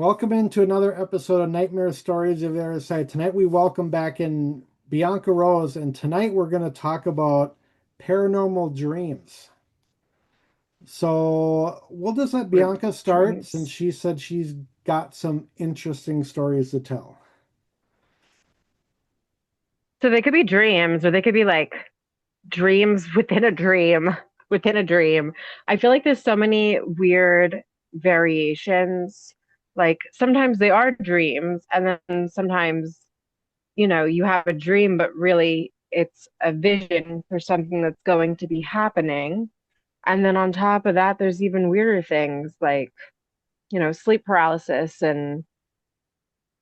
Welcome into another episode of Nightmare Stories of the Otherside. Tonight we welcome back in Bianca Rose, and tonight we're going to talk about paranormal dreams. So we'll just let With Bianca start since dreams. she said she's got some interesting stories to tell. So they could be dreams, or they could be like dreams within a dream within a dream. I feel like there's so many weird variations. Like sometimes they are dreams, and then sometimes, you have a dream, but really it's a vision for something that's going to be happening. And then on top of that, there's even weirder things like, sleep paralysis and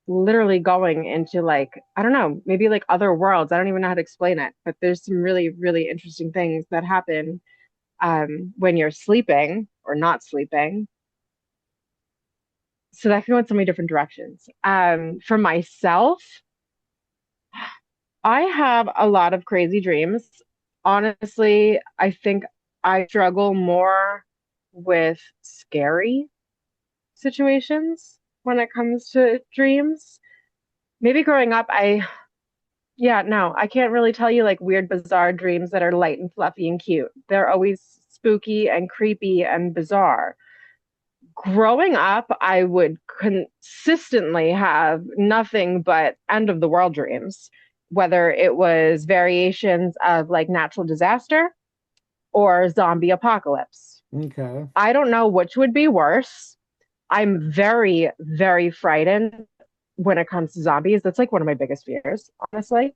literally going into like, I don't know, maybe like other worlds. I don't even know how to explain it, but there's some really, really interesting things that happen when you're sleeping or not sleeping. So that can go in so many different directions. For myself, I have a lot of crazy dreams. Honestly, I think I struggle more with scary situations when it comes to dreams. Maybe growing up, yeah, no, I can't really tell you like weird, bizarre dreams that are light and fluffy and cute. They're always spooky and creepy and bizarre. Growing up, I would consistently have nothing but end of the world dreams, whether it was variations of like natural disaster or zombie apocalypse. Okay. I don't know which would be worse. I'm very, very frightened when it comes to zombies. That's like one of my biggest fears, honestly.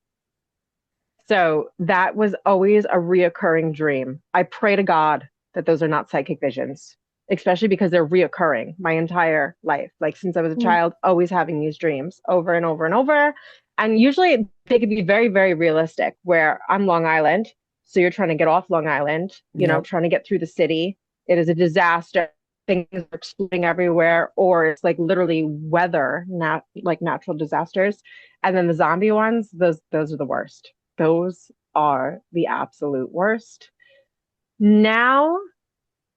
So that was always a reoccurring dream. I pray to God that those are not psychic visions, especially because they're reoccurring my entire life. Like since I was a Hmm. child, always having these dreams over and over and over. And usually they could be very, very realistic, where I'm Long Island. So you're trying to get off Long Island, Yep. trying to get through the city. It is a disaster. Things are exploding everywhere, or it's like literally weather, not like natural disasters. And then the zombie ones, those are the worst. Those are the absolute worst. Now,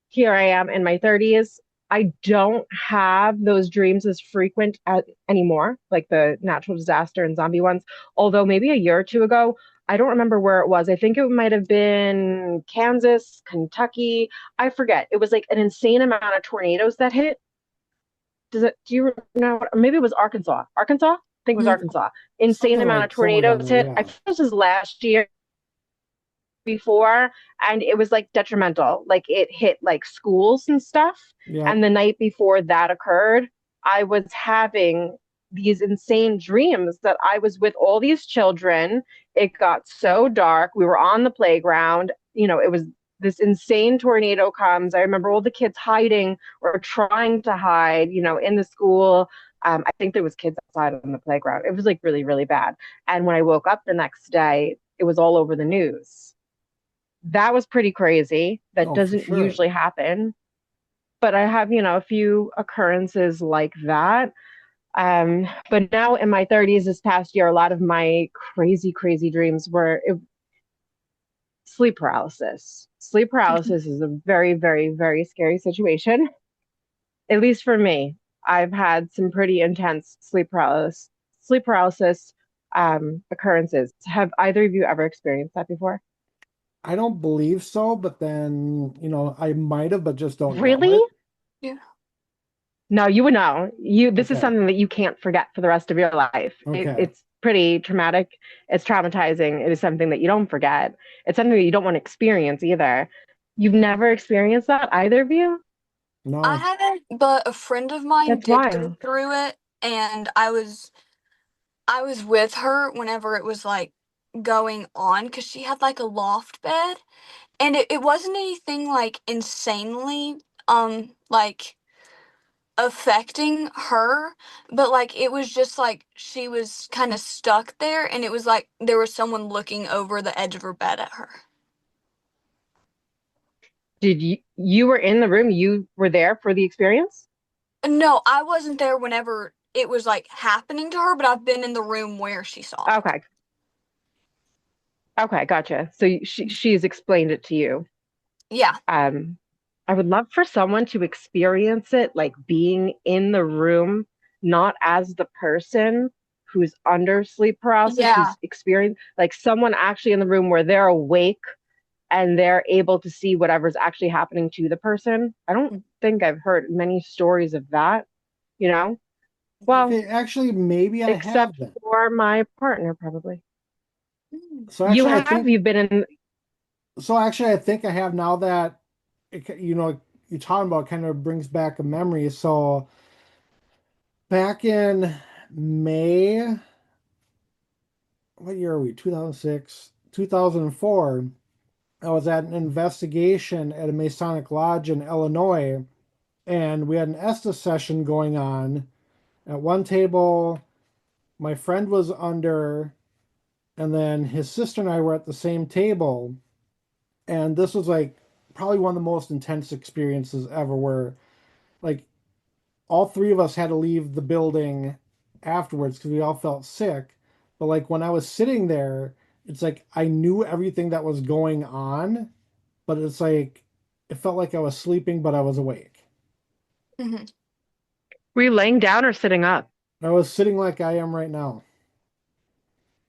here I am in my 30s. I don't have those dreams as frequent anymore, like the natural disaster and zombie ones. Although maybe a year or two ago, I don't remember where it was. I think it might have been Kansas, Kentucky. I forget. It was like an insane amount of tornadoes that hit. Do you know? Maybe it was Arkansas. Arkansas? I think it was Mm, Arkansas. Insane something amount of like somewhere down tornadoes there. hit. I Yeah. think this was last year before, and it was like detrimental. Like it hit like schools and stuff. Yep. And the night before that occurred, I was having these insane dreams that I was with all these children. It got so dark. We were on the playground. It was this insane tornado comes. I remember all the kids hiding or trying to hide, in the school. I think there was kids outside on the playground. It was like really, really bad. And when I woke up the next day, it was all over the news. That was pretty crazy. That Oh, for doesn't sure. usually happen. But I have, a few occurrences like that. But now in my 30s, this past year, a lot of my crazy, crazy dreams were sleep paralysis. Sleep paralysis is a very, very, very scary situation, at least for me. I've had some pretty intense sleep paralysis occurrences. Have either of you ever experienced that before? I don't believe so, but then, I might have, but just don't know Really? it. Yeah. No, you would know. This is Okay. something that you can't forget for the rest of your life. Okay. It's pretty traumatic. It's traumatizing. It is something that you don't forget. It's something that you don't want to experience either. You've never experienced that, either of you? I No. haven't, but a friend of mine That's did go wild. through it, and I was with her whenever it was like going on because she had like a loft bed, and it wasn't anything like insanely like affecting her, but like it was just like she was kind of stuck there, and it was like there was someone looking over the edge of her bed at her. Did you were in the room? You were there for the experience? No, I wasn't there whenever it was like happening to her, but I've been in the room where she saw it. Okay. Okay, gotcha. So she's explained it to you. Yeah. Um, I would love for someone to experience it, like being in the room. not as the person who's under sleep paralysis, Yeah. who's experienced like someone actually in the room where they're awake and they're able to see whatever's actually happening to the person. I don't think I've heard many stories of that, you know? Well, Okay, actually, maybe I have except been. for my partner, probably. Mm. So You actually, I have, think you've been in, so. Actually, I think I have now that you're talking about kind of brings back a memory. So back in May, what year are we? 2006, 2004. I was at an investigation at a Masonic Lodge in Illinois, and we had an Estes session going on. At one table, my friend was under, and then his sister and I were at the same table. And this was like probably one of the most intense experiences ever, where like all three of us had to leave the building afterwards because we all felt sick. But like when I was sitting there, it's like I knew everything that was going on, but it's like it felt like I was sleeping, but I was awake. Mhm. were you laying down or sitting up? I was sitting like I am right now.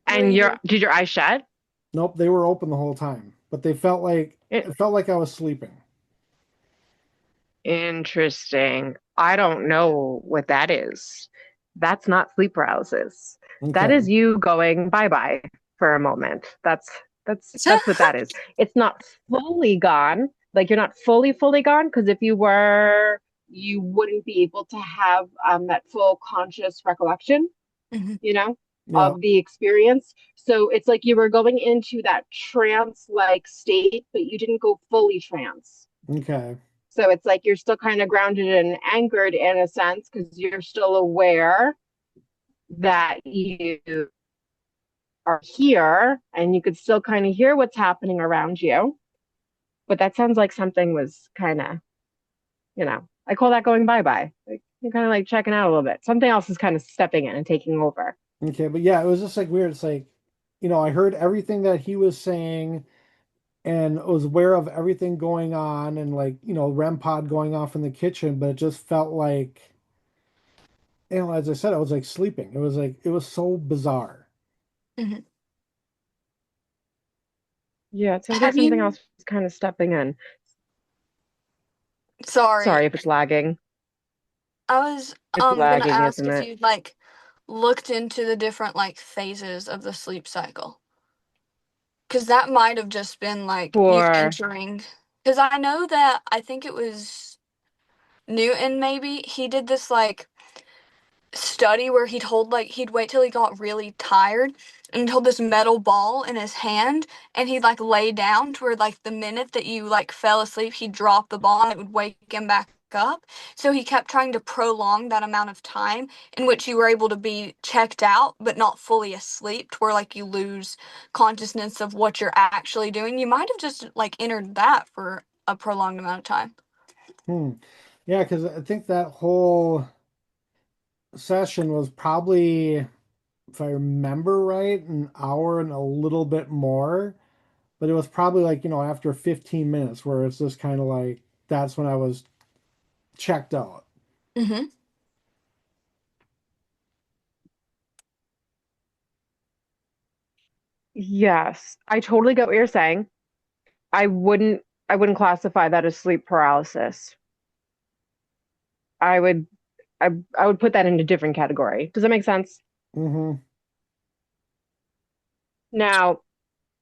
Were And you? did your eyes shut? Nope, they were open the whole time, but they felt like It, it felt like I was sleeping. Interesting. I don't know what that is. That's not sleep paralysis. That Okay. is you going bye-bye for a moment. That's what that is. It's not fully gone. Like you're not fully gone because if you were, you wouldn't be able to have that full conscious recollection, Mhm. you know, Yeah. of the experience. So it's like you were going into that trance-like state, but you didn't go fully trance. Okay. So it's like you're still kind of grounded and anchored in a sense because you're still aware that you are here and you could still kind of hear what's happening around you. But that sounds like something was kind of, I call that going bye-bye. Like you're kind of like checking out a little bit. Something else is kind of stepping in and taking over. Okay. But yeah, it was just like weird. It's like, I heard everything that he was saying and was aware of everything going on and like, REM pod going off in the kitchen, but it just felt like, as I said, I was like sleeping. It was like, it was so bizarre. Mhm. Yeah, it sounds like Have something you? else is kind of stepping in. Sorry, Sorry if it's lagging. I was It's gonna lagging, ask isn't if it? you'd like looked into the different like phases of the sleep cycle. Because that might have just been like you For entering. Because I know that I think it was Newton, maybe he did this like study where he'd wait till he got really tired and he'd hold this metal ball in his hand and he'd like lay down to where like the minute that you like fell asleep he'd drop the ball and it would wake him back up. So he kept trying to prolong that amount of time in which you were able to be checked out but not fully asleep to where like you lose consciousness of what you're actually doing. You might have just like entered that for a prolonged amount of time. Hmm. Yeah, because I think that whole session was probably, if I remember right, an hour and a little bit more. But it was probably like, after 15 minutes where it's just kind of like that's when I was checked out. Mm-hmm. yes, I totally get what you're saying. I wouldn't I wouldn't classify that as sleep paralysis. I would I would put that in a different category. Does that make sense? Hmm. Now,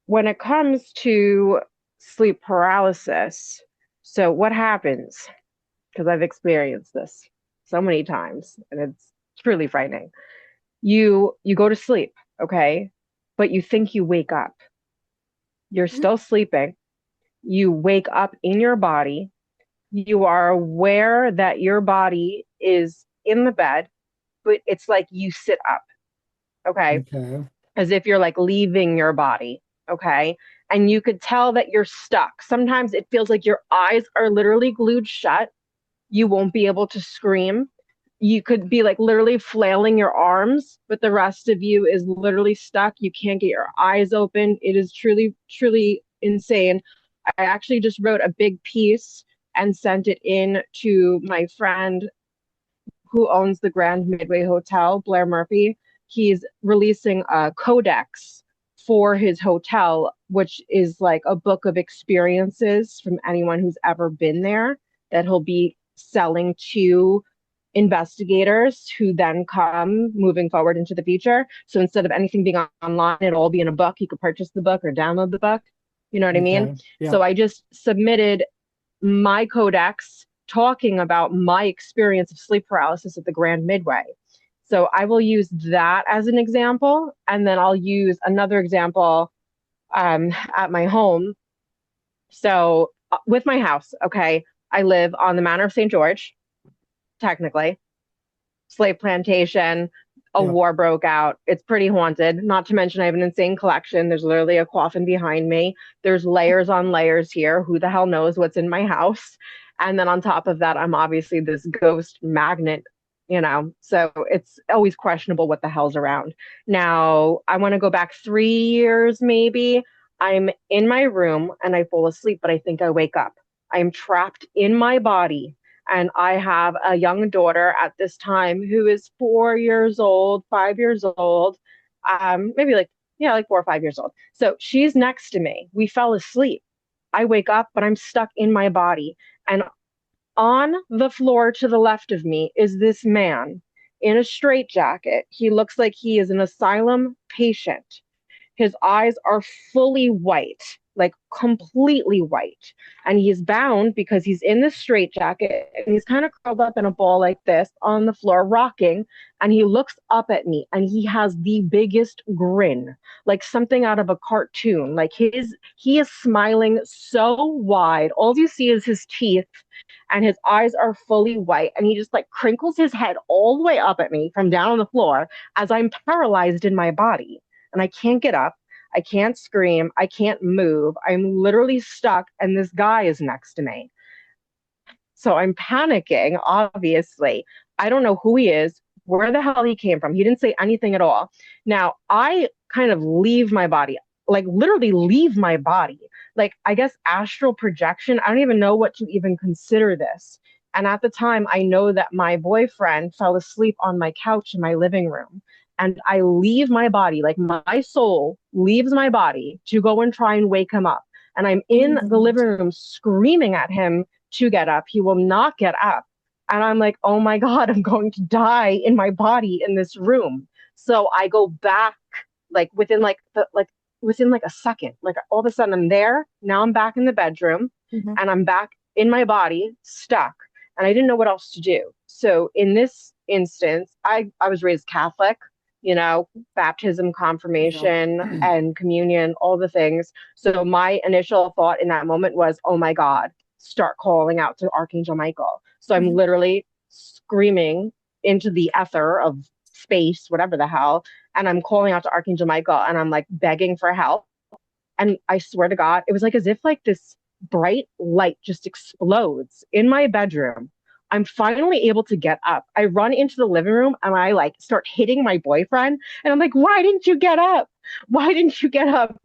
when it comes to sleep paralysis, so what happens? Because I've experienced this so many times and it's truly frightening. You go to sleep, okay? But you think you wake up. You're still sleeping. You wake up in your body. You are aware that your body is in the bed, but it's like you sit up, okay? Okay. As if you're like leaving your body, okay? And you could tell that you're stuck. Sometimes it feels like your eyes are literally glued shut. You won't be able to scream. You could be like literally flailing your arms, but the rest of you is literally stuck. You can't get your eyes open. It is truly, truly insane. I actually just wrote a big piece and sent it in to my friend who owns the Grand Midway Hotel, Blair Murphy, he's releasing a codex for his hotel, which is like a book of experiences from anyone who's ever been there that he'll be selling to investigators who then come moving forward into the future. So instead of anything being online, it'll all be in a book. You could purchase the book or download the book. You know what I mean? Okay. Yeah. So I just submitted my codex talking about my experience of sleep paralysis at the Grand Midway. So I will use that as an example, and then I'll use another example at my home. So with my house, okay, I live on the Manor of St. George, technically, slave plantation. A Yeah. war broke out. It's pretty haunted. Not to mention, I have an insane collection. There's literally a coffin behind me. There's layers on layers here. Who the hell knows what's in my house? And then on top of that, I'm obviously this ghost magnet, So it's always questionable what the hell's around. Now, I want to go back 3 years, maybe. I'm in my room and I fall asleep, but I think I wake up. I am trapped in my body and I have a young daughter at this time who is 4 years old, 5 years old, maybe like, yeah, like 4 or 5 years old. So she's next to me. We fell asleep. I wake up, but I'm stuck in my body. And on the floor to the left of me is this man in a straitjacket. He looks like he is an asylum patient. His eyes are fully white, like completely white. And he's bound because he's in this straitjacket and he's kind of curled up in a ball like this on the floor, rocking. And he looks up at me and he has the biggest grin, like something out of a cartoon. He is smiling so wide. All you see is his teeth and his eyes are fully white. And he just like crinkles his head all the way up at me from down on the floor as I'm paralyzed in my body and I can't get up. I can't scream. I can't move. I'm literally stuck, and this guy is next to me. So I'm panicking, obviously. I don't know who he is, where the hell he came from. He didn't say anything at all. Now, I kind of leave my body, like literally leave my body. Like, I guess astral projection. I don't even know what to even consider this. And at the time, I know that my boyfriend fell asleep on my couch in my living room. And I leave my body, like my soul leaves my body to go and try and wake him up. And I'm in the living room screaming at him to get up. He will not get up. And I'm like, oh my God, I'm going to die in my body in this room. So I go back like within like a second. Like all of a sudden I'm there. Now I'm back in the bedroom and I'm back in my body, stuck. And I didn't know what else to do. So in this instance, I was raised Catholic, baptism, Yeah. confirmation, and communion, all the things. So my initial thought in that moment was, oh my God, start calling out to Archangel Michael. So I'm literally screaming into the ether of space, whatever the hell, and I'm calling out to Archangel Michael and I'm like begging for help. And I swear to God, it was like as if like this bright light just explodes in my bedroom. I'm finally able to get up. I run into the living room and I like start hitting my boyfriend. And I'm like, why didn't you get up? Why didn't you get up?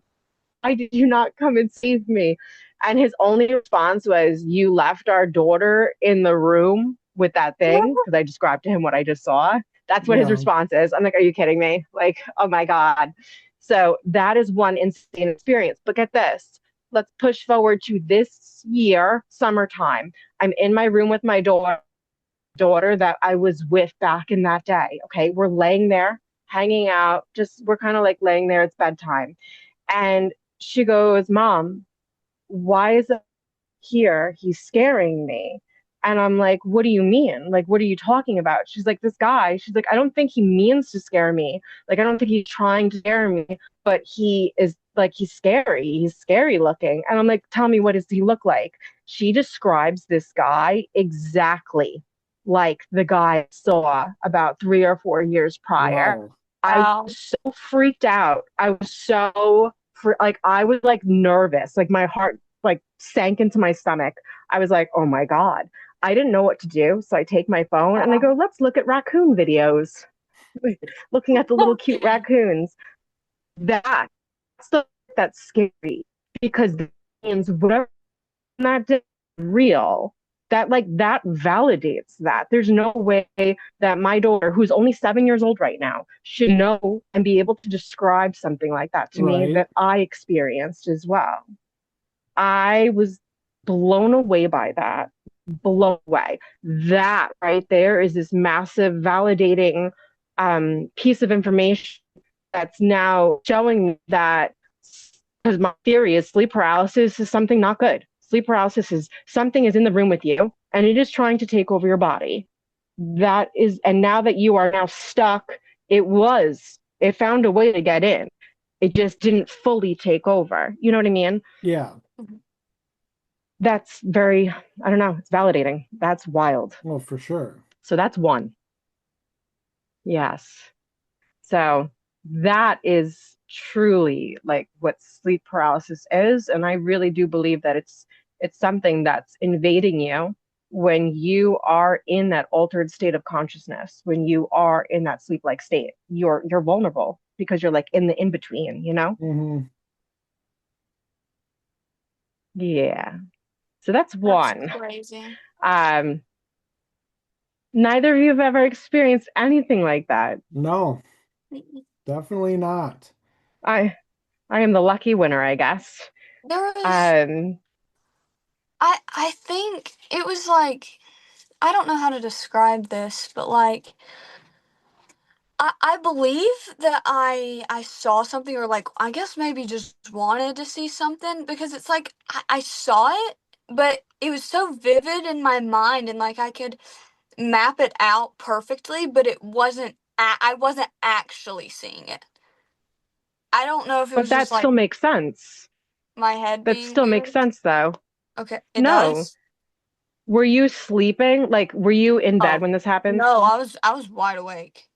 Why did you not come and save me? And his only response was, you left our daughter in the room with that thing. Because I described to him what I just saw. That's what his Yeah. response is. I'm like, are you kidding me? Like, oh my God. So that is one insane experience. But get this, let's push forward to this year, summertime. I'm in my room with my daughter that I was with back in that day. Okay. We're laying there, hanging out, we're kind of like laying there. It's bedtime. And she goes, Mom, why is it here? He's scaring me. And I'm like, what do you mean? Like, what are you talking about? She's like, this guy. She's like, I don't think he means to scare me. Like, I don't think he's trying to scare me, but he is like, he's scary. He's scary looking. And I'm like, tell me, what does he look like? She describes this guy exactly like the guy I saw about 3 or 4 years prior. Wow. I Wow. was so freaked out. I was so like I was like nervous. Like my heart like sank into my stomach. I was like, "Oh my God." I didn't know what to do, so I take my phone and I go, "Let's look at raccoon videos." Looking at the little cute raccoons. That's that's scary because that means whatever that did is real. that validates that. There's no way that my daughter, who's only 7 years old right now, should know and be able to describe something like that to me Right. that I experienced as well. I was blown away by that. Blown away. That right there is this massive validating piece of information that's now showing me that, because my theory is sleep paralysis is something not good. Sleep paralysis is something is in the room with you and it is trying to take over your body. That is, and now that you are now stuck, it found a way to get in. It just didn't fully take over. You know what I mean? Yeah. That's very, I don't know, it's validating. That's wild. Well, for sure. So that's one. Yes. So that is truly like what sleep paralysis is. And I really do believe that it's something that's invading you when you are in that altered state of consciousness, when you are in that sleep-like state. You're vulnerable because you're like in the in-between, you know? Hmm. Yeah. So that's That's one. crazy. Um, neither of you have ever experienced anything like that. No, definitely not. I I am the lucky winner, I guess. There was Um, I think it was like, I don't know how to describe this, but like I believe that I saw something, or like I guess maybe just wanted to see something, because it's like I saw it, but it was so vivid in my mind, and like I could map it out perfectly, but it wasn't I wasn't actually seeing it. I don't know if it but was just that like still makes sense. my head That being still makes weird. sense, though. Okay, it No. does. Were you sleeping? Like, were you in bed Oh, when this happened? no, I was wide awake.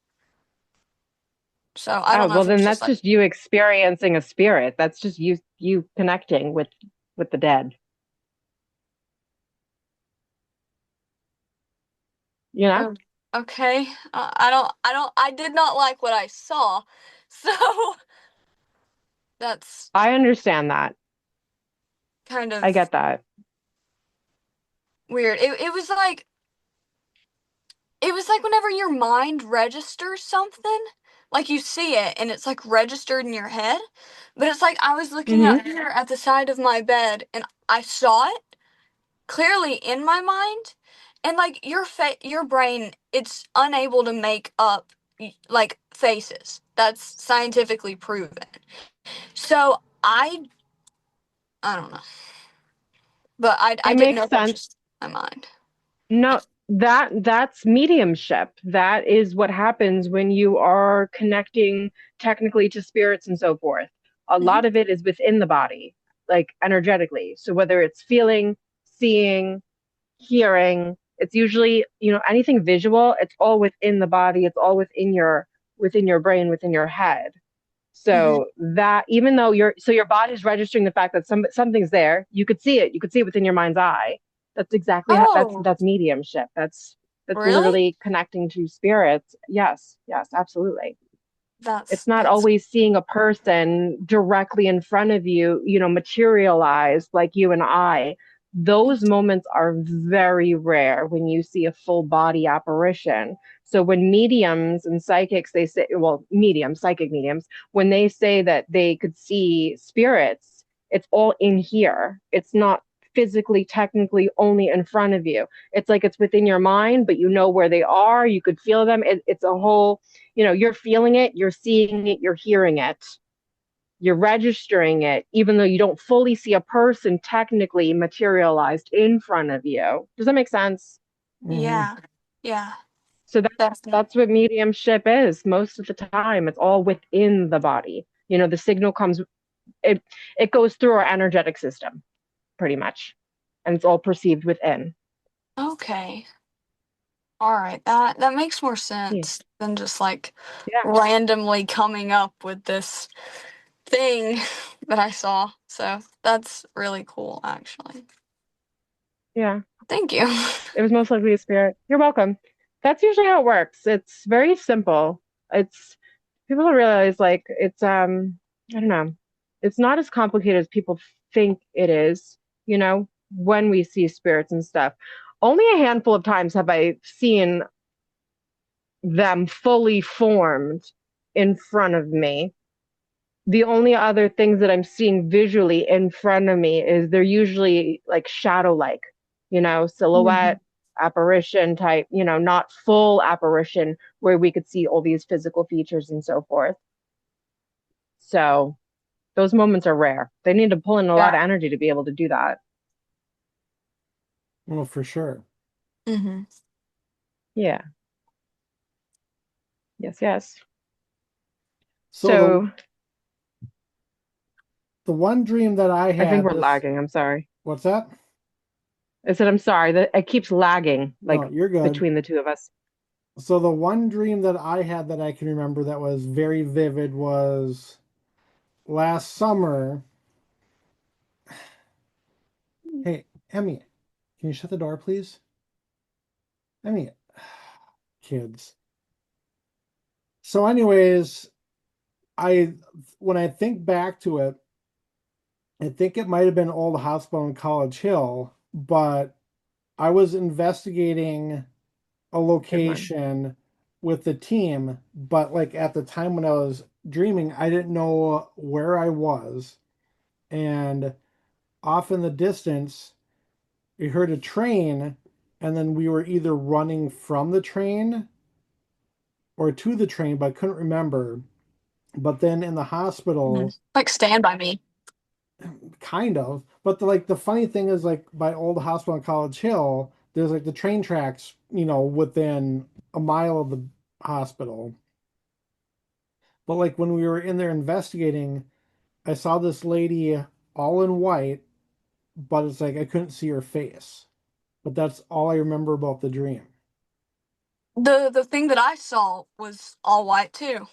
So I Oh, don't know well, if it then was just that's like, just you experiencing a spirit. That's just you connecting with the dead. You know? oh, okay. I did not like what I saw. So that's I understand that. kind I of get that. weird. It was like whenever your mind registers something, like you see it and it's like registered in your head. But it's like I was looking Hmm. out here at the side of my bed and I saw it clearly in my mind, and like your brain, it's unable to make up like faces. That's scientifically proven. So I don't know, but I It didn't know makes if that was sense. just my mind. No, that's mediumship. That is what happens when you are connecting technically to spirits and so forth. A Hmm. lot of it is within the body, like energetically. So whether it's feeling, seeing, hearing, it's usually, anything visual, it's all within the body, it's all within your brain, within your head. Hmm. So that even though your body's registering the fact that something's there, you could see it within your mind's eye. That's exactly how Oh, that's mediumship. That's really? literally connecting to spirits. Yes, yes, absolutely. That's It's not that's always seeing a person directly in front of you, materialized like you and I. Those moments are very rare when you see a full body apparition. So when mediums and psychics, they say, well, psychic mediums, when they say that they could see spirits, it's all in here. It's not physically, technically only in front of you. It's like it's within your mind, but you know where they are. You could feel them. It's a whole, you're feeling it, you're seeing it, you're hearing it, you're registering it, even though you don't fully see a person technically materialized in front of you. Does that make sense? Hmm. yeah, yeah, So that's definitely. that's what mediumship is most of the time. It's all within the body. The signal comes, it it goes through our energetic system, pretty much. And it's all perceived within. Okay, all right. That makes more Yeah. sense than just like Yeah. randomly coming up with this thing that I saw. So that's really cool, actually. Yeah. Thank you. It was most likely a spirit. You're welcome. That's usually how it works. It's very simple. It's People don't realize like I don't know. It's not as complicated as people think it is, when we see spirits and stuff. only a handful of times have I seen them fully formed in front of me. The only other things that I'm seeing visually in front of me is they're usually like shadow like, Mhm. silhouette, apparition type, not full apparition where we could see all these physical features and so forth. So those moments are rare. They need to pull in a lot Yeah. of energy to be able to do that. Well, for sure. Hmm. Yeah. Yes, yes. So So the one dream that I I think had we're this, lagging. I'm sorry. what's that? I said I'm sorry that it keeps lagging like No, you're good. between the two of us. So the one dream that I had that I can remember that was very vivid was last summer. Hey, Emmy, can you shut the door, please? Emmy, kids. So, anyways, I when I think back to it, I think it might have been Old Hospital in College Hill, but I was investigating a Good one. location with the team, but like at the time when I was dreaming, I didn't know where I was. And off in the distance, we heard a train, and then we were either running from the train or to the train, but I couldn't remember. But then in the Hmm. hospital, Like Stand By Me. kind of. But the funny thing is, like by Old Hospital on College Hill, there's like the train tracks, within a mile of the hospital. But like when we were in there investigating, I saw this lady all in white, but it's like I couldn't see her face. But that's all I remember about the dream. The thing that I saw was all white too.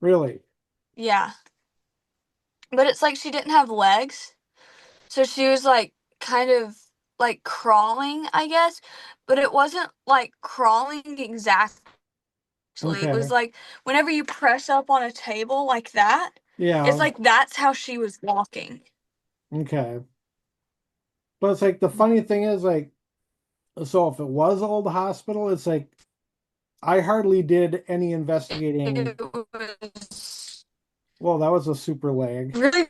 Really? Yeah. But it's like she didn't have legs. So she was like kind of like crawling, I guess. But it wasn't like crawling exactly. It was Okay. like whenever you press up on a table like that, it's Yeah. like that's how she was walking. Okay. But it's like the funny thing is like so if it was Old Hospital, it's like I hardly did any investigating. It was Well, that was a super lag. really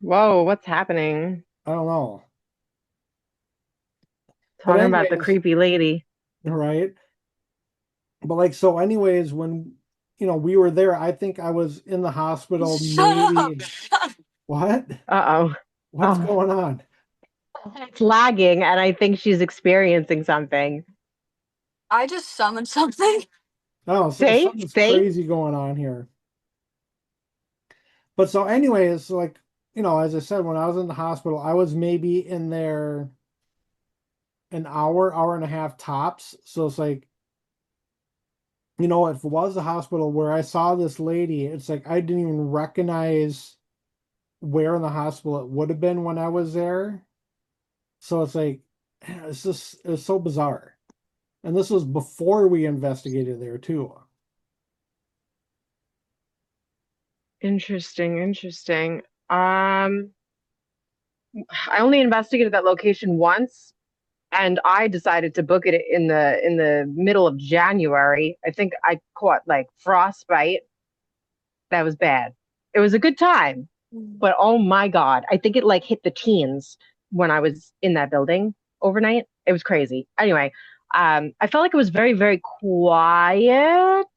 Whoa, what's happening? I don't know. But Talking about the anyways, creepy lady. right? But like so anyways, when we were there, I think I was in the hospital shut up. maybe what? Uh-oh. What's Oh, going on? it's lagging, and I think she's experiencing something. I just summoned something. Oh, See? something's See? crazy going on here. But so anyways, so like, as I said, when I was in the hospital, I was maybe in there an hour, hour and a half tops. So it's like, if it was a hospital where I saw this lady, it's like I didn't even recognize where in the hospital it would have been when I was there. So it's like, it's so bizarre. And this was before we investigated there too. Interesting, interesting. Um, I only investigated that location once, and I decided to book it in the middle of January. I think I caught like frostbite. That was bad. It was a good time, but oh my God, I think it like hit the teens when I was in that building overnight. It was crazy. Anyway, I felt like it was very, very quiet-ish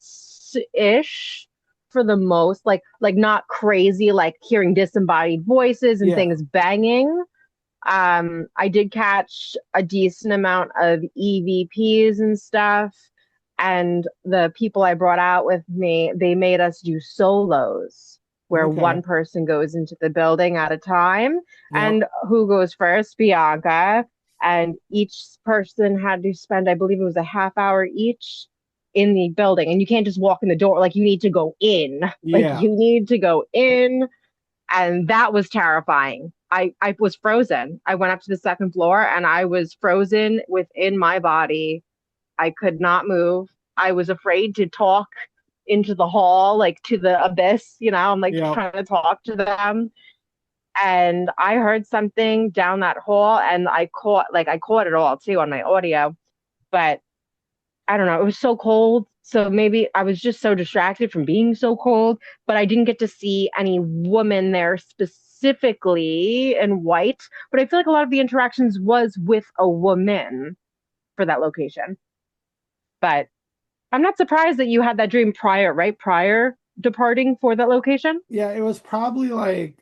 for the most, like not crazy, like hearing disembodied voices and Yeah. things banging. I did catch a decent amount of EVPs and stuff. And the people I brought out with me, they made us do solos where Okay. one person goes into the building at a time. Yep. And who goes first? Bianca. And each person had to spend, I believe it was a half hour each in the building. And you can't just walk in the door. Like you need to go in. Like Yeah. you need to go in, and that was terrifying. I was frozen. I went up to the second floor and I was frozen within my body. I could not move. I was afraid to talk into the hall, like to the abyss, I'm like Yep. trying to talk to them. and I heard something down that hall, and I caught it all too on my audio, but I don't know, it was so cold. So maybe I was just so distracted from being so cold, but I didn't get to see any woman there specifically in white. But I feel like a lot of the interactions was with a woman for that location. But I'm not surprised that you had that dream prior, right? Prior departing for that location. Yeah, it was probably like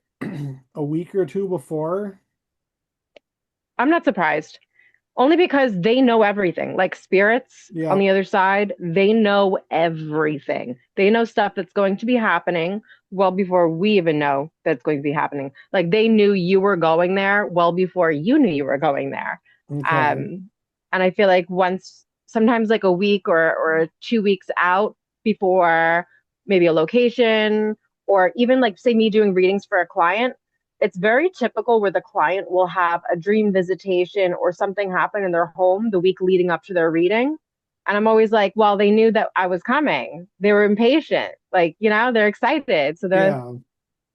a week or two before. I'm not surprised. Only because they know everything. Like spirits on Yeah. the other side, they know everything. They know stuff that's going to be happening well before we even know that's going to be happening. Like they knew you were going there well before you knew you were going there. Okay. Um, and I feel like once, sometimes like a week or 2 weeks out before maybe a location, or even like say me doing readings for a client, it's very typical where the client will have a dream visitation or something happen in their home the week leading up to their reading. And I'm always like, well, they knew that I was coming. They were impatient. Like, they're excited. So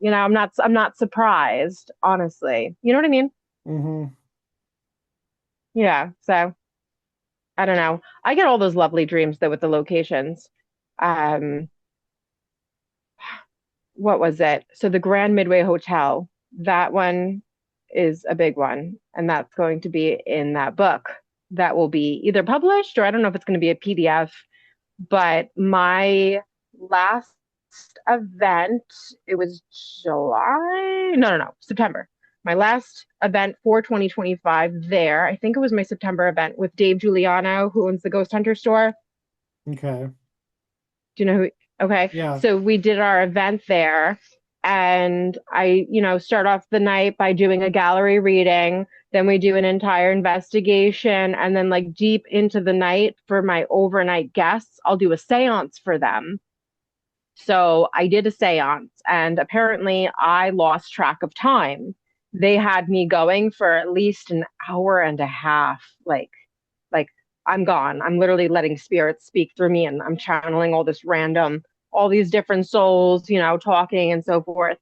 Yeah. I'm not surprised, honestly. You know what I mean? Hmm. Yeah. So I don't know. I get all those lovely dreams though with the locations. Um, what was it? So the Grand Midway Hotel, that one is a big one, and that's going to be in that book that will be either published or I don't know if it's going to be a PDF. But my last event, it was July, no, no, no, September. My last event for 2025 there, I think it was my September event with Dave Giuliano, who owns the Ghost Hunter store. Okay. Do you know who? Okay. Yeah. So we did our event there, and I, start off the night by doing a gallery reading. Then we do an entire investigation. And then, like, deep into the night for my overnight guests, I'll do a seance for them. So I did a seance, and apparently I lost track of time. They had me going for at least an hour and a half, like I'm gone. I'm literally letting spirits speak through me, and I'm channeling all these different souls, talking and so forth.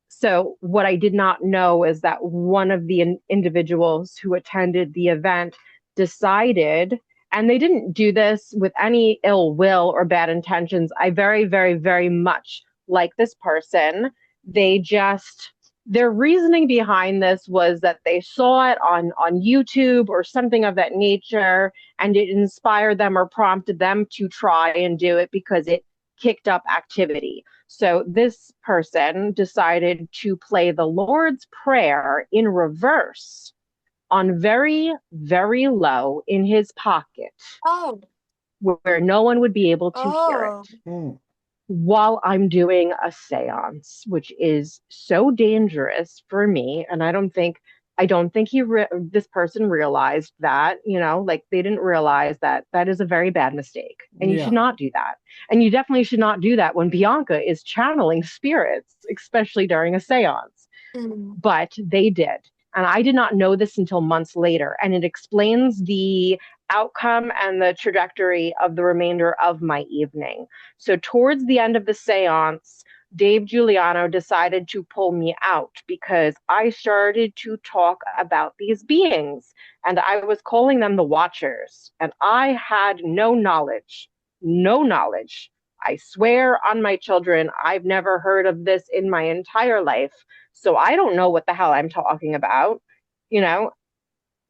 So what I did not know is that one of the individuals who attended the event decided, and they didn't do this with any ill will or bad intentions. I very, very, very much like this person. They just, their reasoning behind this was that they saw it on YouTube or something of that nature, and it inspired them or prompted them to try and do it because it kicked up activity. So this person decided to play the Lord's Prayer in reverse on very, very low in his pocket Oh, where no one would be able to hear oh, it Mm. while I'm doing a seance, which is so dangerous for me. And I don't think this person realized that, like they didn't realize that that is a very bad mistake. And you should Yeah. not do that. And you definitely should not do that when Bianca is channeling spirits, especially during a seance. mm. But they did. And I did not know this until months later. And it explains the outcome and the trajectory of the remainder of my evening. So, towards the end of the seance, Dave Giuliano decided to pull me out because I started to talk about these beings, and I was calling them the Watchers. And I had no knowledge, no knowledge. I swear on my children, I've never heard of this in my entire life. So I don't know what the hell I'm talking about, you know,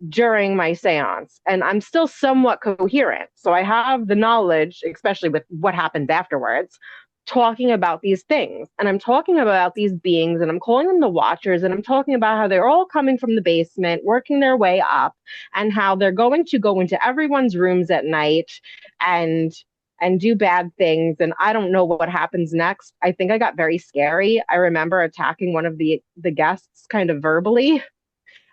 during my seance. And I'm still somewhat coherent. So I have the knowledge, especially with what happens afterwards, talking about these things. And I'm talking about these beings, and I'm calling them the Watchers. And I'm talking about how they're all coming from the basement, working their way up, and how they're going to go into everyone's rooms at night and do bad things. And I don't know what happens next. I think I got very scary. I remember attacking one of the guests kind of verbally,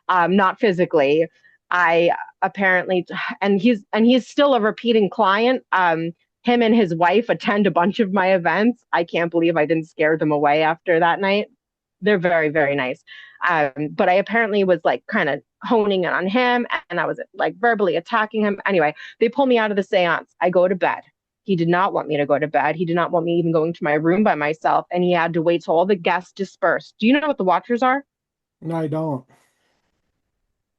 not physically. I apparently, and he's still a repeating client. Him and his wife attend a bunch of my events. I can't believe I didn't scare them away after that night. They're very, very nice. But I apparently was like kind of honing in on him, and I was like verbally attacking him. Anyway, they pull me out of the seance. I go to bed. He did not want me to go to bed. He did not want me even going to my room by myself, and he had to wait till all the guests dispersed. Do you know what the Watchers are? No, I don't.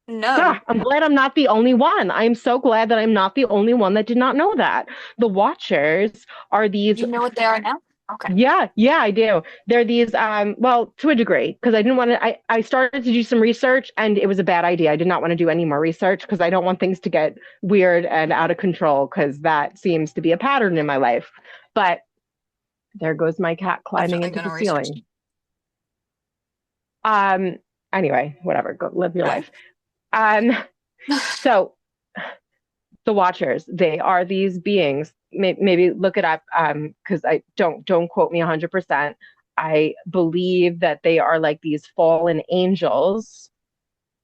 No. Ah, I'm glad I'm not the only one. I'm so glad that I'm not the only one that did not know that. The Watchers are Do these. you know what they are now? Okay. Yeah, yeah, I do. They're these, well, to a degree, because I didn't want to, I started to do some research and it was a bad idea. I did not want to do any more research because I don't want things to get weird and out of control because that seems to be a pattern in my life. But there goes my cat climbing Definitely into gonna the research. ceiling. Um, anyway, whatever, go live your Okay. life. Um, so the Watchers, they are these beings. Maybe look it up, because I don't quote me 100%. I believe that they are like these fallen angels,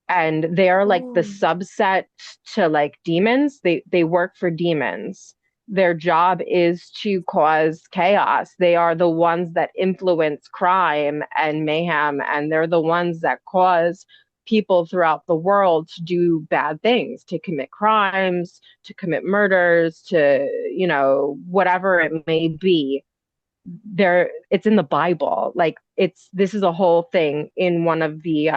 and they are like the Ooh. subset to like demons. They work for demons. Their job is to cause chaos. They are the ones that influence crime and mayhem, and they're the ones that cause people throughout the world to do bad things, to commit crimes, to commit murders, to, whatever it may be. It's in the Bible. Like this is a whole thing in one of the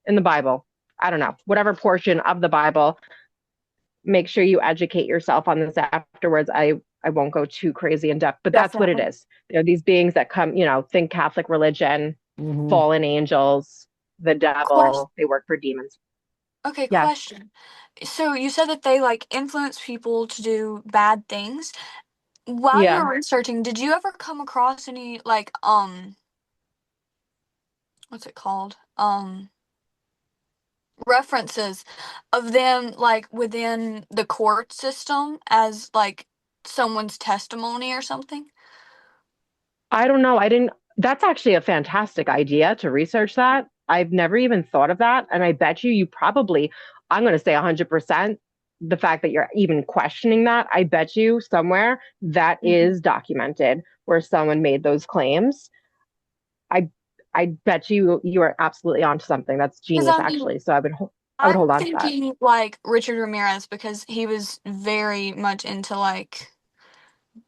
in the Bible. I don't know, whatever portion of the Bible. Make sure you educate yourself on this afterwards. I won't go too crazy in depth, but that's what it Definitely. is. They're these beings that come, think Catholic religion, Hmm. fallen angels, the Question. devil. They work for demons. Okay, Yes, question. So you said that they like influence people to do bad things. While you yeah. were researching, did you ever come across any like what's it called? References of them like within the court system as like someone's testimony or something? I don't know. I didn't. That's actually a fantastic idea to research that. I've never even thought of that. And I bet you probably, I'm going to say 100%, the fact that you're even questioning that, I bet you somewhere that Mhm. is documented where someone made those claims. I I bet you are absolutely onto something. That's Because genius, I mean, actually. So I would I'm hold on to that. thinking like Richard Ramirez because he was very much into like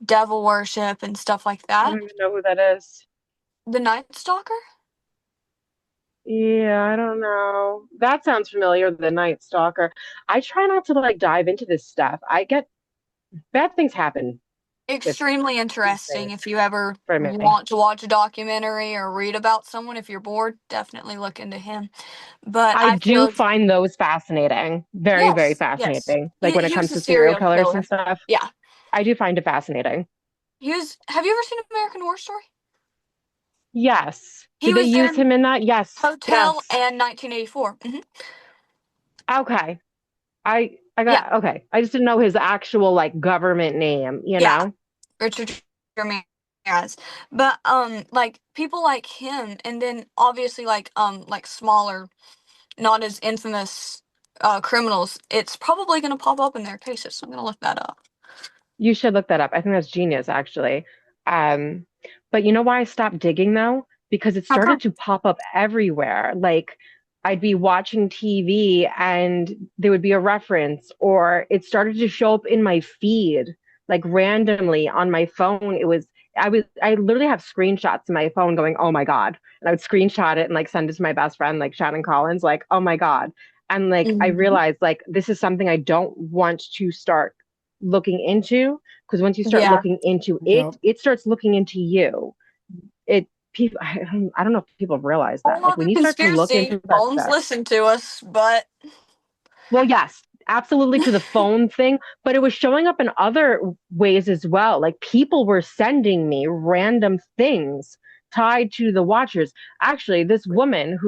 devil worship and stuff like I that. don't even know who that is. The Night Stalker? Yeah, I don't know. That sounds familiar, the Night Stalker. I try not to like dive into this stuff. I get bad things happen with Extremely these interesting things if you ever for me. want to watch a documentary or read about someone. If you're bored, definitely look into him. But I I do feel, find those fascinating. Very, very yes, yes. fascinating. Like He, when it he comes was a to serial serial killers and killer. stuff. Yeah. I do find it fascinating. Have you ever seen American Horror Story? Yes. He Did they was there use in him in that? Yes. Hotel Yes. and 1984. Okay. I Yeah. got okay. I just didn't know his actual like government name, you Yeah. know? Richard Ramirez. But like people like him and then obviously like smaller, not as infamous criminals, it's probably gonna pop up in their cases. So I'm gonna look that up. You should look that up. I think that's genius, actually. Um, but you know why I stopped digging though? Because it How started come? to pop up everywhere. Like I'd be watching TV and there would be a reference, or it started to show up in my feed, like randomly on my phone. I literally have screenshots in my phone going, oh my God. And I would screenshot it and like send it to my best friend, like Shannon Collins, like, oh my God. And like I Mhm. realized like this is something I don't want to start looking into, because once you start Yeah. looking into it, Yep. it starts looking into you. It people I don't know if people realize that. Whole Like when other you start to look conspiracy. into that Phones stuff. listen to us, but Well, yes, absolutely to the phone thing, but it was showing up in other ways as well. Like people were sending me random things tied to the Watchers. Actually, this woman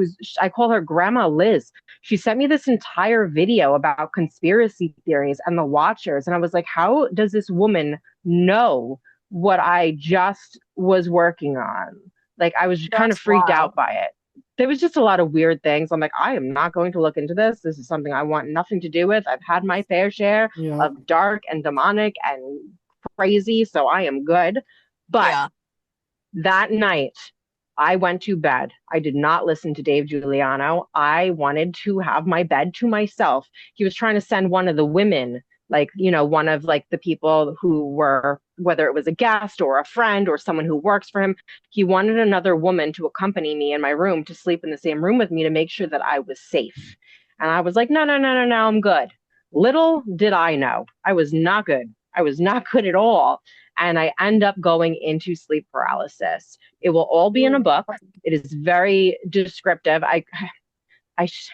I call her Grandma Liz, she sent me this entire video about conspiracy theories and the Watchers. And I was like, how does this woman know what I just was working on? Like I was kind of that's freaked wild. out by it. There was just a lot of weird things. I'm like, I am not going to look into this. This is something I want nothing to do with. I've had my fair share Yep. of dark and demonic and crazy, so I am good. But Yeah. that night, I went to bed. I did not listen to Dave Giuliano. I wanted to have my bed to myself. He was trying to send one of the women like, one of like the people who were, whether it was a guest or a friend or someone who works for him, he wanted another woman to accompany me in my room to sleep in the same room with me to make sure that I was safe. And I was like, no, no, no, no, no, I'm good. Little did I know, I was not good. I was not good at all. And I end up going into sleep paralysis. It will all be in a book. It is very descriptive.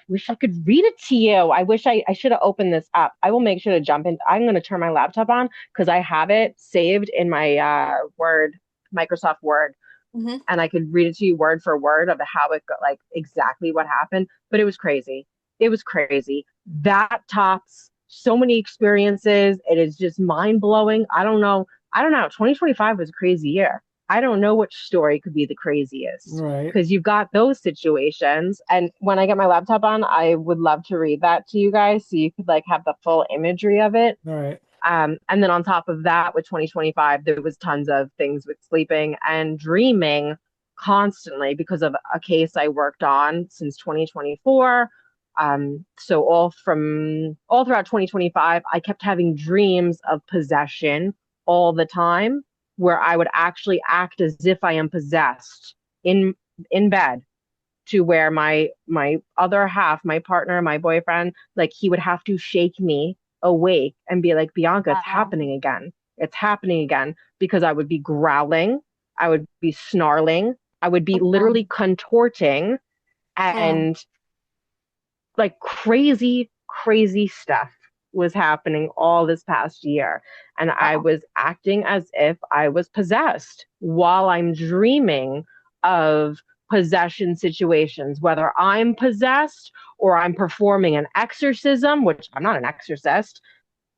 Wish I could read it to you. I wish I should have opened this up. I will make sure to jump in. I'm going to turn my laptop on because I have it saved in my Word, Microsoft Word, Mm-hmm. and I could read it to you word for word of how it got, like exactly what happened. But it was crazy. It was crazy. That tops so many experiences. It is just mind blowing. I don't know. I don't know. 2025 was a crazy year. I don't know which story could be the craziest Right. because you've got those situations. And when I get my laptop on, I would love to read that to you guys so you could like have the full imagery of it. All right. And then on top of that, with 2025, there was tons of things with sleeping and dreaming constantly because of a case I worked on since 2024. So all throughout 2025, I kept having dreams of possession all the time, where I would actually act as if I am possessed in in bed, to where my other half, my partner, my boyfriend, like he would have to shake me awake and be like, Bianca, it's happening again. It's happening again because I would be growling, I would be snarling, I would be literally contorting and like crazy, crazy stuff was happening all this past year. And I Wow. was acting as if I was possessed while I'm dreaming of possession situations, whether I'm possessed or I'm performing an exorcism, which I'm not an exorcist.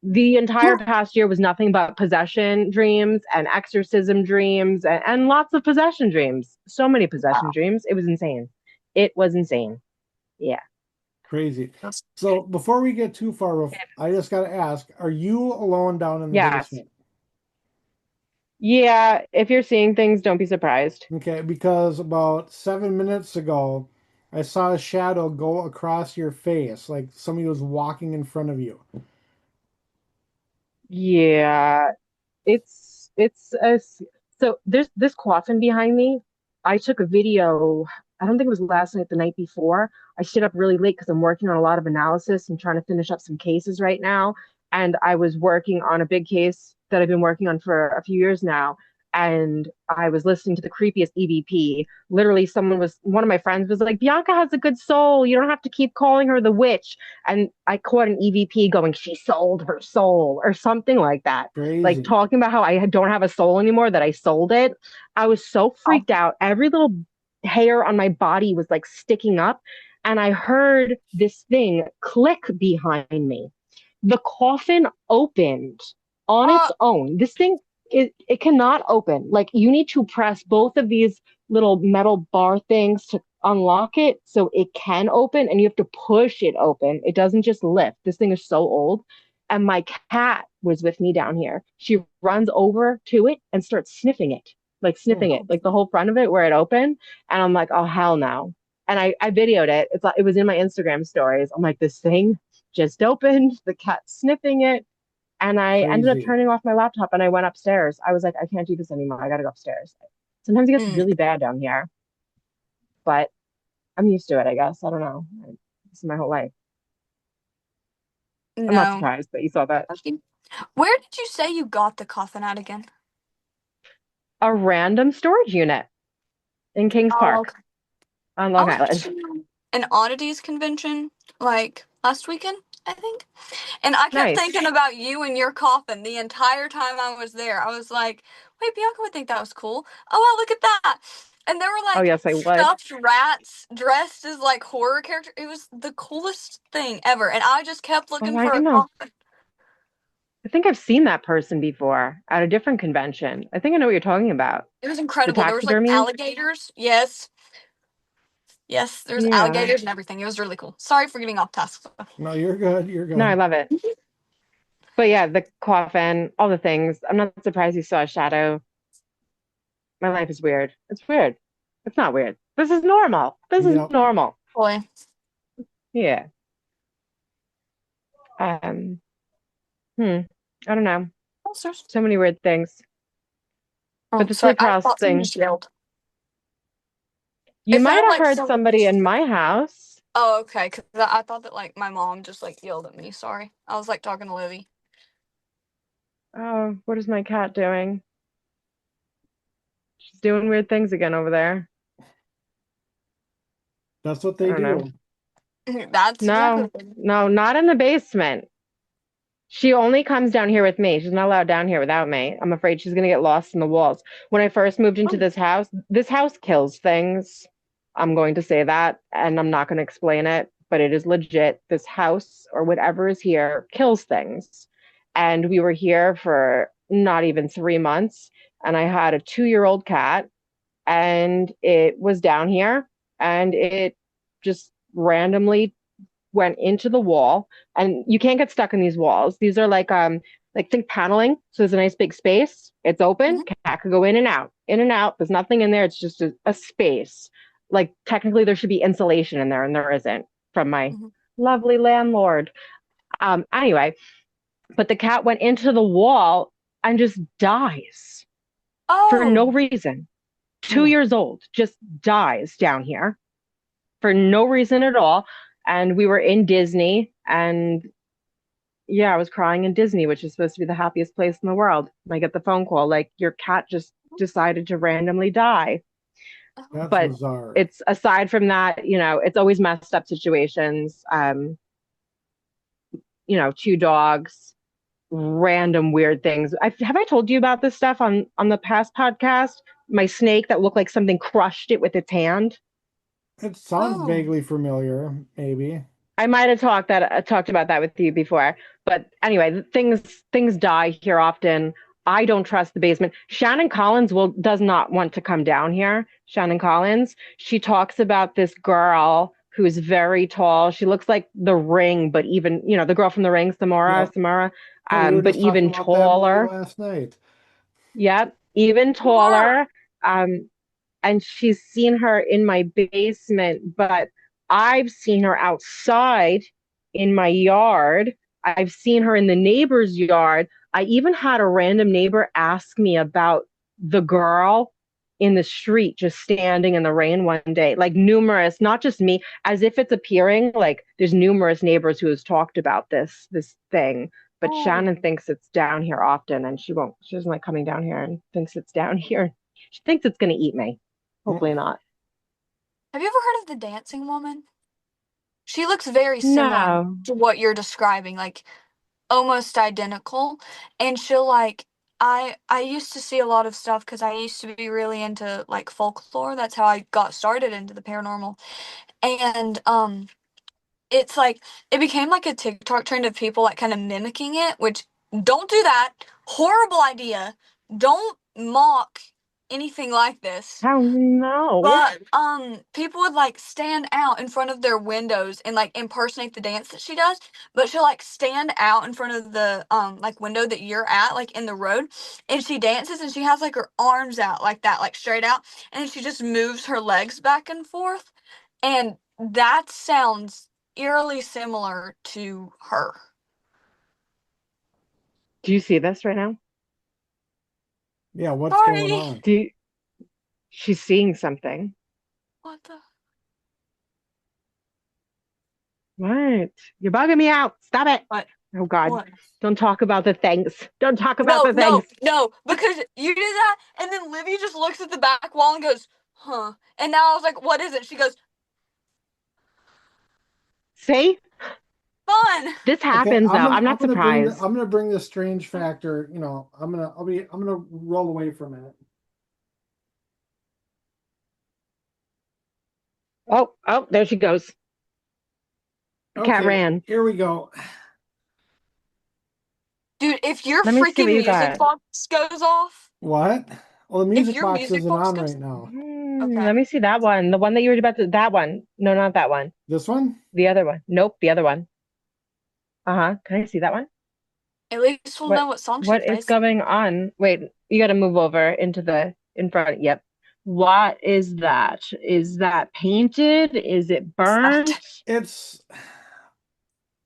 The entire past year was nothing but possession dreams and exorcism dreams and lots of possession dreams. So many possession Wow. dreams. It was insane. It was insane. Yeah. Crazy. So before we get too far, I just got to ask, are you alone down in the Yes. basement? Yeah, if you're seeing things, don't be surprised. Okay, because about 7 minutes ago, I saw a shadow go across your face, like somebody was walking in front of you. Yeah, it's a so there's this coffin behind me. I took a video. I don't think it was last night, the night before. I stayed up really late because I'm working on a lot of analysis and trying to finish up some cases right now. And I was working on a big case that I've been working on for a few years now. And I was listening to the creepiest EVP. Literally, one of my friends was like, Bianca has a good soul. You don't have to keep calling her the witch. And I caught an EVP going, she sold her soul or something like that, like Crazy. talking about how I don't have a soul anymore, that I sold it. I was so freaked out. Every little hair on my body was like sticking up. And I heard this thing click behind me. The coffin opened on its Uh, own. This thing, it cannot open. Like you need to press both of these little metal bar things to unlock it so it can open, and you have to push it open. It doesn't just lift. This thing is so old. And my cat was with me down here. She runs over to it and starts Oh, sniffing it, like the whole front of it where it opened. And I'm like, oh hell no. And I videoed it. It was in my Instagram stories. I'm like, this thing just opened, the cat sniffing it. And I ended up crazy. turning off my laptop and I went upstairs. I was like, I can't do this anymore. I gotta go upstairs. Sometimes it gets mm, really bad down here, but I'm used to it, I guess. I don't know. This is my whole life. I'm not no. surprised that you saw that. Where did you say you got the coffin at again? A random storage unit in Kings Oh, Park okay. on I Long was Island. to an oddities convention like last weekend, I think. And I kept Nice. thinking about you and your coffin the entire time I was there. I was like, wait, Bianca would think that was cool. Oh, wow, look at that. And there were Oh, like yes, I would. stuffed rats dressed as like horror characters. It was the coolest thing ever. And I just kept Oh, looking I for a know. coffin. I think I've seen that person before at a different convention. I think I know what you're talking about. It was The incredible. There was like taxidermy? alligators. Yes. Yes, there's Yeah. alligators and everything. It was really cool. Sorry for getting off task. No, you're good. You're No, I good. love it. But yeah, the coffin, all the things. I'm not surprised you saw a shadow. My life is weird. It's weird. It's not weird. This is normal. This is Yep. normal. Boy. Yeah. Um, Hmm. I don't know. Oh, sorry. So many weird things. But Oh, the sorry. sleep I paralysis thought someone thing, just yelled. you It might sounded have like heard some. somebody in my house. Oh, okay. Because I thought that like my mom just like yelled at me. Sorry. I was like talking to Livy. Oh, what is my cat doing? She's doing weird things again over there. That's what I they don't know. do. That's exactly No, what they did. no, not in the basement. She only comes down here with me. She's not allowed down here without me. I'm afraid she's gonna get lost in the walls. When I first moved into Oh. this house kills things. I'm going to say that, and I'm not going to explain it, but it is legit. This house or whatever is here kills things. And we were here for not even 3 months, and I had a 2-year-old cat, and it was down here, and it just randomly went into the wall, and you can't get stuck in these walls. These are like think paneling. So there's a nice big space. It's open. Mhm. Cat could go in and out, in and out. There's nothing in there. It's just a space. Like technically there should be insulation in there, and there isn't from my Mhm. lovely landlord. Anyway, but the cat went into the wall and just dies for no Oh. reason. two Hmm. years old, just dies down here for no reason at all. And we were in Disney, and yeah, I was crying in Disney, which is supposed to be the happiest place in the world. And I get the phone call, like, your cat just decided to randomly die. Oh. That's But bizarre. it's aside from that, it's always messed up situations. Two dogs, random weird things. Have I told you about this stuff on the past podcast? My snake that looked like something crushed it with its hand. It sounds Oh. vaguely familiar, maybe. I might have talked about that with you before, but anyway, things die here often. I don't trust the basement. Shannon Collins does not want to come down here. Shannon Collins, she talks about this girl who's very tall. She looks like the Ring, but even the girl from the Ring, Yep. Samara, Yeah, we were but just talking even about that movie taller. last night. Yep, even Sure. taller. And she's seen her in my basement, but I've seen her outside in my yard. I've seen her in the neighbor's yard. I even had a random neighbor ask me about the girl in the street just standing in the rain one day, like numerous, not just me, as if it's appearing like there's numerous neighbors who has talked about this thing. But Oh. Shannon thinks it's down here often, and she doesn't like coming down here and thinks it's down here. She thinks it's going to eat me. Hmm. Hopefully not. Have you ever heard of the dancing woman? She looks very similar No. to what you're describing, like almost identical. And she'll like I used to see a lot of stuff because I used to be really into like folklore. That's how I got started into the paranormal. And it's like it became like a TikTok trend of people like kind of mimicking it, which don't do that. Horrible idea. Don't mock anything like this. How no? But people would like stand out in front of their windows and like impersonate the dance that she does. But she'll like stand out in front of the like window that you're at, like in the road, and she dances and she has like her arms out like that, like straight out, and then she just moves her legs back and forth. And that sounds eerily similar to her. Do you see this right now? Yeah, what's going Sorry. on? Do you, she's seeing something. What the What? You're bugging me out. Stop it. what? Oh God. What? Don't talk about the things. Don't talk about No, the no, things. no, because you did that, and then Livy just looks at the back wall and goes, huh. And now I was like, what is it? She goes, See? fun. This Okay, happens though. I'm not surprised. I'm gonna bring the strange factor, I'm gonna roll away from it. Oh, oh, there she goes. The cat Okay, ran. here we go. Dude, if your Let me see what freaking you music got. box goes off, What? Well, the if music your box music isn't box on goes, right now. okay. Let me see that one. The one that you were about to, that one. No, not that one. This one? The other one. Nope, the other one. Uh-huh. Can I see that one? At least we'll What know what song she what is plays. going on? Wait, you got to move over into the in front. Yep. What is that? Is that painted? Is it It's burnt? not. It's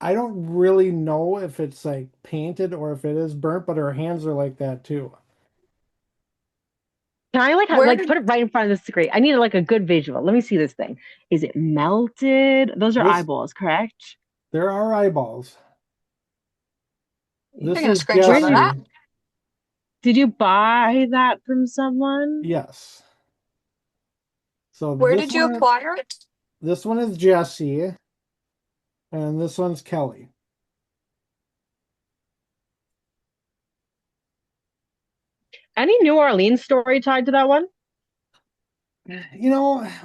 I don't really know if it's like painted or if it is burnt, but her hands are like that too. Can I like Where put did it right in front of the screen? I need like a good visual. Let me see this thing. Is it melted? Those are This eyeballs, correct? There are eyeballs. This taking a is Where screenshot of did that? Jesse. you buy that from someone? Yes. So Where did you acquire it? this one is Jesse, and this one's Kelly. Any New Orleans story tied to that one?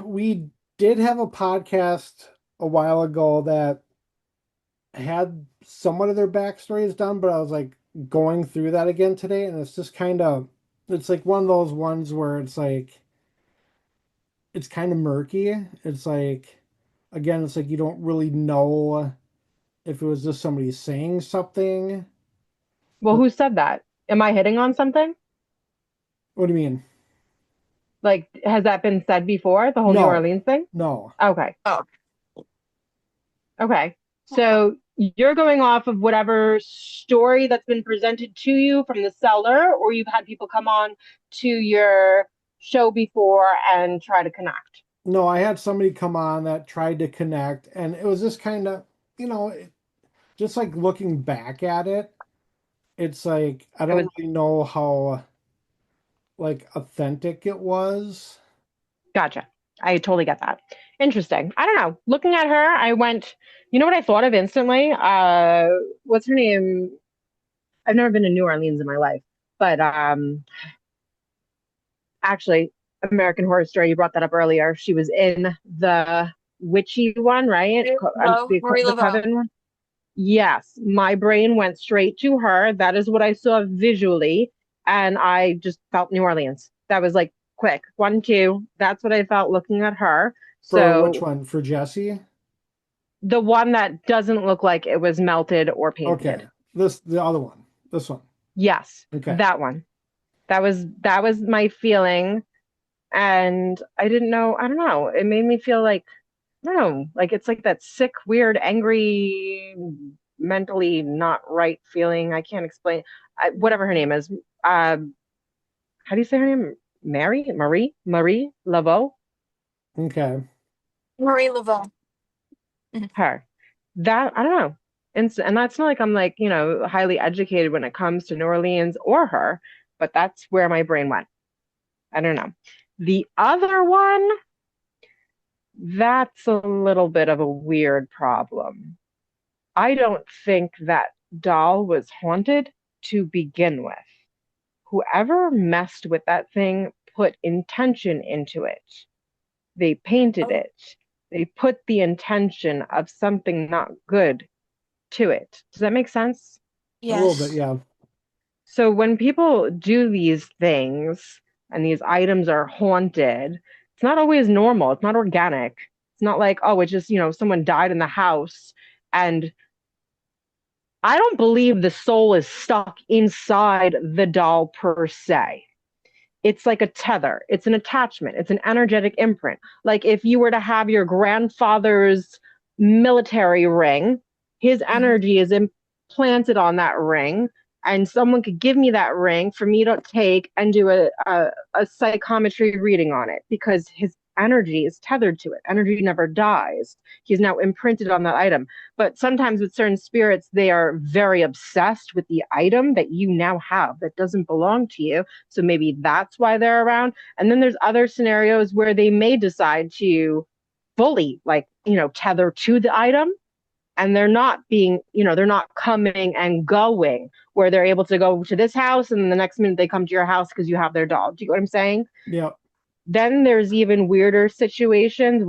We did have a podcast a while ago that had somewhat of their backstories done, but I was like going through that again today, and it's just it's like one of those ones where it's kind of murky. It's like, again, it's like you don't really know if it was just somebody saying something. Well, But who said that? Am I hitting on something? what do you mean? Like, has that been said before, the whole New No, Orleans thing? no, Okay. Oh, Okay. So you're going off of whatever story that's been presented to you from the seller, or you've had people come on to your show before and try to connect. no. I had somebody come on that tried to connect, and it was just kind of, you know, just like looking back at it, it's like I It was don't really know how like authentic it was. gotcha. I totally get that. Interesting. I don't know. Looking at her, I went, you know what I thought of instantly? What's her name? I've never been to New Orleans in my life, but actually, American Horror Story, you brought that up earlier. She was in the witchy one, right? Marie The Laveau. Coven one. Yes, my brain went straight to her. That is what I saw visually, and I just felt New Orleans. That was like quick, 1, 2. That's what I felt looking at her. For which So one? For Jesse? the one that doesn't look like it was melted or Okay. painted. The other one. This one. Yes, Okay. that one. That was my feeling, and I didn't know. I don't know. It made me feel like I don't know, like it's like that sick, weird, angry, mentally not right feeling. I can't explain. Whatever her name is. Um, how do you say her name? Marie Laveau. Okay. Marie Laveau. Mhm. Her. That I don't know. And that's not like I'm like, highly educated when it comes to New Orleans or her, but that's where my brain went. I don't know. The other one, that's a little bit of a weird problem. I don't think that doll was haunted to begin with. Whoever messed with that thing put intention into it. They painted Oh, it. They put the intention of something not good to it. Does that make sense? A little bit, yes. yeah. So when people do these things and these items are haunted, it's not always normal. It's not organic. It's not like, oh, it's just, someone died in the house and I don't believe the soul is stuck inside the doll per se. It's like a tether, it's an attachment, it's an energetic imprint. Like if you were to have your grandfather's military ring, his Mhm. energy is implanted on that ring. And someone could give me that ring for me to take and do a psychometry reading on it because his energy is tethered to it. Energy never dies. He's now imprinted on that item. But sometimes with certain spirits, they are very obsessed with the item that you now have that doesn't belong to you, so maybe that's why they're around. And then there's other scenarios where they may decide to fully, like, tether to the item and they're not coming and going where they're able to go to this house and the next minute they come to your house because you have their dog. Do you know what I'm saying? Yeah. Then there's even weirder situations,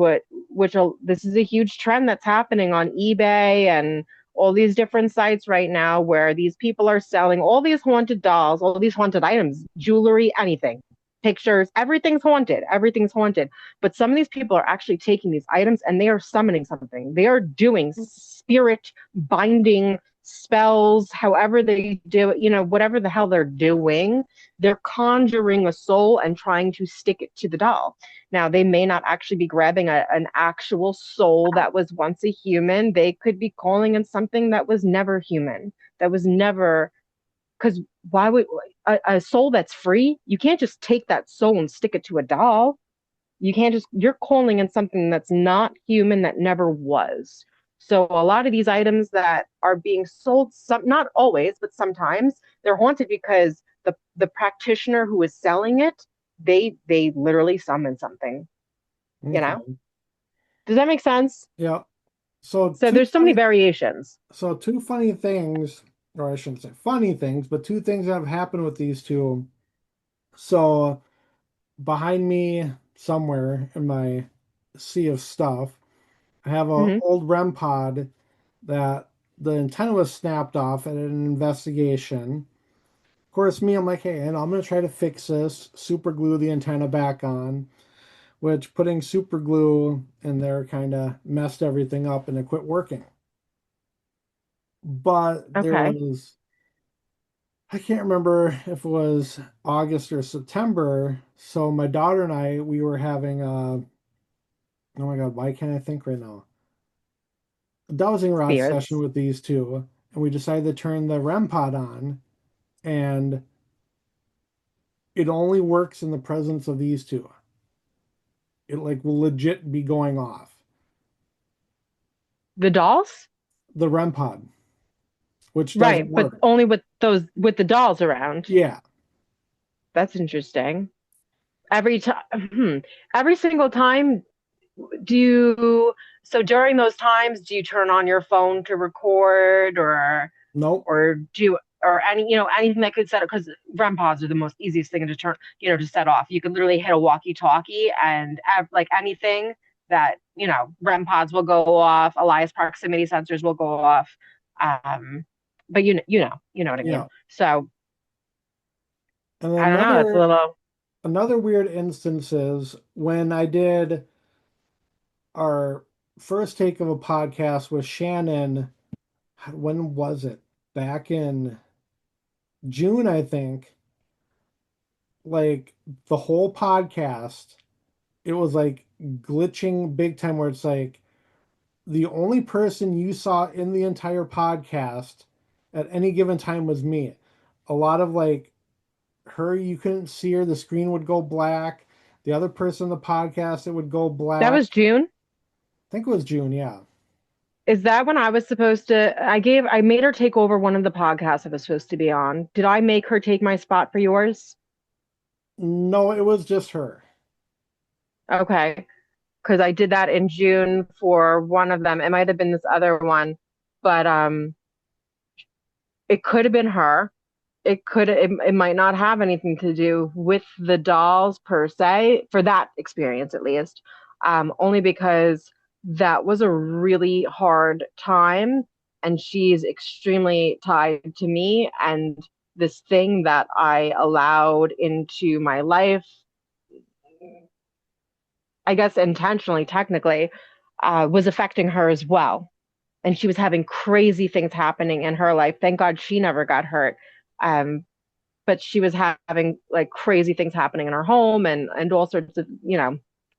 this is a huge trend that's happening on eBay and all these different sites right now where these people are selling all these haunted dolls, all these haunted items, jewelry, anything, pictures, everything's haunted. But some of these people are actually taking these items and they are summoning something. They are doing spirit binding spells, however they do it, whatever the hell they're doing, they're conjuring a soul and trying to stick it to the doll. Now, they may not actually be grabbing an actual soul that was once a human. They could be calling in something that was never human, that was never, because why would a soul that's free, you can't just take that soul and stick it to a doll. You can't just, you're calling in something that's not human, that never was. So a lot of these items that are being sold, some, not always, but sometimes they're haunted because the practitioner who is selling it, they literally summon something, you know? Okay. Does that make sense? Yeah. So So there's so many variations. two funny things, or I shouldn't say funny things, but two things that have happened with these two. So behind me somewhere in my sea of stuff, I have a Hmm. old REM pod that the antenna was snapped off at an investigation. Of course, me, I'm like, hey, and I'm gonna try to fix this, super glue the antenna back on, which putting super glue in there kind of messed everything up and it quit working. But there Okay. was, I can't remember if it was August or September. So my daughter and I, we were having a, oh my God, why can't I think right now? A dowsing rod session Spirits. with these two. And we decided to turn the REM pod on. And it only works in the presence of these two. It like will legit be going off. The dolls? The REM pod, which doesn't Right, but work. only with the dolls around. Yeah. That's interesting. Every time, every single time, do you, so during those times, do you turn on your phone to record, Nope. or do you, or anything that could set up, because REM pods are the most easiest thing to turn, to set off. You can literally hit a walkie-talkie and like anything that, REM pods will go off, Elias proximity sensors will go off. Um, but you know what I mean. Yeah. So And I don't know. It's a little another weird instance is when I did our first take of a podcast with Shannon. When was it? Back in June, I think. Like the whole podcast, it was like glitching big time where it's like the only person you saw in the entire podcast at any given time was me. A lot of like her, you couldn't see her, the screen would go black. The other person in the podcast, it would go that black. was June. I think it was June, yeah. Is that when I was supposed to? I made her take over one of the podcasts I was supposed to be on. Did I make her take my spot for yours? No, it was just her. Okay, because I did that in June for one of them. It might have been this other one, but it could have been her. It might not have anything to do with the dolls per se, for that experience at least. Only because that was a really hard time, and she's extremely tied to me, and this thing that I allowed into my life, I guess intentionally, technically, was affecting her as well. And she was having crazy things happening in her life. Thank God she never got hurt. Um, but she was having like crazy things happening in her home, and all sorts of,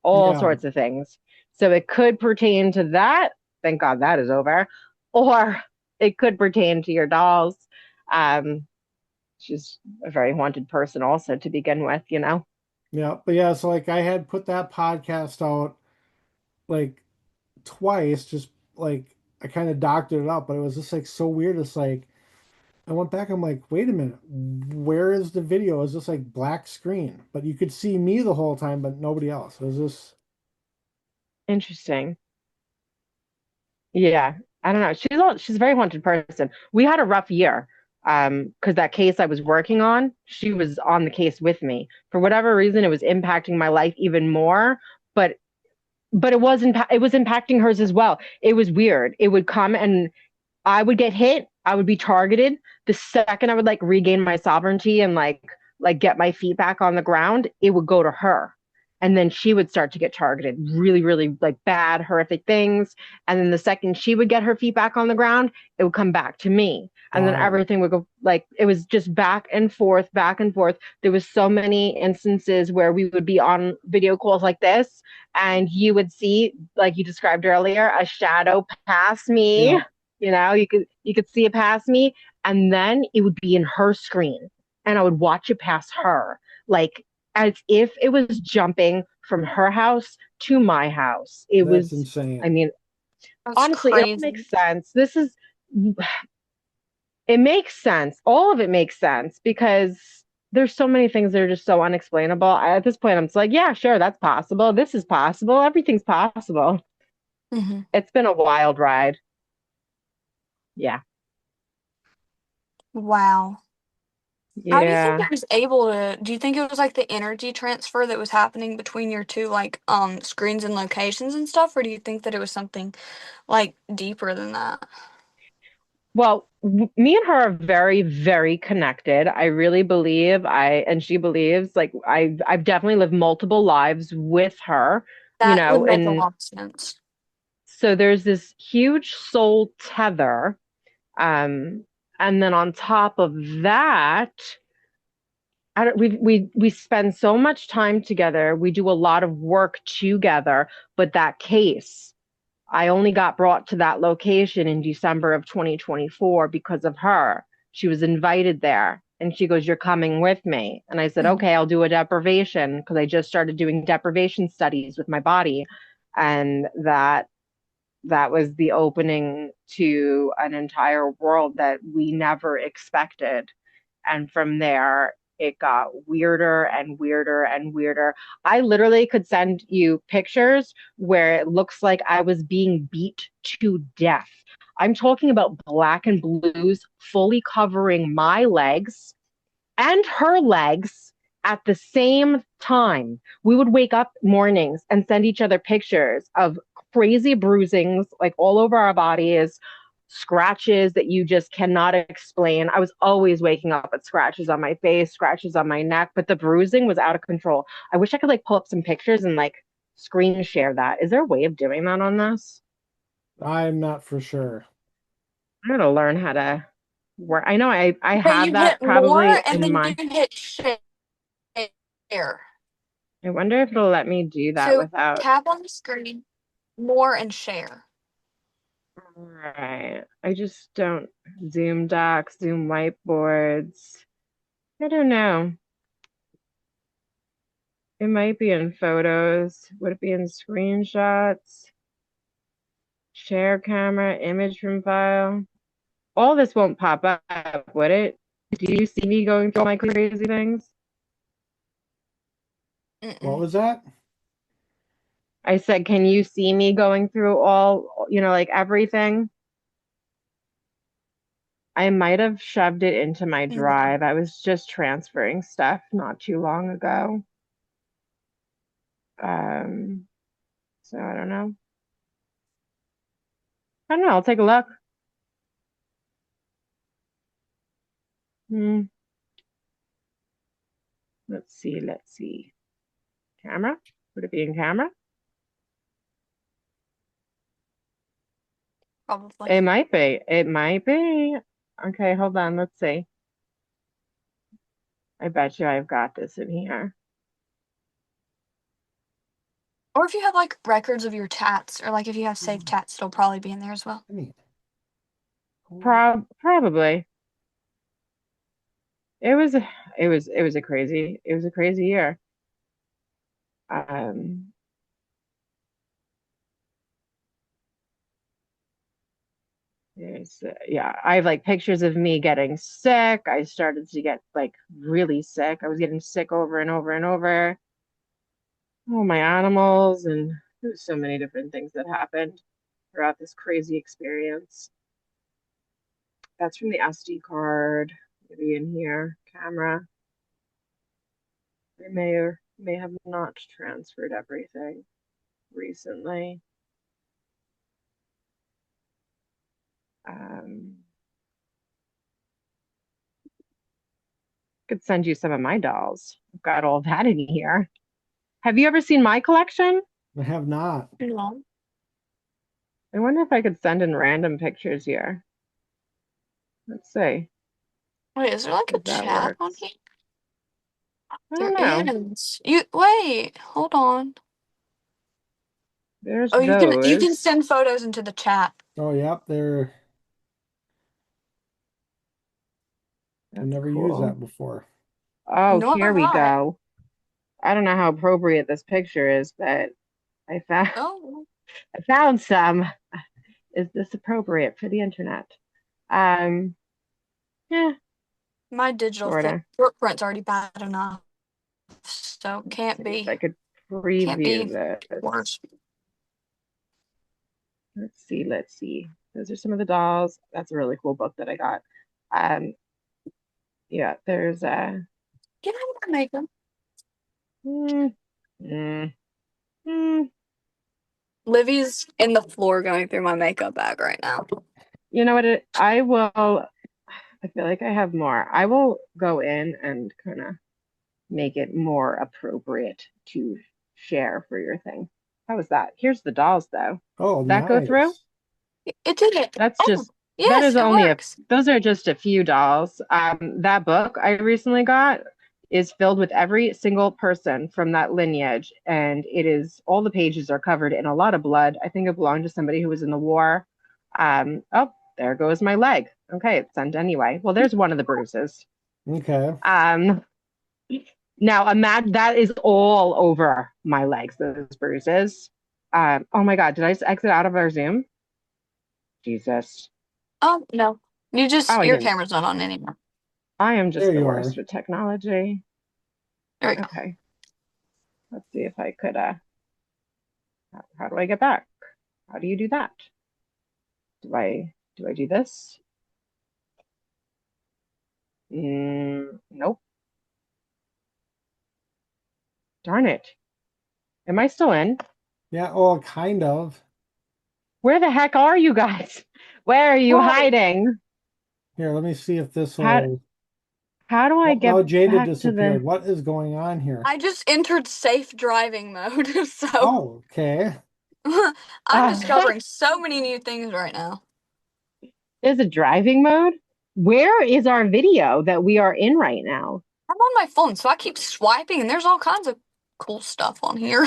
all Yeah, sorts of things. So it could pertain to that. Thank God that is over. Or it could pertain to your dolls. Um, she's a very haunted person also to begin with. yeah. But yeah, so like I had put that podcast out like twice, just like I kind of doctored it up, but it was just like so weird. It's like I went back, I'm like, wait a minute, where is the video? It's just like black screen, but you could see me the whole time, but nobody else. It was just, Interesting. Yeah, I don't know. She's a very haunted person. We had a rough year. Because that case I was working on, she was on the case with me. For whatever reason, it was impacting my life even more. But it was impacting hers as well. It was weird. It would come and I would get hit. I would be targeted. The second I would like regain my sovereignty and like get my feet back on the ground, it would go to her. And then she would start to get targeted, really, really like bad, horrific things. And then the second she would get her feet back on the ground, it would come back to me. And then Wow. everything would go like it was just back and forth, back and forth. There was so many instances where we would be on video calls like this, and you would see, like you described earlier, a shadow pass me. Yep. You could see it pass me, and then it would be in her screen, and I would watch it pass her, like as if it was jumping from her house to my house. It That's was, I insane. mean, That's honestly, it all makes crazy. sense. It makes sense. All of it makes sense because there's so many things that are just so unexplainable. At this point, I'm just like, yeah, sure, that's possible. This is possible. Everything's possible. Hmm. It's been a wild ride. Yeah. Wow. How do you think Yeah. it was able to, do you think it was like the energy transfer that was happening between your two like screens and locations and stuff, or do you think that it was something like deeper than that? Well, me and her are very, very connected. I really believe and she believes like I've definitely lived multiple lives with her, That would make a and lot of sense. so there's this huge soul tether. Um, and then on top of that, we spend so much time together. We do a lot of work together, but that case, I only got brought to that location in December of 2024 because of her. She was invited there and she goes, "You're coming with me." And I said, Mhm. "Okay, I'll do a deprivation," because I just started doing deprivation studies with my body. And that was the opening to an entire world that we never expected. And from there, it got weirder and weirder and weirder. I literally could send you pictures where it looks like I was being beat to death. I'm talking about black and blues fully covering my legs and her legs at the same time. We would wake up mornings and send each other pictures of crazy bruisings like all over our bodies, scratches that you just cannot explain. I was always waking up with scratches on my face, scratches on my neck, but the bruising was out of control. I wish I could like pull up some pictures and like screen share that. Is there a way of doing that on this? I'm not for sure. I gotta learn how to work. I know I Okay, have you hit that more probably and in then you my. hit share. I wonder if it'll let me do that So without. tap on the screen, more and share. Right. I just don't. Zoom docs, Zoom whiteboards. I don't know. It might be in photos. Would it be in screenshots? Share camera, image from file. All this won't pop up, would it? Do you see me going through all my crazy things? What Mm-mm. was that? I said, can you see me going through all, like everything? I might have shoved it into my No. drive. I was just transferring stuff not too long ago. Um, so I don't know. I don't know. I'll take a look. Hmm. Let's see. Let's see. Camera? Would it be in camera? Probably. It might be. It might be. Okay, hold on. Let's see. I bet you I've got this in here. Or if you have like records of your tats, or like if you have saved Hmm, tats, it'll probably be in there as well. I mean, hold Probably. It was. It was a crazy year. Um, yeah, I have like pictures of me getting sick. I started to get like really sick. I was getting sick over and over and over. Oh, my animals, and there's so many different things that happened throughout this crazy experience. That's from the SD card, maybe in here, camera. I may or may have not transferred everything recently. Um, could send you some of my dolls. I've got all that in here. Have you ever seen my collection? I have not. No. I wonder if I could send in random pictures here. Let's see Wait, is there like a if that chat on works. here? I There don't know. is. You wait, hold on. There's Oh, you can those. send photos into the chat. Oh, yep, they're I've That's never used cool. that before. Oh, Nor here have we I. go. I don't know how appropriate this picture is, but I found Oh, I found some. Is this appropriate for the internet? Um, yeah, my digital sorta. footprint's already bad enough, so Let's can't see if I be could can't preview be this. worse. Let's see, let's see. Those are some of the dolls. That's a really cool book that I got. Um, yeah, there's Get out of my makeup. mm, mm, mm. Livy's in the floor going through my makeup bag right now. You know what I will I feel like I have more. I will go in and kind of make it more appropriate to share for your thing. How was that? Here's the dolls though. Oh, That go through? nice. It did it. That's Oh, just that yes, is it only a works. those are just a few dolls. That book I recently got is filled with every single person from that lineage, and it is all the pages are covered in a lot of blood. I think it belonged to somebody who was in the war. Oh, there goes my leg. Okay, it's sent anyway. Well, there's one of the bruises. Okay. Um, Now imagine that is all over my legs, those bruises. Oh my God, did I just exit out of our Zoom? Jesus. Oh no, Oh, I your didn't. camera's not on anymore. I am There just the you worst are. with technology. There we go. Okay, let's see if I could. How do I get back? How do you do that? Do I do this? Nope. Darn it. Am I still in? Yeah, well, kind of. Where the heck are you guys? Where are you Right. hiding? Here, let me see if this How will. how do I Oh, now get Jada back to disappeared. the? What is going on here? I just entered safe driving mode, so Oh, okay. I'm discovering so many new things right now. There's a driving mode. Where is our video that we are in right now? I'm on my phone, so I keep swiping, and there's all kinds of cool stuff on here.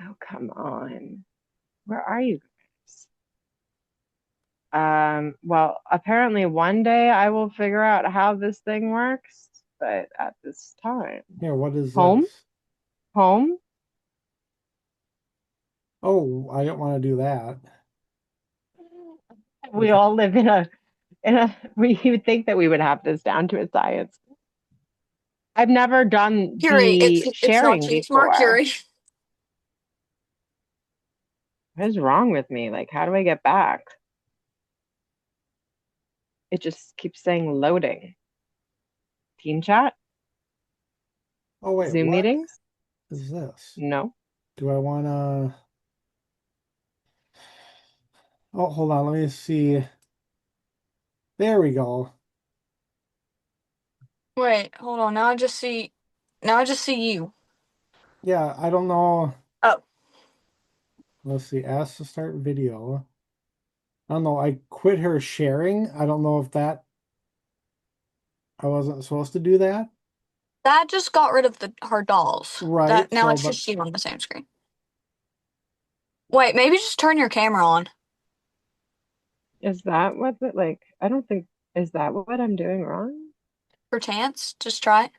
Oh, come on. Where are you guys? Well, apparently one day I will figure out how this thing works, but at this time, Here, what is home, this? home. Oh, I don't want to do that. We all live we would think that we would have this down to a science. I've never done Curie, the it's not sharing you, it's Mercury. before. What is wrong with me? Like, how do I get back? It just keeps saying loading. Team chat? Oh, wait, Zoom what meetings? is this? No. Do I want to? Oh, hold on. Let me see. There we go. Wait, hold on. Now I just see you. Yeah, I don't know. Oh, Let's see. Ask to start video. I don't know. I quit her sharing. I don't know if that I wasn't supposed to do that. that just got rid of the her dolls. Right. That now So, it's but just you on the same screen. Wait, maybe just turn your camera on. Is that what the, like, I don't think, is that what I'm doing wrong? For chance, just try it.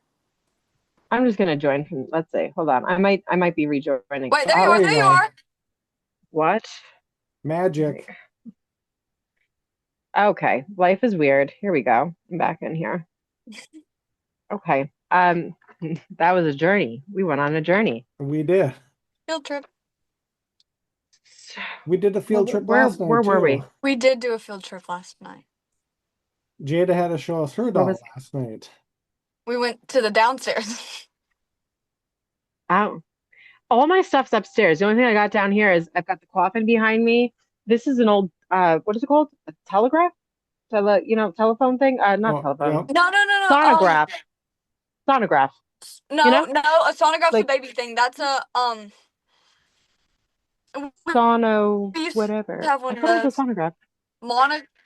I'm just gonna join from, let's see, hold on. I might be rejoining. Wait, there you Oh, are. there you There you go. are. what? Magic. Okay, life is weird. Here we go. I'm back in here. Okay. That was a journey. We went on a journey. We did. Field trip. So, We did a field trip last where night were too. we? We did do a field trip last night. Jada had to show us her Where doll was last night. We went to the downstairs. out? All my stuff's upstairs. The only thing I got down here is I've got the coffin behind me. This is an old what is it called? A telegraph? Telephone thing? Not Oh, telephone. yep. No, no, no, no. Sonograph. Sonograph. You No, know, no, a sonograph's a like baby thing. That's a we sono used to whatever. have I one of thought it was a those. sonograph.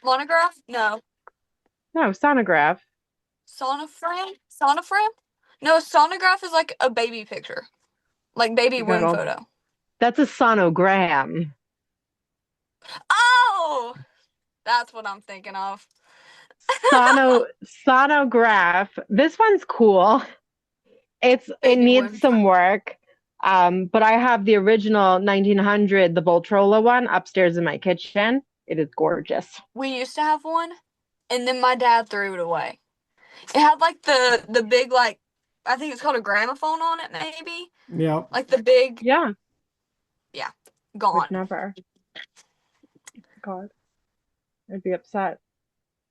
Monograph? No. No, sonograph. Sonofram? No, sonograph is like a baby picture. Like baby I got womb all. photo. That's a sonogram. Oh! That's what I'm thinking of. Sonograph. This one's cool. It Baby needs womb. some work. But I have the original 1900, the Voltrola one upstairs in my kitchen. It is gorgeous. We used to have one, and then my dad threw it away. It had like the big like I think it's called a gramophone on it, maybe. Yeah. Like the big Yeah, yeah, would gone. never. God, I'd be upset.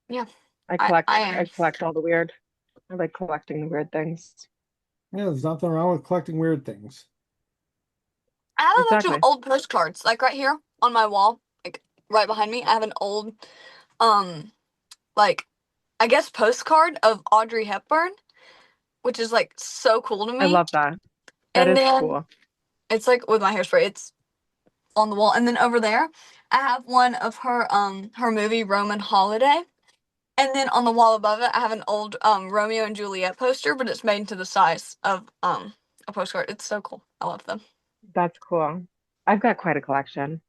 Yeah, I I collect I am. collect all the weird. I like collecting the weird things. Yeah, there's nothing wrong with collecting weird things. I have a bunch of Exactly. old postcards, like right here on my wall, like right behind me. I have an old, um, like I guess postcard of Audrey Hepburn, which is like so cool to I me. love that. That And is then cool. it's like with my hairspray, it's on the wall. And then over there, I have one of her movie Roman Holiday. And then on the wall above it, I have an old Romeo and Juliet poster, but it's made into the size of a postcard. It's so cool. I love them. That's cool. I've got quite a collection.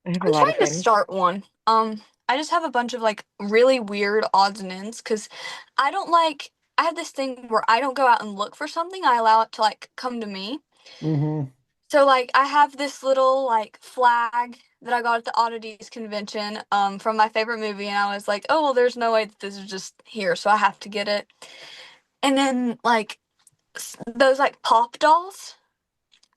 I have a I'm lot of trying to things. start one. I just have a bunch of like really weird odds and ends because I don't like. I have this thing where I don't go out and look for something. I allow it to like come to me. Mm-hmm. So like I have this little like flag that I got at the Oddities convention from my favorite movie, and I was like, oh well, there's no way that this is just here, so I have to get it. And then like those like pop dolls.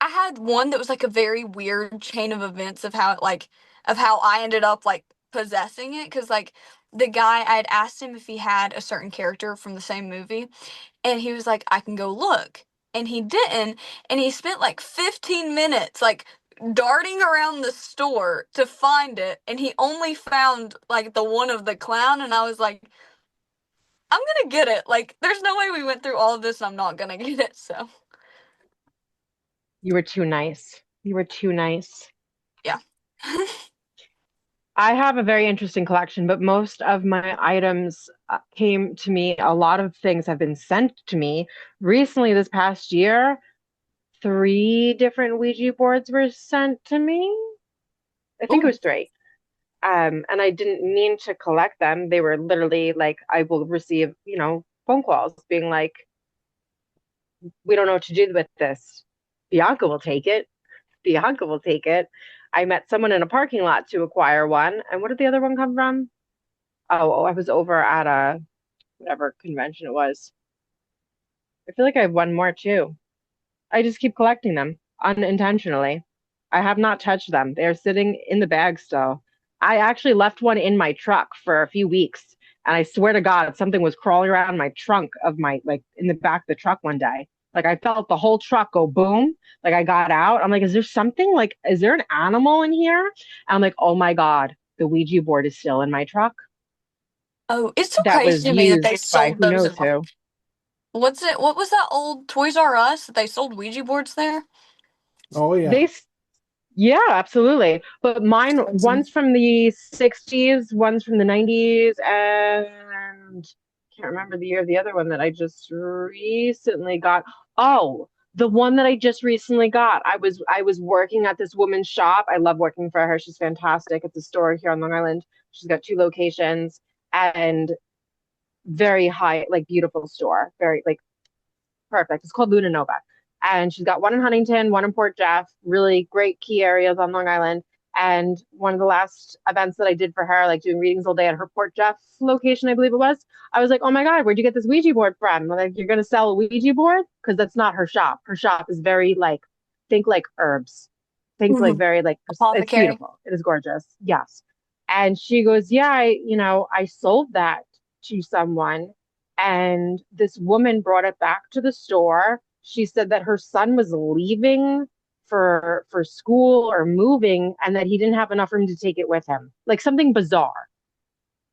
I had one that was like a very weird chain of events of how it like of how I ended up like possessing it because like the guy I had asked him if he had a certain character from the same movie and he was like I can go look and he didn't and he spent like 15 minutes like darting around the store to find it and he only found like the one of the clown and I was like I'm gonna get it like there's no way we went through all of this and I'm not gonna get it so You were too nice. You were too nice. yeah. I have a very interesting collection, but most of my items came to me. A lot of things have been sent to me. Recently, this past year, three different Ouija boards were sent to me. I think it Ooh. was three. And I didn't mean to collect them. They were literally like, I will receive, phone calls being like, we don't know what to do with this. Bianca will take it. Bianca will take it. I met someone in a parking lot to acquire one. And what did the other one come from? Oh, I was over at a whatever convention it was. I feel like I have one more too. I just keep collecting them unintentionally. I have not touched them. They're sitting in the bag still. I actually left one in my truck for a few weeks, and I swear to God, something was crawling around my trunk of my like in the back of the truck one day. Like I felt the whole truck go boom. Like I got out. I'm like, is there something like, is there an animal in here? And I'm like, oh my God, the Ouija board is still in my truck. Oh, it's so That crazy was to me that they used by sold who those knows in who. what's it? What was that old Toys R Us that they sold Ouija boards there? Oh They yeah. Yeah, absolutely. But mine, Crazy. one's from the 60s, one's from the 90s, and can't remember the year of the other one that I just recently got. Oh, the one that I just recently got. I was working at this woman's shop. I love working for her. She's fantastic. It's a store here on Long Island. She's got two locations and very high, like beautiful store. Very like perfect. It's called Luna Nova. And she's got one in Huntington, one in Port Jeff, really great key areas on Long Island. And one of the last events that I did for her, like doing readings all day at her Port Jeff location, I believe it was, I was like, oh my God, where'd you get this Ouija board from? Like, you're going to sell a Ouija board? Because that's not her shop. Her shop is very like, think like herbs. Think like Mhm. very like, it's Apothecary. beautiful. It is gorgeous. Yes. And she goes, yeah, I sold that to someone and this woman brought it back to the store. She said that her son was leaving for school or moving and that he didn't have enough room to take it with him. Like something bizarre.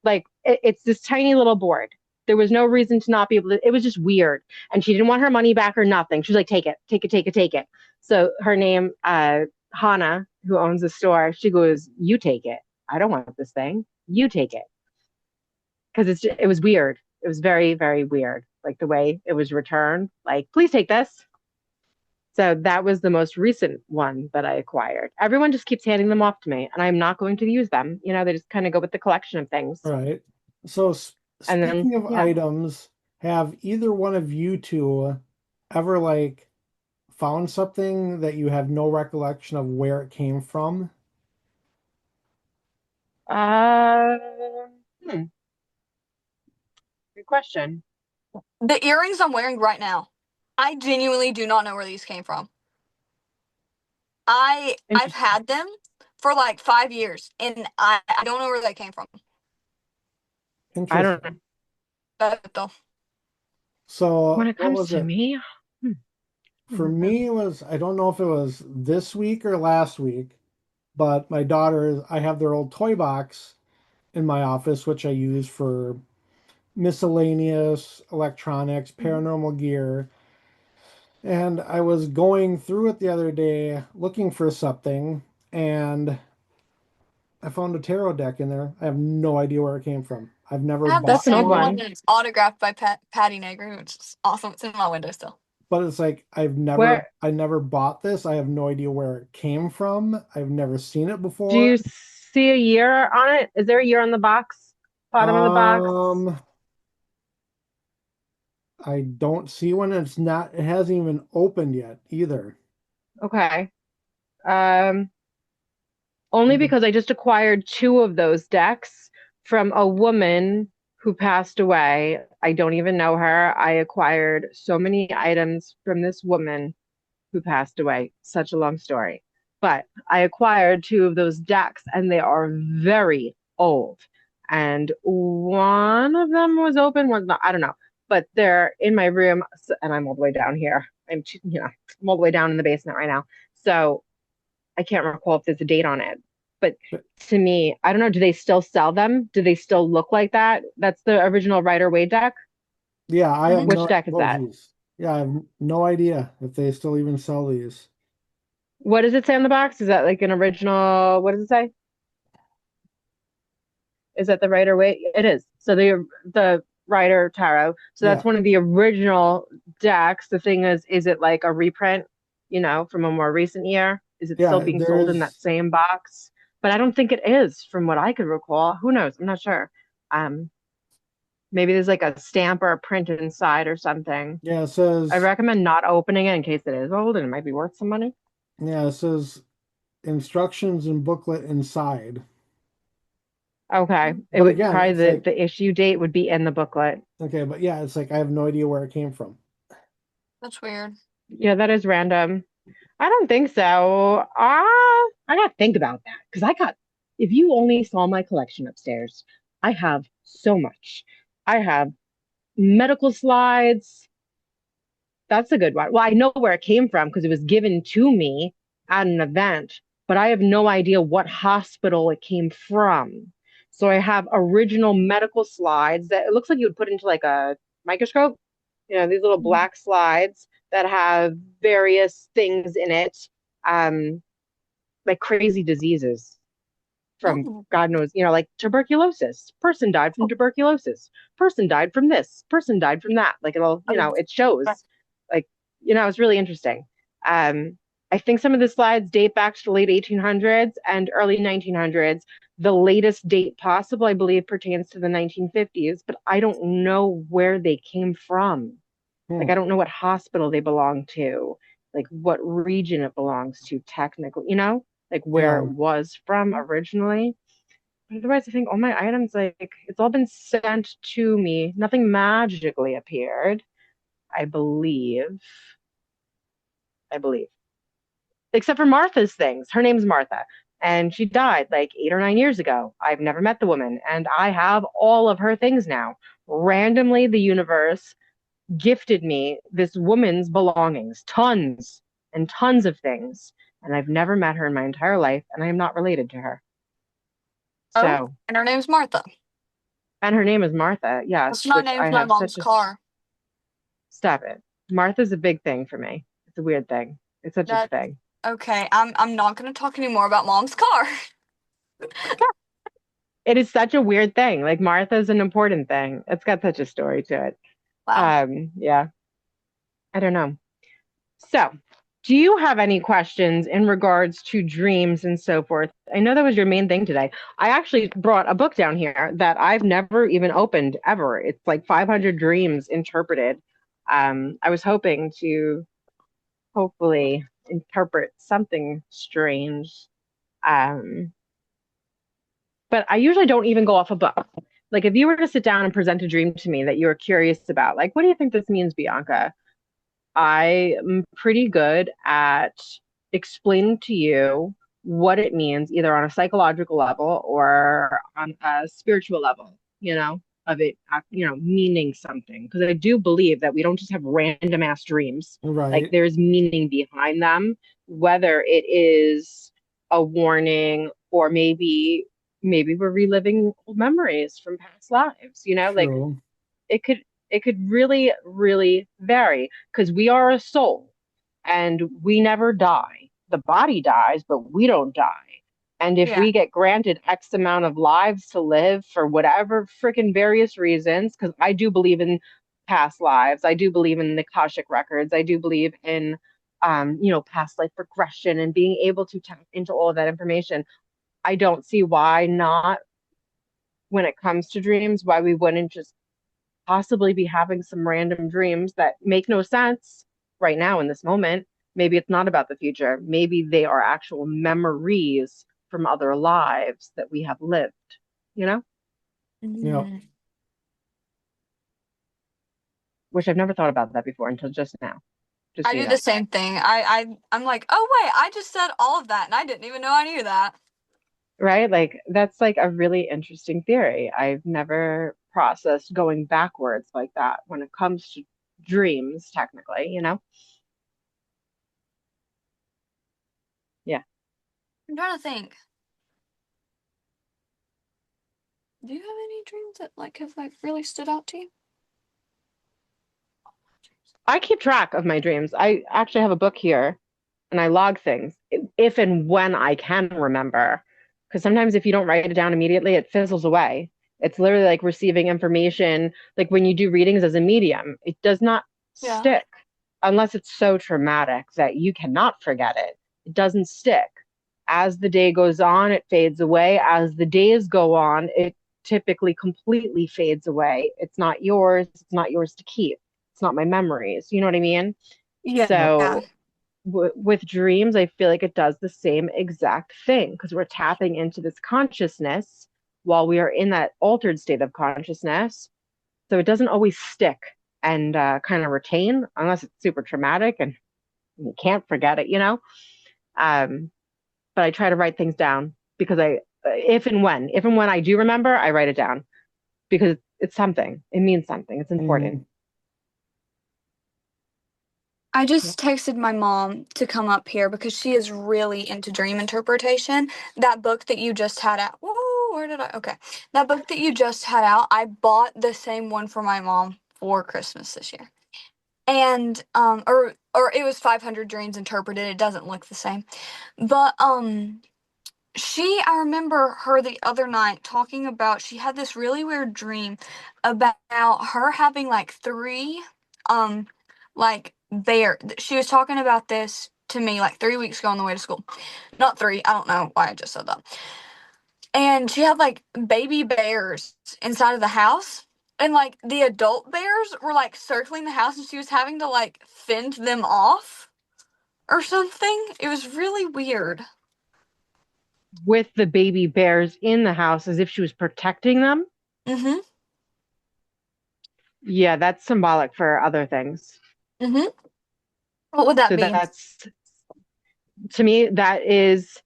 Like it's this tiny little board. There was no reason to not be able to. It was just weird. And she didn't want her money back or nothing. She was like, take it, take it, take it, take it. So her name, Hannah, who owns the store, she goes, you take it. I don't want this thing. You take it. Because it was weird. It was very, very weird. Like the way it was returned. Like, please take this. So that was the most recent one that I acquired. Everyone just keeps handing them off to me, and I'm not going to use them. They just kind of go with the collection of things. All right. So And then, speaking of yeah. items, have either one of you two ever like found something that you have no recollection of where it came from? Uh, hmm, good question. The earrings I'm wearing right now, I genuinely do not know where these came from. I've Interesting. had them for like 5 years, and I don't know where they came from. I don't know. Interesting. But When So it what comes was to it? me, I For don't know. me, it was, I don't know if it was this week or last week, but my daughter, I have their old toy box in my office, which I use for miscellaneous electronics, paranormal gear. And I was going through it the other day looking for something, and I found a tarot deck in there. I have no idea where it came from. I've never I have the bought That's an old same one, one, one. and it's autographed by Patty Negri, which is awesome. It's in my window still. but it's like Where I never bought this. I have no idea where it came from. I've never seen it do before. you see a year on it? Is there a year on the box? Bottom of the box? Um, I don't see one. It's not, it hasn't even opened yet either. Okay. Um, Only because I just acquired two of those decks from a woman who passed away. I don't even know her. I acquired so many items from this woman who passed away. Such a long story. But I acquired two of those decks, and they are very old. And one of them was open, one's not. I don't know. But they're in my room, and I'm all the way down here. I'm all the way down in the basement right now. So I can't recall if there's a date on it. But But to me, I don't know. Do they still sell them? Do they still look like that? That's the original Rider Waite deck. yeah, I have Hmm. Which no, deck is oh that? geez. Yeah, I have no idea if they still even sell these. What does it say on the box? Is that like an original? What does it say? Is that the Rider Waite? It is. So the Rider Tarot. So that's Yeah, one of the original decks. The thing is it like a reprint, from a more recent year? Is it still yeah, being sold in that there's, same box? But I don't think it is, from what I could recall. Who knows? I'm not sure. Um, Maybe there's like a stamp or a print inside or something. yeah, it I says, recommend not opening it in case it is old and it might be worth some money. yeah, it says instructions and booklet inside. Okay. It But would again, probably it's the, like, the issue date would be in the booklet. okay, but yeah, it's like I have no idea where it came from. That's weird. Yeah, that is random. I don't think so. I gotta think about that because if you only saw my collection upstairs, I have so much. I have medical slides. That's a good one. Well, I know where it came from because it was given to me at an event, but I have no idea what hospital it came from. So I have original medical slides that it looks like you would put into like a microscope, these little Mhm. black slides that have various things in it, um, like crazy diseases from Oh, God knows, like tuberculosis. Person died from oh, tuberculosis. Person died from this. Person died from that. Like oh, it shows. Like, it's really interesting. I think some of the slides date back to the late 1800s and early 1900s. The latest date possible, I believe, pertains to the 1950s, but I don't know where they came from. Like, I Hmm. don't know what hospital they belong to, like what region it belongs to technically, like where Yeah, it was from originally. But otherwise, I think all my items, like, it's all been sent to me. Nothing magically appeared, I believe. I believe. Except for Martha's things. Her name's Martha. And she died like 8 or 9 years ago. I've never met the woman, and I have all of her things now. Randomly, the universe gifted me this woman's belongings, tons and tons of things. And I've never met her in my entire life, and I am not related to her. oh, So, and her name's Martha. And her name is Martha, That's yes, not which named I my have mom's such a car. stop it. Martha's a big thing for me. It's a weird thing. It's such a That thing. okay. I'm not gonna talk anymore about mom's car. It is such a weird thing. Like Martha's an important thing. It's got such a story to it. Wow. Yeah, I don't know. So, do you have any questions in regards to dreams and so forth? I know that was your main thing today. I actually brought a book down here that I've never even opened ever. It's like 500 dreams interpreted. I was hoping to hopefully interpret something strange. Um, but I usually don't even go off a book. Like if you were to sit down and present a dream to me that you were curious about, like, what do you think this means, Bianca? I am pretty good at explaining to you what it means, either on a psychological level or on a spiritual level, of it, meaning something. Because I do believe that we don't just have random ass dreams. Like Right. there's meaning behind them, whether it is a warning or maybe we're reliving old memories from past lives, like True. it could it could really really vary because we are a soul and we never die. The body dies, but we don't die. And if Yeah. we get granted X amount of lives to live for whatever freaking various reasons, because I do believe in past lives, I do believe in the Akashic records, I do believe in past life regression and being able to tap into all of that information. I don't see why not when it comes to dreams, why we wouldn't just possibly be having some random dreams that make no sense right now in this moment. Maybe it's not about the future. Maybe they are actual memories from other lives that we have lived, you know, Yep. Mm. which I've never thought about that before until just now, just I so you do the know, same thing. I'm like, oh wait, I just said all of that and I didn't even know I knew that. right? Like that's like a really interesting theory. I've never processed going backwards like that when it comes to dreams, technically, Yeah. I'm trying to think. Do you have any dreams that like have like really stood out to you? I keep track of my dreams. I actually have a book here and I log things if and when I can remember. Because sometimes if you don't write it down immediately, it fizzles away. It's literally like receiving information, like when you do readings as a medium, it does not Yeah. stick unless it's so traumatic that you cannot forget it. It doesn't stick. As the day goes on, it fades away. As the days go on, it typically completely fades away. It's not yours. It's not yours to keep. It's not my memories. You know what I mean? Yeah. Yep. Yeah. So with dreams, I feel like it does the same exact thing because we're tapping into this consciousness while we are in that altered state of consciousness. So it doesn't always stick and kind of retain unless it's super traumatic and you can't forget it, Um, but I try to write things down because if and when I do remember, I write it down because it's something. It means something. It's important. Hmm. I Yep. just texted my mom to come up here because she is really into dream interpretation. That book that you just had out. Whoa, where did I? Okay. That book that you just had out, I bought the same one for my mom for Christmas this year. And or it was 500 dreams interpreted. It doesn't look the same. But I remember her the other night talking about she had this really weird dream about her having like three um like bear she was talking about this to me like 3 weeks ago on the way to school. Not three, I don't know why I just said that. And she had like baby bears inside of the house. And like the adult bears were like circling the house and she was having to like fend them off or something. It was really weird. With the baby bears in the house as if she was protecting them. Mm-hmm. Yeah, that's symbolic for other things. Mm-hmm. What would that So be? that's to me that is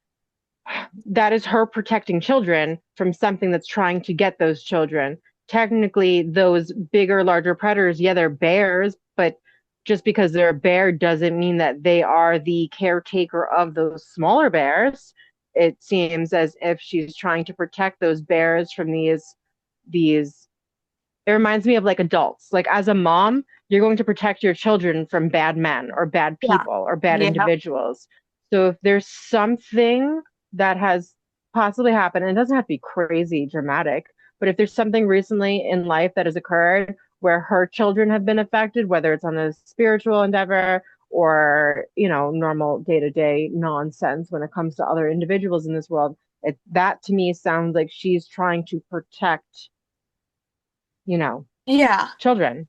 her protecting children from something that's trying to get those children. Technically, those bigger, larger predators, yeah, they're bears, but just because they're a bear doesn't mean that they are the caretaker of those smaller bears. It seems as if she's trying to protect those bears from these It reminds me of like adults. Like as a mom, you're going to protect your children from bad men or bad Yeah. people or bad Yeah. individuals. So if there's something that has possibly happened, and it doesn't have to be crazy dramatic, but if there's something recently in life that has occurred where her children have been affected, whether it's on a spiritual endeavor or, normal day-to-day nonsense when it comes to other individuals in this world, that to me sounds like she's trying to protect, you know, Yeah. children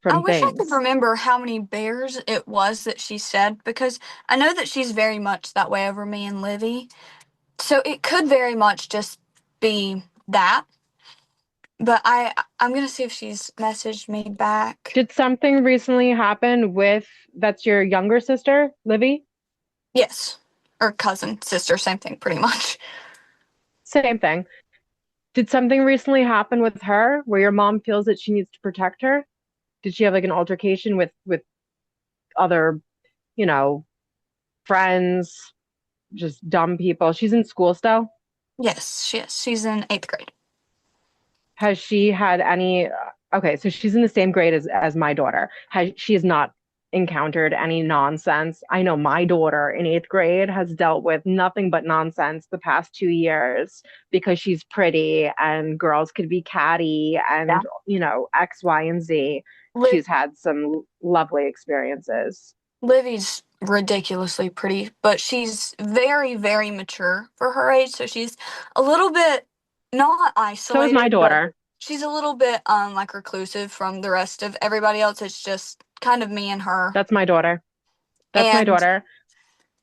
I from wish I could things. remember how many bears it was that she said because I know that she's very much that way over me and Livy. So it could very much just be that. But I'm gonna see if she's messaged me back. Did something recently happen with that's your younger sister, Livy? Yes. Or cousin, sister, same thing pretty much. Same thing. Did something recently happen with her where your mom feels that she needs to protect her? Did she have like an altercation with other, you know, friends, just dumb people? She's in school still. Yes, she is. She's in 8th grade. Has she had any, okay, so she's in the same grade as my daughter. Has not encountered any nonsense? I know my daughter in 8th grade has dealt with nothing but nonsense the past 2 years because she's pretty and girls could be catty Yeah. and, X, Y, and Z. Liv She's had some lovely experiences. Livy's ridiculously pretty, but she's very, very mature for her age. So she's a little bit not So is my isolated, but daughter. she's a little bit like reclusive from the rest of everybody else. It's just kind of me and her. That's my daughter. That's my And daughter.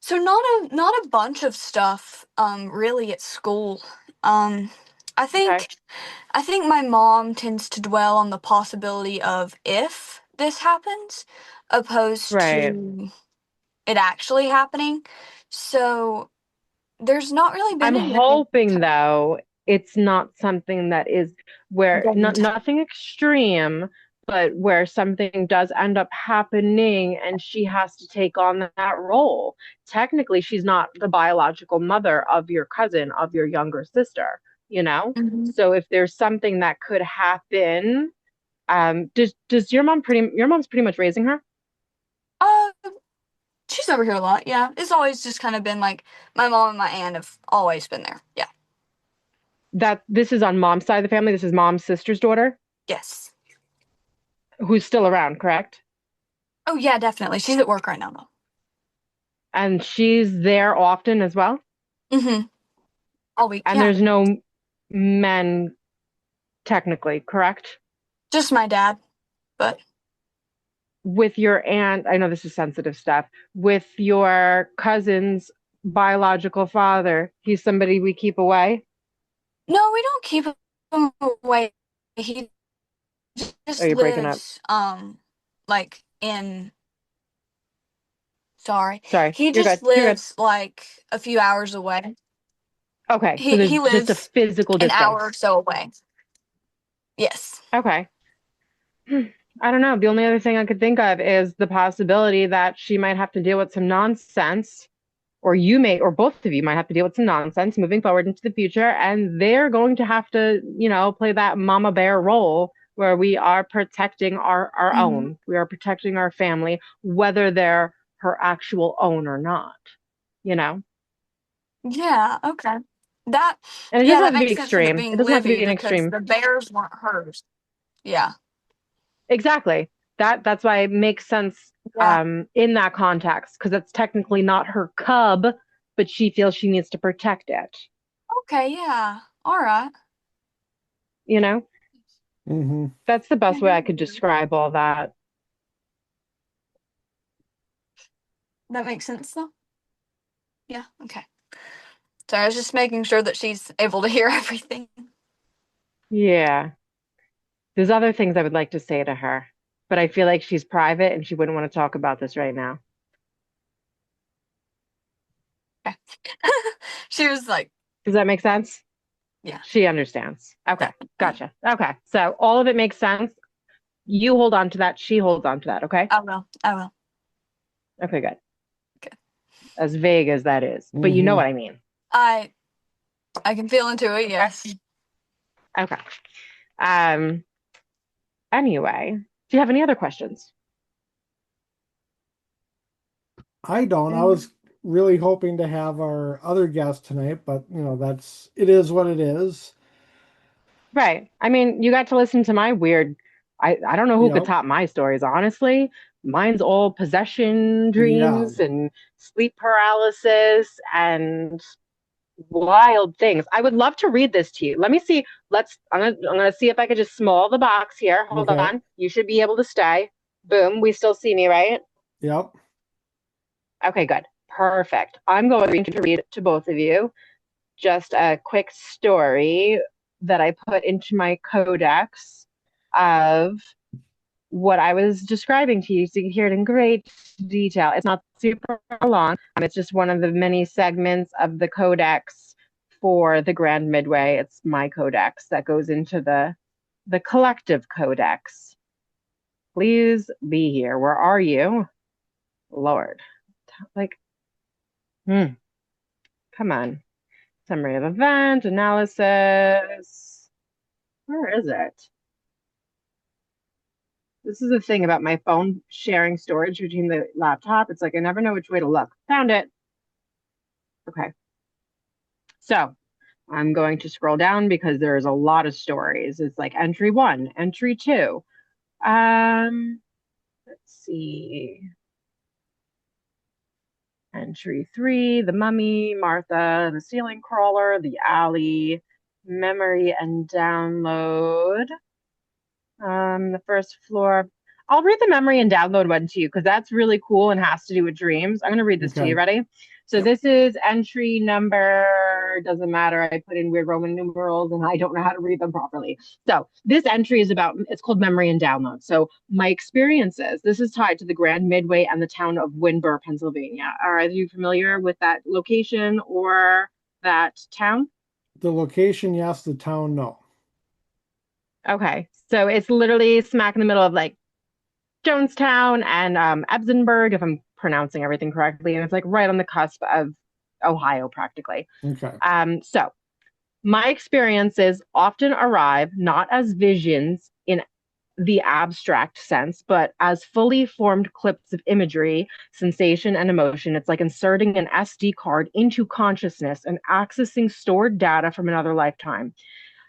so not a bunch of stuff really at school. Um I Okay. think I think my mom tends to dwell on the possibility of if this happens opposed Right. to it actually happening. So there's not really been I'm anything hoping though it's not something that is where going not to. nothing extreme, but where something does end up happening and she has to take on that role. Technically, she's not the biological mother of your cousin, of your younger sister, you know? Mhm. So if there's something that could happen, does your mom's pretty much raising her? Uh, she's over here a lot. Yeah, it's always just kind of been like my mom and my aunt have always been there. Yeah. That this is on mom's side of the family. This is mom's sister's daughter, Yes. who's still around, correct? Oh yeah, definitely. She's at work right now though. And she's there often as well. Mm-hmm. All week. And Yeah. there's no men technically, correct? Just my dad, but With your aunt, I know this is sensitive stuff, with your cousin's biological father, he's somebody we keep away. no, we don't keep him away. He Oh, just you're breaking up. lives like in sorry. Sorry, He you're good. just You're good. lives like a few hours away. Okay, so He there's just a lives physical an hour or distance. so away. Yes. Okay. I don't know. The only other thing I could think of is the possibility that she might have to deal with some nonsense or you may, or both of you might have to deal with some nonsense moving forward into the future. And they're going to have to, play that mama bear role where we are protecting our Mhm. own. We are protecting our family, whether they're her actual own or not, you know? Yeah, okay. That And it yeah, doesn't that have to be makes sense with it extreme. It being doesn't have to Livy be an because extreme. the bears weren't hers. Yeah. Exactly. That's why it makes sense Yeah. in that context, because it's technically not her cub, but she feels she needs to protect it, Okay, yeah. All right. you know? Hmm. That's the Yeah, best way I could describe all that. that makes sense though. Yeah, okay. So I was just making sure that she's able to hear everything. Yeah. There's other things I would like to say to her, but I feel like she's private and she wouldn't want to talk about this right now. Okay. She was like, Does that make sense? yeah, She understands. Okay. definitely. Gotcha. Okay. So all of it makes sense. You hold on to that. She holds on to that. Okay. I will. I will. Okay, good. Okay. As vague as that is, but you know Hmm. what I mean. I I can feel into it, yes. Okay. Um, Anyway, do you have any other questions? I don't. I Mm. was really hoping to have our other guest tonight, but that's it is what it is. Right. I mean, you got to listen to my weird, I don't know who could Yep. top my stories, honestly. Mine's all possession Yeah. dreams and sleep paralysis and wild things. I would love to read this to you. Let me see. I'm gonna see if I could just small the box here. Hold Okay. on. You should be able to stay. Boom. We still see me, right? Yep. Okay, good. Perfect. I'm going to read to both of you just a quick story that I put into my codex of what I was describing to you, so you can hear it in great detail. It's not super long. It's just one of the many segments of the codex for the Grand Midway. It's my codex that goes into the collective codex. Please be here. Where are you? Lord. Like, hmm, come on. Summary of event, analysis. Where is it? This is the thing about my phone sharing storage between the laptop. It's like I never know which way to look. Found it. Okay. So I'm going to scroll down because there's a lot of stories. It's like entry one, entry two. Let's see. Entry three, the mummy, Martha, the ceiling crawler, the alley, memory and download. The first floor. I'll read the memory and download one to you because that's really cool and has to do with dreams. I'm going to read this to Okay. you. Ready? So Yep. this is entry number, doesn't matter. I put in weird Roman numerals and I don't know how to read them properly. So this entry is about, it's called memory and download. So my experiences, this is tied to the Grand Midway and the town of Winburn, Pennsylvania. Are you familiar with that location or that town? The location, yes. The town, no. Okay. So it's literally smack in the middle of like Jonestown and Ebsenburg, if I'm pronouncing everything correctly. And it's like right on the cusp of Ohio, practically. Okay. So my experiences often arrive not as visions in the abstract sense, but as fully formed clips of imagery, sensation, and emotion. It's like inserting an SD card into consciousness and accessing stored data from another lifetime.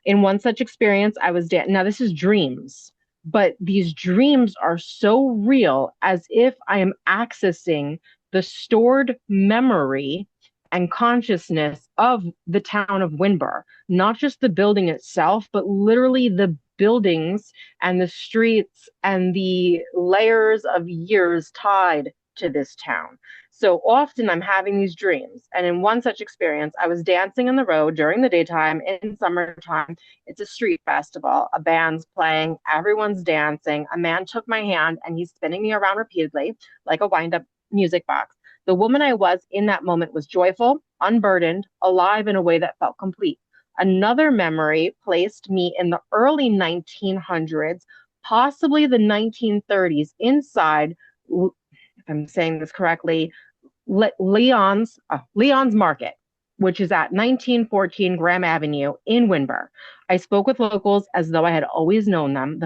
In one such experience, I was now this is dreams, but these dreams are so real as if I am accessing the stored memory and consciousness of the town of Winburn, not just the building itself, but literally the buildings and the streets and the layers of years tied to this town. So often I'm having these dreams. And in one such experience, I was dancing in the road during the daytime in summertime. It's a street festival. A band's playing, everyone's dancing. A man took my hand and he's spinning me around repeatedly like a wind up music box. The woman I was in that moment was joyful, unburdened, alive in a way that felt complete. Another memory placed me in the early 1900s, possibly the 1930s, inside, if I'm saying this correctly, Leon's Market, which is at 1914 Graham Avenue in Winburn. I spoke with locals as though I had always known them.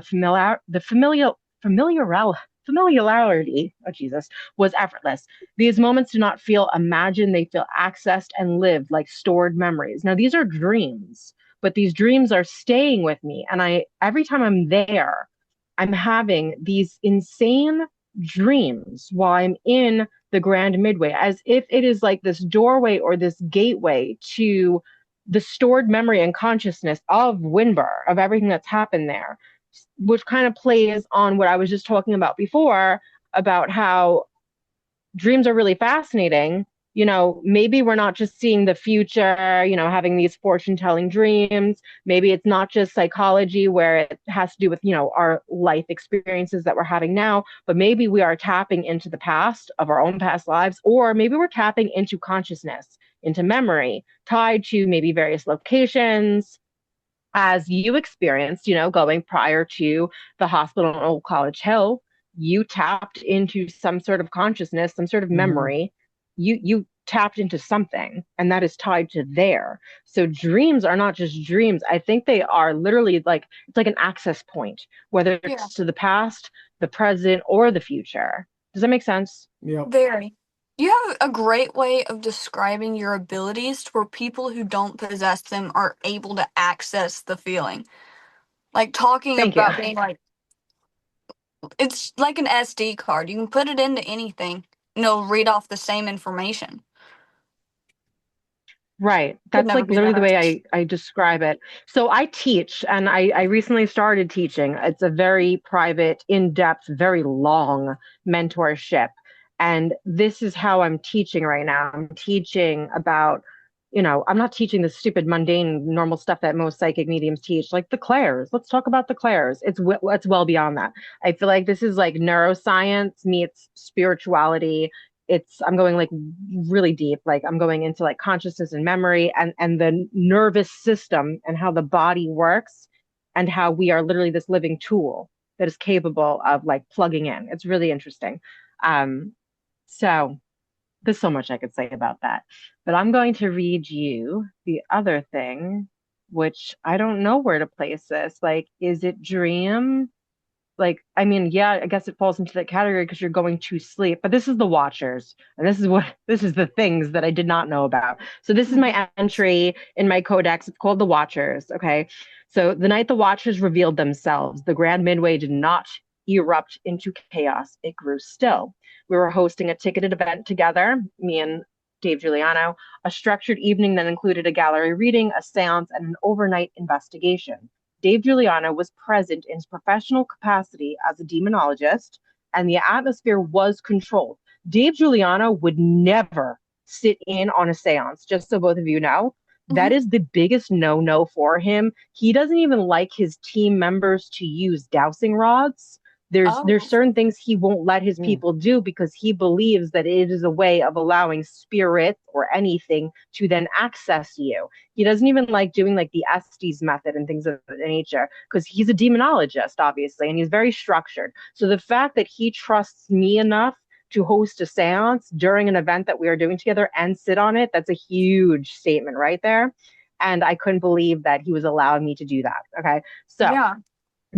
Familiarity, oh Jesus, was effortless. These moments do not feel imagined, they feel accessed and lived like stored memories. Now, these are dreams, but these dreams are staying with me. And every time I'm there, I'm having these insane dreams while I'm in the Grand Midway, as if it is like this doorway or this gateway to the stored memory and consciousness of Winburn, of everything that's happened there, which kind of plays on what I was just talking about before about how dreams are really fascinating. Maybe we're not just seeing the future, having these fortune telling dreams. Maybe it's not just psychology where it has to do with, our life experiences that we're having now, but maybe we are tapping into the past of our own past lives, or maybe we're tapping into consciousness, into memory, tied to maybe various locations, as you experienced, going prior to the hospital on Old College Hill. You tapped into some sort of consciousness, some sort of Hmm. memory. You tapped into something, and that is tied to there. So dreams are not just dreams. I think they are literally like it's like an access point, whether Yeah, it's to the past, the present, or the future. Does that make sense? Yep. very. You have a great way of describing your abilities to where people who don't possess them are able to access the feeling. Like talking Thank you. about being like, it's like an SD card. You can put it into anything and it'll read off the same information. Right. Could That's never like do literally the that. way I describe it. So I teach and I recently started teaching. It's a very private, in-depth, very long mentorship. And this is how I'm teaching right now. I'm teaching about, I'm not teaching the stupid, mundane, normal stuff that most psychic mediums teach, like the clairs. Let's talk about the clairs. It's well beyond that. I feel like this is like neuroscience meets spirituality. I'm going like really deep, like I'm going into like consciousness and memory and the nervous system and how the body works and how we are literally this living tool that is capable of like plugging in. It's really interesting. So there's so much I could say about that, but I'm going to read you the other thing, which I don't know where to place this. Like, is it dream? Like, I mean, yeah, I guess it falls into that category because you're going to sleep, but this is the Watchers, and this is the things that I did not know about. So this is my entry in my codex. It's called the Watchers. Okay. So the night the Watchers revealed themselves, the Grand Midway did not erupt into chaos. It grew still. We were hosting a ticketed event together, me and Dave Giuliano, a structured evening that included a gallery reading, a seance, and an overnight investigation. Dave Giuliano was present in his professional capacity as a demonologist, and the atmosphere was controlled. Dave Giuliano would never sit in on a seance, just so both of you know. That Hmm. is the biggest no-no for him. He doesn't even like his team members to use dowsing rods. There's Oh. certain things he won't let his Hmm. people do because he believes that it is a way of allowing spirits or anything to then access you. He doesn't even like doing like the Estes method and things of that nature because he's a demonologist, obviously, and he's very structured. So the fact that he trusts me enough to host a seance during an event that we are doing together and sit on it, that's a huge statement right there. And I couldn't believe that he was allowing me to do that. Okay. So Yeah.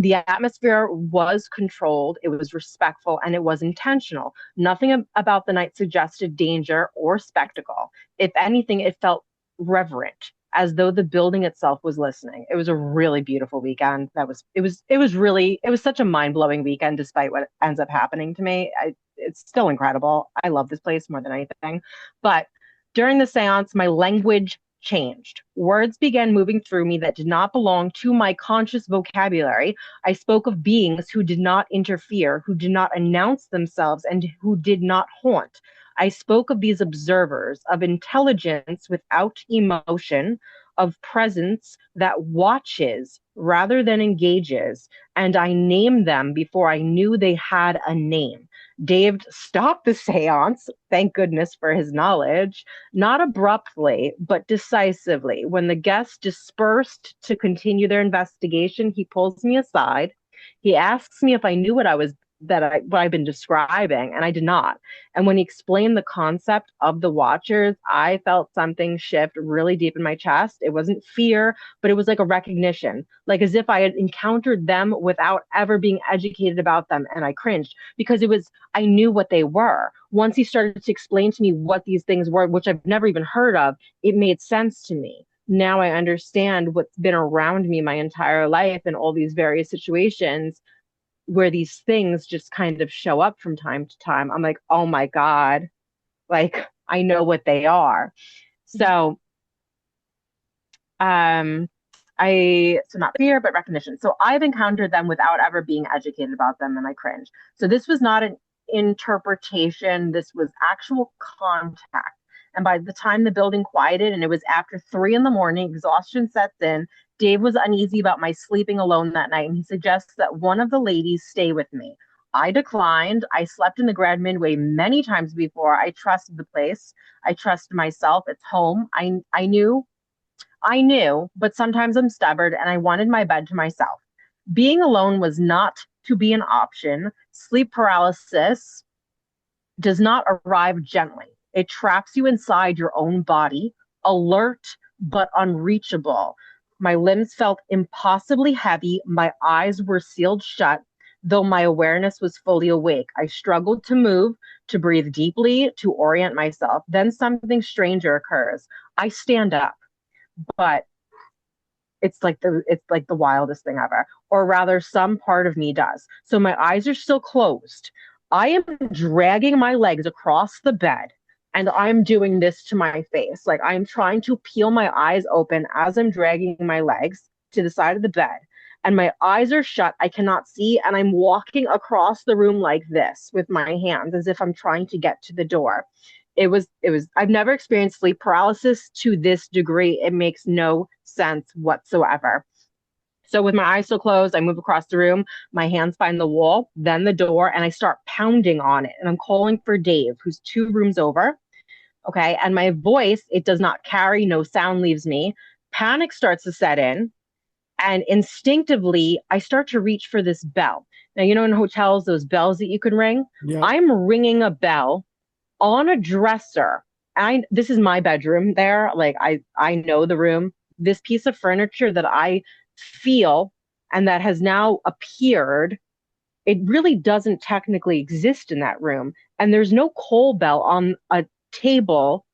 the atmosphere was controlled, it was respectful, and it was intentional. Nothing about the night suggested danger or spectacle. If anything, it felt reverent, as though the building itself was listening. It was a really beautiful weekend. It was such a mind-blowing weekend despite what ends up happening to me. It's still incredible. I love this place more than anything. But during the seance, my language changed. Words began moving through me that did not belong to my conscious vocabulary. I spoke of beings who did not interfere, who did not announce themselves, and who did not haunt. I spoke of these observers, of intelligence without emotion, of presence that watches rather than engages, and I named them before I knew they had a name. Dave stopped the seance, thank goodness for his knowledge, not abruptly, but decisively. When the guests dispersed to continue their investigation, he pulls me aside. He asks me if I knew what I've been describing, and I did not. And when he explained the concept of the Watchers, I felt something shift really deep in my chest. It wasn't fear, but it was like a recognition, like as if I had encountered them without ever being educated about them. And I cringed because I knew what they were. Once he started to explain to me what these things were, which I've never even heard of, it made sense to me. Now I understand what's been around me my entire life in all these various situations where these things just kind of show up from time to time. I'm like, oh my God, like I know what they are. So um so not fear, but recognition. So I've encountered them without ever being educated about them, and I cringe. So this was not an interpretation, this was actual contact. And by the time the building quieted and it was after 3 in the morning, exhaustion sets in. Dave was uneasy about my sleeping alone that night, and he suggests that one of the ladies stay with me. I declined. I slept in the Grand Midway many times before. I trusted the place. I trusted myself. It's home. I knew, but sometimes I'm stubborn and I wanted my bed to myself. Being alone was not to be an option. Sleep paralysis does not arrive gently. It traps you inside your own body, alert but unreachable. My limbs felt impossibly heavy. My eyes were sealed shut, though my awareness was fully awake. I struggled to move, to breathe deeply, to orient myself. Then something stranger occurs. I stand up, but it's like the wildest thing ever. Or rather, some part of me does. So my eyes are still closed. I am dragging my legs across the bed and I'm doing this to my face. Like I'm trying to peel my eyes open as I'm dragging my legs to the side of the bed. And my eyes are shut. I cannot see. And I'm walking across the room like this with my hands as if I'm trying to get to the door. I've never experienced sleep paralysis to this degree. It makes no sense whatsoever. So with my eyes still closed, I move across the room, my hands find the wall, then the door, and I start pounding on it. And I'm calling for Dave, who's 2 rooms over. Okay. And my voice, it does not carry, no sound leaves me. Panic starts to set in. And instinctively, I start to reach for this bell. Now, in hotels, those bells that you can ring. Yeah. I'm ringing a bell on a dresser. This is my bedroom there. Like I know the room. This piece of furniture that I feel and that has now appeared, it really doesn't technically exist in that room. And there's no coal bell on a table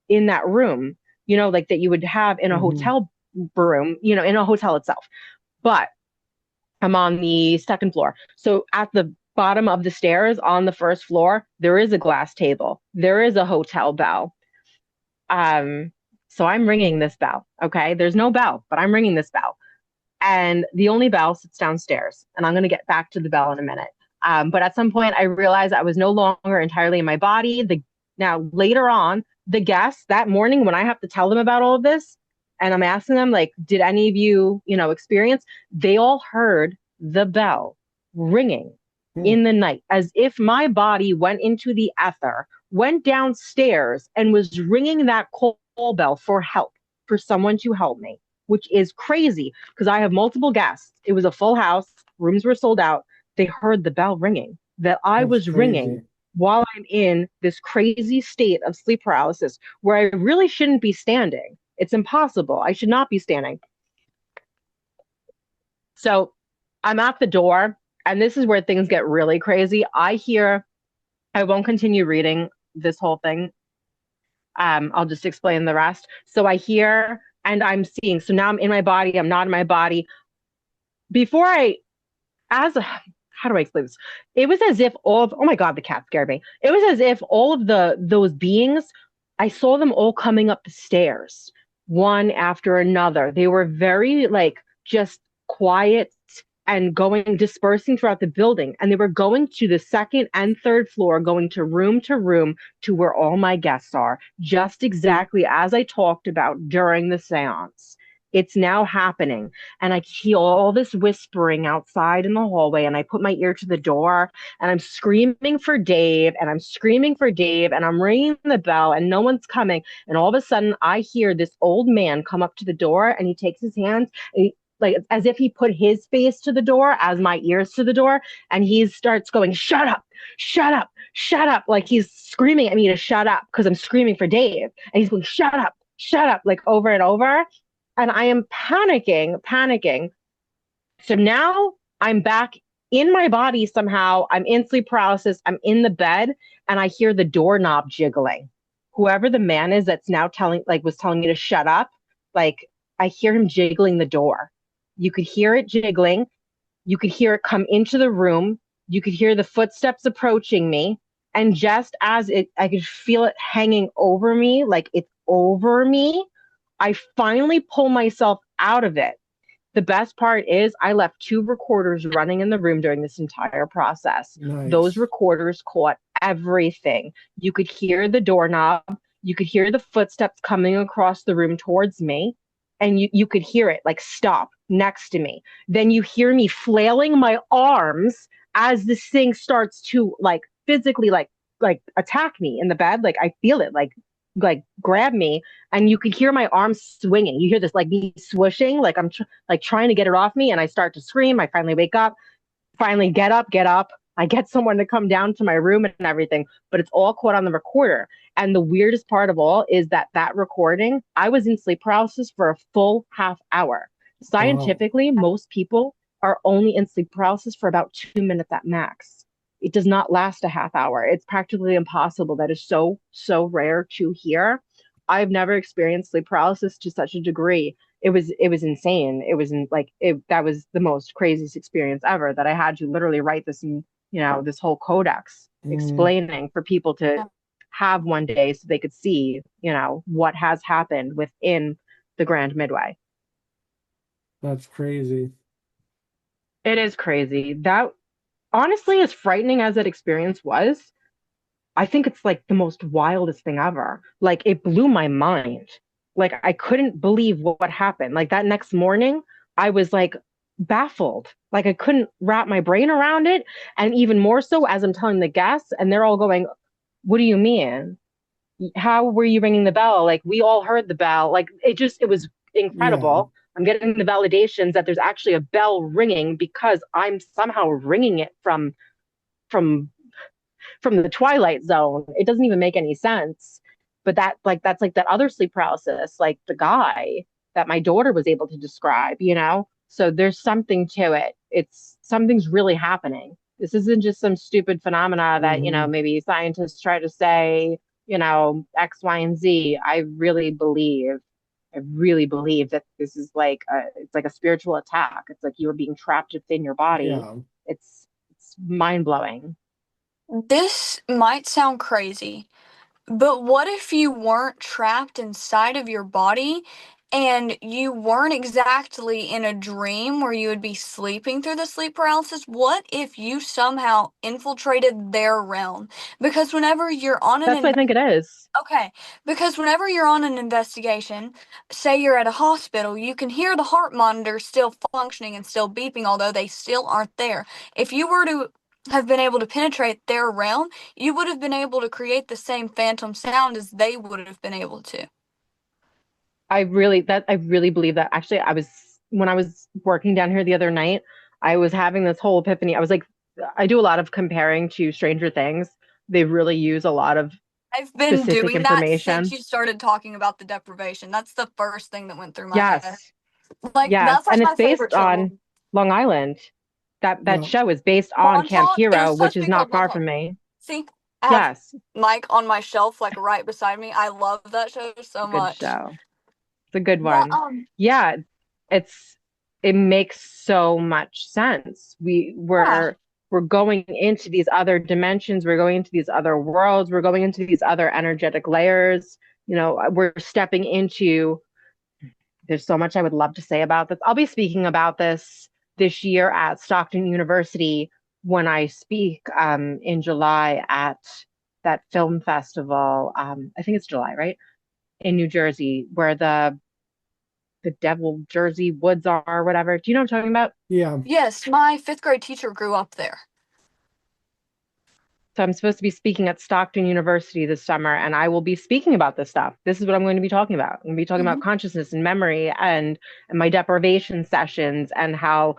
in that room, like that you would have in a Hmm. hotel room, in a hotel itself. But I'm on the second floor. So at the bottom of the stairs on the first floor, there is a glass table. There is a hotel bell. Um, so I'm ringing this bell. Okay. There's no bell, but I'm ringing this bell. And the only bell sits downstairs. And I'm going to get back to the bell in a minute. But at some point, I realized I was no longer entirely in my body. Now, later on, the guests that morning, when I have to tell them about all of this, and I'm asking them, like, did any of you, experience? They all heard the bell ringing Hmm. in the night as if my body went into the ether, went downstairs, and was ringing that call bell for help, for someone to help me, which is crazy because I have multiple guests. It was a full house, rooms were sold out. They heard the bell ringing that I That's was ringing crazy. while I'm in this crazy state of sleep paralysis where I really shouldn't be standing. It's impossible. I should not be standing. So I'm at the door, and this is where things get really crazy. I won't continue reading this whole thing. I'll just explain the rest. So I hear and I'm seeing. So now I'm in my body. I'm not in my body. Before I, as a, how do I explain this? It was as if oh my God, the cat scared me. It was as if all of those beings, I saw them all coming up the stairs, one after another. They were very like just quiet and dispersing throughout the building. And they were going to the second and third floor, going to room to where all my guests are, just exactly as I talked about during the seance. It's now happening. And I hear all this whispering outside in the hallway. And I put my ear to the door and I'm screaming for Dave and I'm screaming for Dave and I'm ringing the bell and no one's coming. And all of a sudden, I hear this old man come up to the door and he takes his hands and like as if he put his face to the door as my ears to the door. And he starts going, shut up, shut up, shut up. Like he's screaming at me to shut up because I'm screaming for Dave. And he's going, shut up, like over and over. And I am panicking. So now I'm back in my body somehow. I'm in sleep paralysis. I'm in the bed and I hear the doorknob jiggling. Whoever the man is that's now was telling me to shut up, like I hear him jiggling the door. You could hear it jiggling. You could hear it come into the room. You could hear the footsteps approaching me. And just as I could feel it hanging over me, like it's over me, I finally pull myself out of it. The best part is I left 2 recorders running in the room during this entire process. Those Nice. recorders caught everything. You could hear the doorknob. You could hear the footsteps coming across the room towards me. And you could hear it like stop next to me. Then you hear me flailing my arms as this thing starts to like physically like attack me in the bed. Like I feel it like grab me and you could hear my arms swinging. You hear this like me swooshing, like I'm like trying to get it off me and I start to scream. I finally wake up, finally get up. I get someone to come down to my room and everything, but it's all caught on the recorder. And the weirdest part of all is that that recording, I was in sleep paralysis for a full half hour. Wow. Scientifically, most people are only in sleep paralysis for about 2 minutes at max. It does not last a half hour. It's practically impossible. That is so, so rare to hear. I've never experienced sleep paralysis to such a degree. It was insane. It was in like it that was the most craziest experience ever that I had to literally write this in, this whole codex Mm, explaining for people to have one day so they could see, what has happened within the Grand Midway. that's crazy. It is crazy. That honestly, as frightening as that experience was, I think it's like the most wildest thing ever. Like it blew my mind. Like I couldn't believe what happened. Like that next morning, I was like baffled. Like I couldn't wrap my brain around it. And even more so as I'm telling the guests, and they're all going, "What do you mean? How were you ringing the bell? Like we all heard the bell." Like it was Yeah. incredible. I'm getting the validations that there's actually a bell ringing because I'm somehow ringing it from from the twilight zone. It doesn't even make any sense. But that's like that other sleep paralysis, like the guy that my daughter was able to describe. So there's something to it. It's something's really happening. This isn't just some stupid phenomena that, Hmm. maybe scientists try to say, X, Y, and Z. I really believe that this is it's like a spiritual attack. It's like you're being trapped within your body. Yeah. It's mind blowing. This might sound crazy, but what if you weren't trapped inside of your body and you weren't exactly in a dream where you would be sleeping through the sleep paralysis? What if you somehow infiltrated their realm? Because whenever you're on an That's what I think it is. Okay, because whenever you're on an investigation, say you're at a hospital, you can hear the heart monitor still functioning and still beeping, although they still aren't there. If you were to have been able to penetrate their realm, you would have been able to create the same phantom sound as they would have been able to. I really believe that. Actually, when I was working down here the other night, I was having this whole epiphany. I was like, I do a lot of comparing to Stranger Things. They really use a lot of I've been specific doing that since information. you started talking about the deprivation. That's the first thing that went through my head. Yes, Like, yes, that's like and it's my favorite based show. on Long Island. That Yeah. show is based on Camp Montauk, and it's Hero, which supposed to is be called not far Montauk. from me. See, I have Yes, Mike on my shelf, like right beside me. I love that show so good much. show. It's a good But one. Yeah, it's it makes so much sense. yeah, We're going into these other dimensions, we're going into these other worlds, we're going into these other energetic layers. We're stepping into there's so much I would love to say about this. I'll be speaking about this year at Stockton University when I speak in July at that film festival. I think it's July, right? In New Jersey, where the Devil Jersey Woods are, or whatever. Do you know what I'm talking about? Yeah. yes, my fifth grade teacher grew up there. So I'm supposed to be speaking at Stockton University this summer, and I will be speaking about this stuff. This is what I'm going to be talking about. I'm going to be talking about Hmm. consciousness and memory and my deprivation sessions and how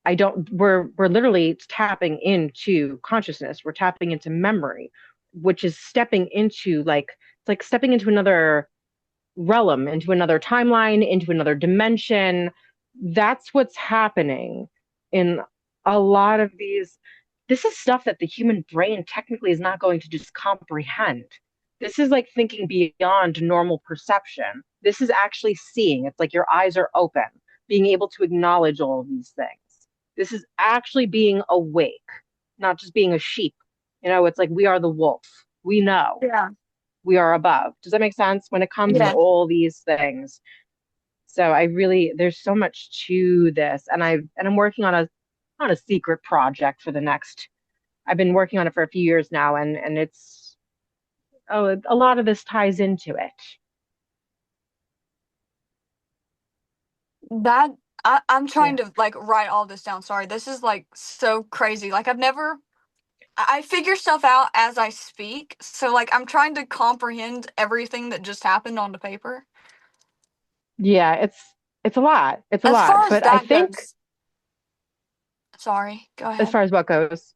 I don't we're literally tapping into consciousness. We're tapping into memory, which is stepping into it's like stepping into another realm, into another timeline, into another dimension. That's what's happening in a lot of these. This is stuff that the human brain technically is not going to just comprehend. This is like thinking beyond normal perception. This is actually seeing. It's like your eyes are open, being able to acknowledge all of these things. This is actually being awake, not just being a sheep. It's like we are the wolf. We know Yeah. we are above. Does that make sense when it comes to Yeah. Yeah. all these things? So there's so much to this, and I'm working on a secret project for the next. I've been working on it for a few years now, and it's a lot of this ties into it. That I'm trying Yeah. to like write all this down. Sorry, this is like so crazy. Like I've never I figure stuff out as I speak. So like I'm trying to comprehend everything that just happened onto paper. Yeah, it's a lot. It's a As lot. far as But I that think goes, sorry, go as ahead. far as what goes.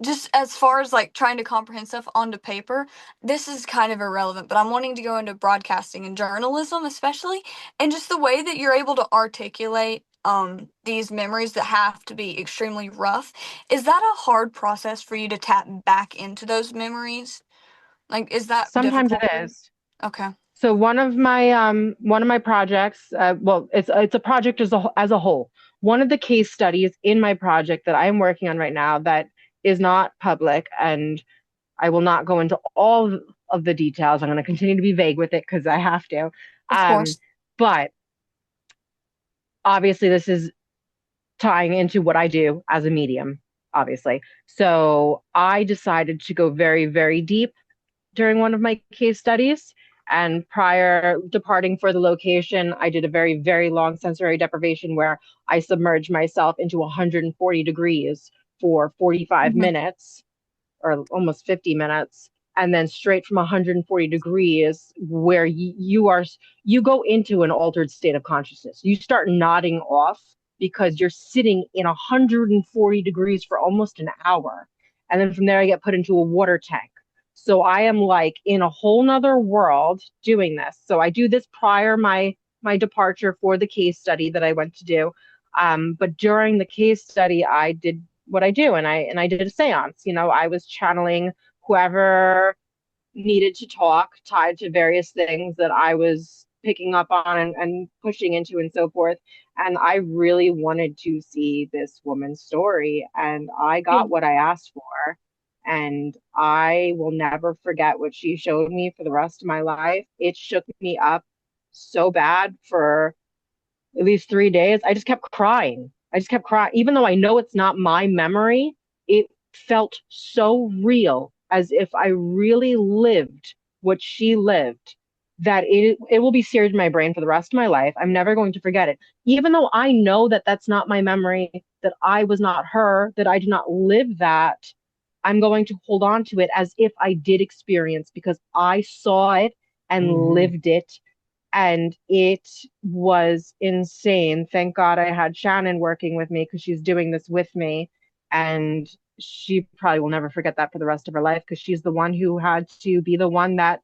just as far as like trying to comprehend stuff onto paper, this is kind of irrelevant, but I'm wanting to go into broadcasting and journalism especially, and just the way that you're able to articulate these memories that have to be extremely rough. Is that a hard process for you to tap back into those memories? Like, is that Sometimes it difficult for you? is. Okay. So one of my projects, well, it's a project as a whole. One of the case studies in my project that I am working on right now that is not public, and I will not go into all of the details. I'm going to continue to be vague with it because I have to. Of Um, course. but obviously, this is tying into what I do as a medium, obviously. So I decided to go very, very deep during one of my case studies. And prior departing for the location, I did a very, very long sensory deprivation where I submerged myself into 140 degrees for 45 Hmm. minutes or almost 50 minutes, and then straight from 140 degrees where you go into an altered state of consciousness. You start nodding off because you're sitting in 140 degrees for almost an hour, and then from there I get put into a water tank. So I am like in a whole nother world doing this. So I do this prior my departure for the case study that I went to do. But during the case study, I did what I do, and I did a seance. I was channeling whoever needed to talk, tied to various things that I was picking up on and pushing into and so forth. And I really wanted to see this woman's story, and I Yeah. got what I asked for. And I will never forget what she showed me for the rest of my life. It shook me up so bad for at least 3 days. I just kept crying. I just kept crying. Even though I know it's not my memory, it felt so real, as if I really lived what she lived, that it will be seared in my brain for the rest of my life. I'm never going to forget it. Even though I know that that's not my memory, that I was not her, that I did not live that, I'm going to hold on to it as if I did experience, because I saw it and Hmm. lived it, and it was insane. Thank God I had Shannon working with me because she's doing this with me. And she probably will never forget that for the rest of her life, because she's the one who had to be the one that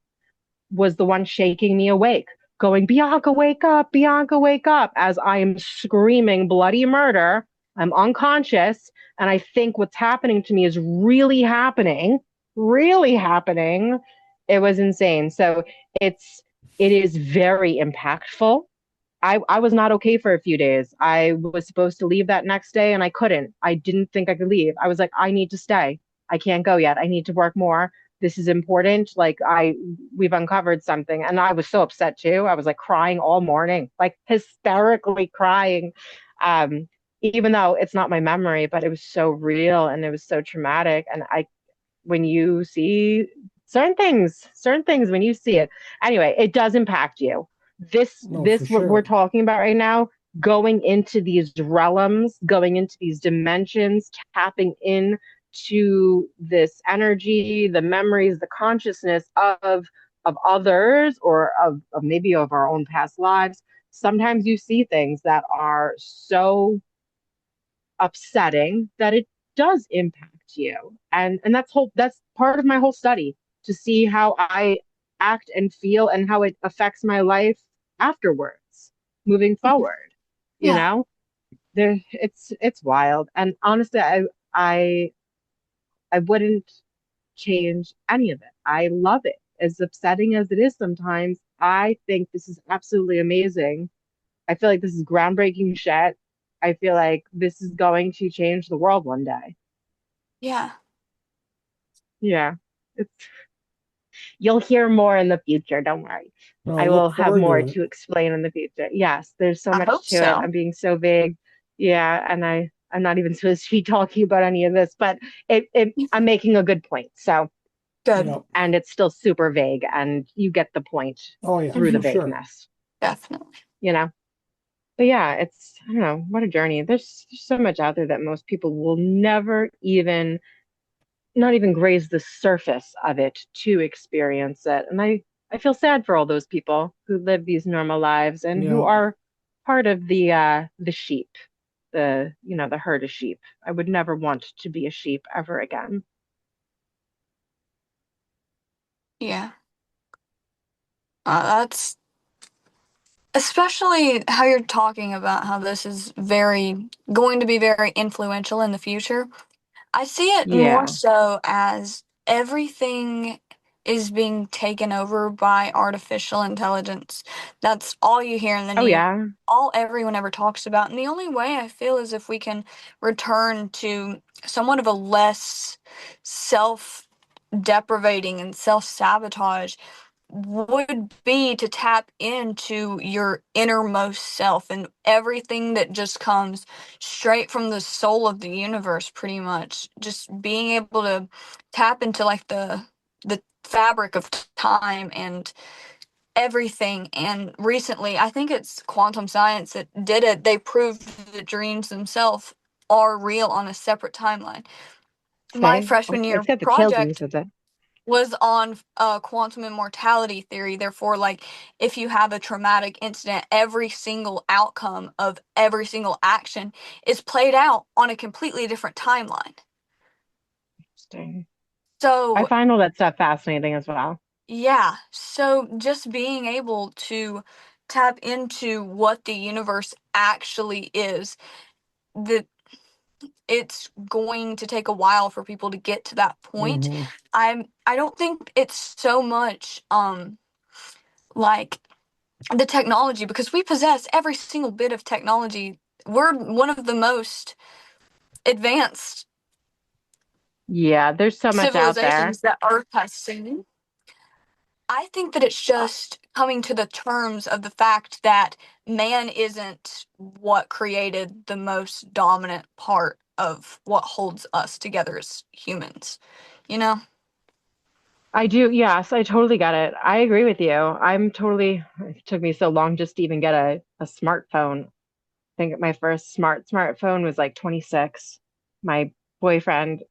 was the one shaking me awake, going, Bianca, wake up, Bianca, wake up, as I am screaming bloody murder. I'm unconscious. And I think what's happening to me is really happening, really happening. It was insane. So it's, it is very impactful. I was not okay for a few days. I was supposed to leave that next day and I couldn't. I didn't think I could leave. I was like, I need to stay. I can't go yet. I need to work more. This is important. Like we've uncovered something. And I was so upset too. I was like crying all morning, like hysterically crying. Um, Even though it's not my memory, but it was so real and it was so traumatic. And when you see certain things, when you see it, anyway, it does impact you. this No, for this what we're sure. talking about right now, going into these realms, going into these dimensions, tapping in to this energy, the memories, the consciousness of others, or of maybe of our own past lives. Sometimes you see things that are so upsetting that it does impact you, and that's part of my whole study, to see how I act and feel and how it affects my life afterwards, moving forward. you Yeah. know it's wild, and honestly, I I wouldn't change any of it. I love it, as upsetting as it is sometimes. I think this is absolutely amazing. I feel like this is groundbreaking shit. I feel like this is going to change the world one day. Yeah. Yeah. It's You'll hear more in the future, don't worry. No, I will look have forward more to it. to explain in the future. Yes, there's so I much hope to it. so. I'm being so vague. Yeah, and I'm not even supposed to be talking about any of this, but I'm making a good point. So, Good. Yep. and it's still super vague, and you get the point Oh yeah, through the for Hmm. sure. vagueness, Definitely. you know? But yeah, I don't know, what a journey. There's so much out there that most people will never even, not even graze the surface of it to experience it. And I feel sad for all those people who live these normal lives and who Yep. are part of the sheep, the herd of sheep. I would never want to be a sheep ever again. Yeah. That's especially how you're talking about how this is very going to be very influential in the future. I see it more Yeah. so as everything is being taken over by artificial intelligence. That's all you hear in the Oh news, yeah. all everyone ever talks about. And the only way I feel is if we can return to somewhat of a less self deprivating and self sabotage would be to tap into your innermost self and everything that just comes straight from the soul of the universe, pretty much just being able to tap into like the fabric of time and everything. And recently I think it's quantum science that did it. They proved that dreams themselves are real on a separate timeline. My Say, freshman it's year got the chills when you project said that. was on quantum immortality theory. Therefore, like, if you have a traumatic incident, every single outcome of every single action is played out on a completely different timeline. Interesting. I So, find all that stuff fascinating as well. yeah, so just being able to tap into what the universe actually is, that it's going to take a while for people to get to that point. Hmm. I don't think it's so much like the technology, because we possess every single bit of technology. We're one of the most advanced Yeah, there's so much out there. civilizations that Earth has seen. I think that it's just coming to the terms of the fact that man isn't what created the most dominant part of what holds us together as humans. You know? I do, yes, I totally get it. I agree with you. It took me so long just to even get a smartphone. I think my first smartphone was like 26. My boyfriend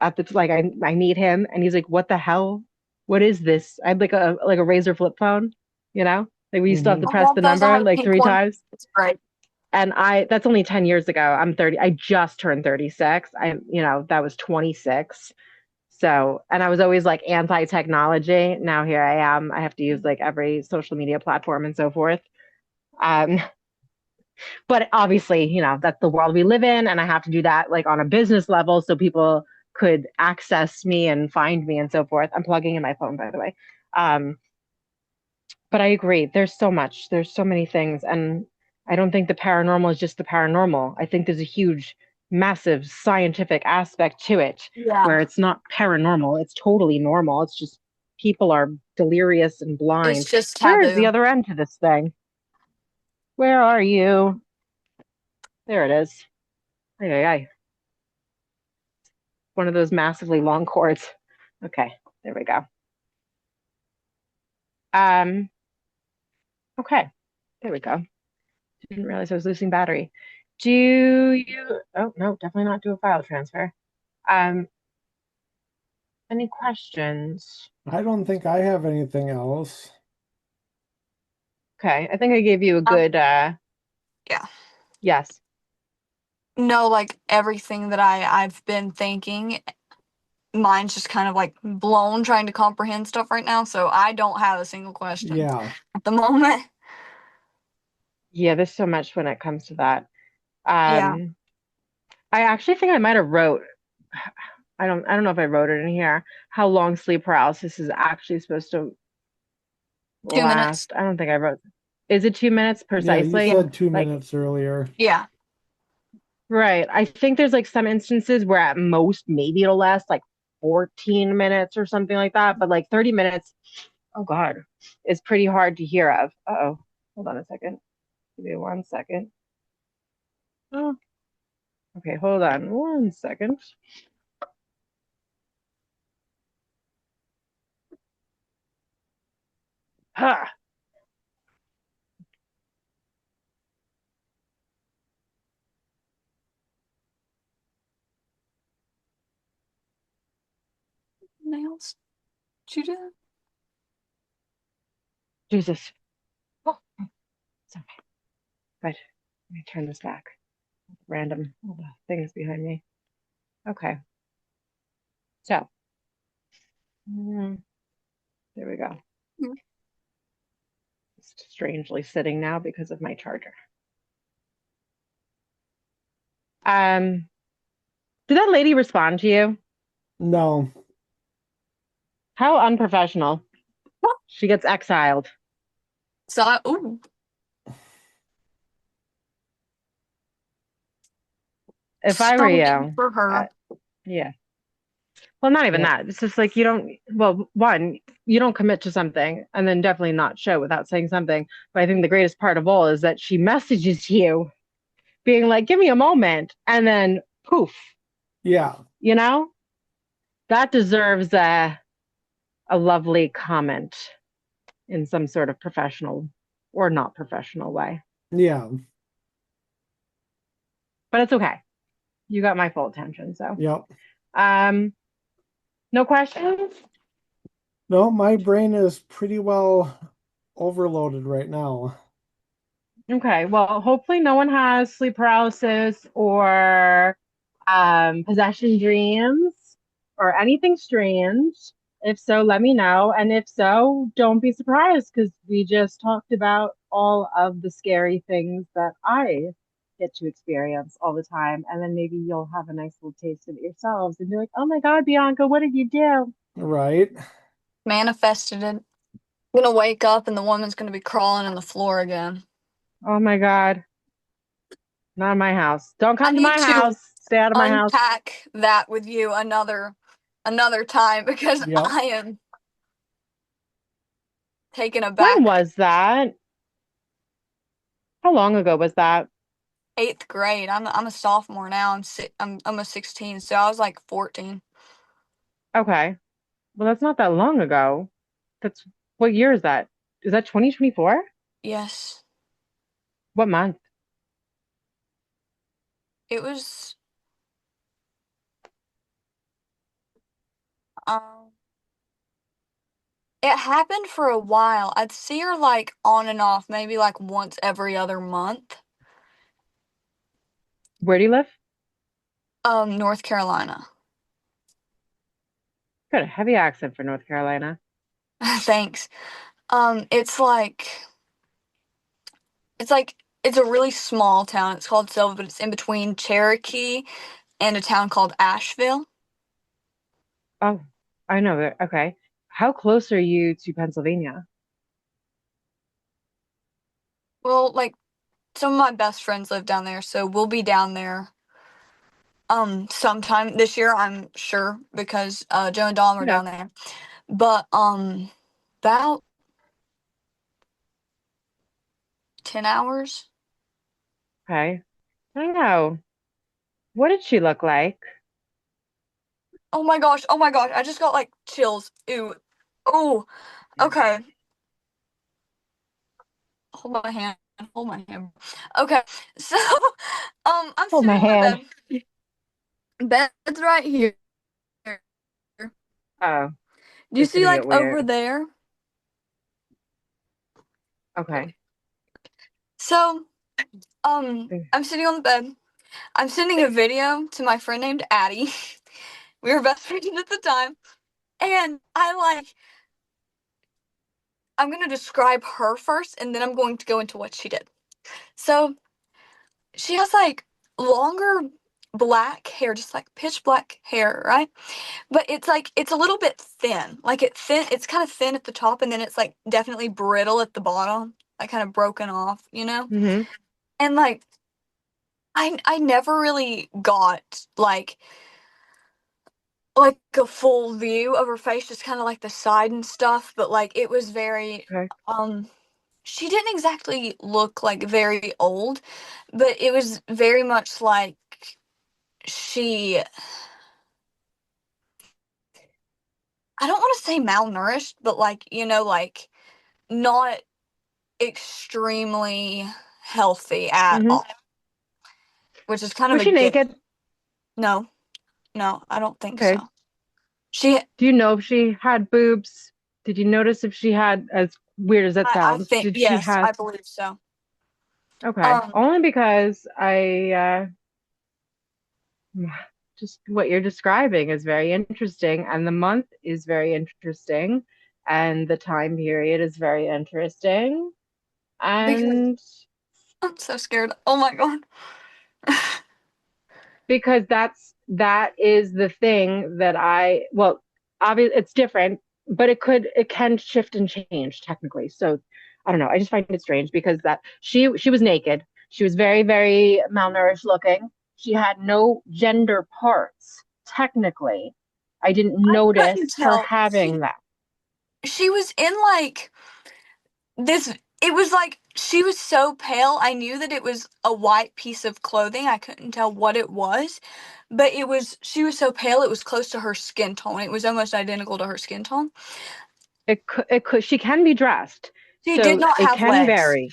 at the like I meet him and he's like, "What the hell? What is this?" I had like a razor flip phone, you know? Like we used to have Hmm. to I press love the those. I number had a like pink three one. times. It's great. And that's only 10 years ago. I'm 30. I just turned 36. That was 26. So, and I was always like anti-technology. Now here I am. I have to use like every social media platform and so forth. Um, but obviously, that's the world we live in, and I have to do that like on a business level so people could access me and find me and so forth. I'm plugging in my phone, by the way. Um, but I agree. There's so many things, and I don't think the paranormal is just the paranormal. I think there's a huge, massive scientific aspect to it Yeah. where it's not paranormal, it's totally normal. It's just people are delirious and It's blind. just Where is the taboo. other end to this thing? Where are you? There it is. Ay, ay, ay. One of those massively long cords. Okay, there we go. Um, okay, there we go. Didn't realize I was losing battery. Do you? Oh no, definitely not do a file transfer. Um, any questions? I don't think I have anything else. Okay, I think I gave you a Um, good yeah. yes. No, like everything that I've been thinking, mine's just kind of like blown trying to comprehend stuff right now, so I don't have a single question Yeah. at the moment. Yeah, there's so much when it comes to that. Yeah. Um, I actually think I might have wrote. I don't know if I wrote it in here. How long sleep paralysis is actually supposed to 2 minutes. last? I don't think I wrote. Is it 2 minutes Yeah, you Yeah. precisely? said two Like, minutes earlier. Yeah. right. I think there's like some instances where at most maybe it'll last like 14 minutes or something like that, but like 30 minutes, oh God, is pretty hard to hear of. Uh-oh. Hold on a second. Give me 1 second. Oh, okay, hold on 1 second. Ha! Nails. Did you do that? Jesus. Oh, it's okay. Good. Let me turn this back. Random things behind me. Okay, so mm, there we go. Just strangely sitting now because of my charger. Um, did that lady respond to you? No. How unprofessional. She gets exiled. So ooh, If I were so good you, for uh, her. yeah. Well, not even Yep. that. It's just like you don't, well, one, you don't commit to something and then definitely not show without saying something. But I think the greatest part of all is that she messages you being like, give me a moment. And then poof, Yeah. you know, that deserves a lovely comment in some sort of professional or not professional way. Yeah. But it's okay. You got my full attention. So, Yep. um, no questions? No, my brain is pretty well overloaded right now. Okay, well, hopefully no one has sleep paralysis or possession dreams or anything strange. If so, let me know. And if so, don't be surprised because we just talked about all of the scary things that I get to experience all the time. And then maybe you'll have a nice little taste of it yourselves and be like, oh my God, Bianca, what did you do? Right? Manifested it. I'm gonna wake up and the woman's gonna be crawling on the floor again. Oh my God, not in my house. Don't I come to need my to house. Stay out of my house. unpack that with you another time because Yep. I am taken When aback. was that? How long ago was that? Eighth grade. I'm a sophomore now. I'm almost 16, so I was like 14. Okay. Well, that's not that long ago. That's what year is that? Is that 2024? Yes, What month? it was. Um, it happened for a while. I'd see her like on and off, maybe like once every other month. Where do you live? North Carolina. Got a heavy accent for North Carolina. Thanks. It's like it's like it's a really small town. It's called Silva, but it's in between Cherokee and a town called Asheville. Oh, I know it. Okay. How close are you to Pennsylvania? Well, like some of my best friends live down there, so we'll be down there sometime this year, I'm sure, because Joe and Dom are Okay. down there. But about 10 hours. Okay. I don't know. What did she look like? Oh my gosh, oh my gosh, I just got like chills. Ew. Oh, okay. Hold my hand. Hold my hand. Okay. So, I'm Hold sitting my on my hand. bed. Bed's right here. Oh, Do you it's see gonna like get over weird. there? Okay. So, I'm sitting on the bed. I'm sending a video to my friend named Addie. We were best friends at the time. And I'm gonna describe her first and then I'm going to go into what she did. So she has like longer black hair, just like pitch black hair, right? But it's like it's a little bit thin. Like it's kind of thin at the top and then it's like definitely brittle at the bottom, like kind of broken off, you know? Mm-hmm. And like I never really got like a full view of her face, just kind of like the side and stuff, but like it was very Okay. um she didn't exactly look like very old, but it was very much like she I don't want to say malnourished, but like, like not extremely healthy at Mm-hmm. all, which is kind of Was a she gift. naked? No, no, I don't think Okay. so. She Do you know if she had boobs? Did you notice if she had, as weird as that I sounds, think did she yes, have? I believe so. Okay. Um Only because I Just what you're describing is very interesting, and the month is very interesting, and the time period is very interesting. Because And I'm so scared. Oh my god. because that is the thing that well, obviously it's different, but it can shift and change technically. So I don't know. I just find it strange because that she was naked. She was very, very malnourished looking. She had no gender parts, technically. I didn't I couldn't notice her tell. having that. She was in like this, it was like she was so pale. I knew that it was a white piece of clothing. I couldn't tell what it was, but it was she was so pale it was close to her skin tone. It was almost identical to her skin tone. It could she can be dressed, She did so not it have can legs, vary.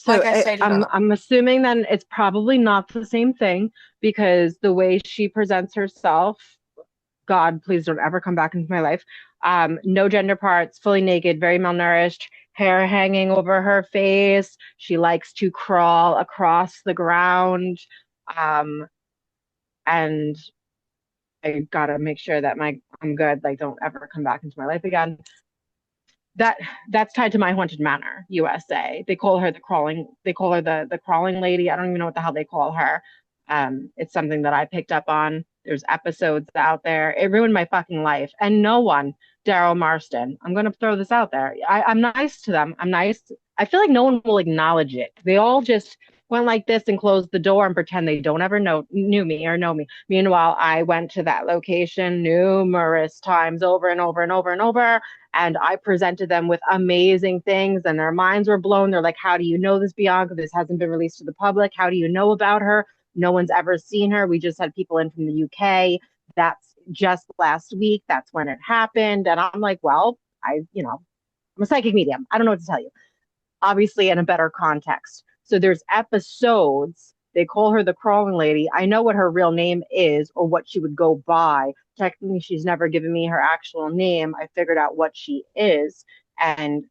like So I stated earlier. I'm assuming then it's probably not the same thing because the way she presents herself, God, please don't ever come back into my life. No gender parts, fully naked, very malnourished, hair hanging over her face. She likes to crawl across the ground. Um, and I gotta make sure that I'm good. Like, don't ever come back into my life again. that that's tied to My Haunted Manor, USA. They call her the crawling lady. I don't even know what the hell they call her. It's something that I picked up on. There's episodes out there. It ruined my fucking life. And no one, Daryl Marston, I'm gonna throw this out there. I'm nice to them. I'm nice. I feel like no one will acknowledge it. They all just went like this and closed the door and pretend they don't ever knew me or know me. Meanwhile, I went to that location numerous times over and over and over and over, and I presented them with amazing things, and their minds were blown. They're like, how do you know this, Bianca? This hasn't been released to the public. How do you know about her? No one's ever seen her. We just had people in from the UK. That's just last week. That's when it happened. And I'm like, well, I'm a psychic medium. I don't know what to tell you, obviously in a better context. So there's episodes. They call her the crawling lady. I know what her real name is or what she would go by. Technically, she's never given me her actual name. I figured out what she is. And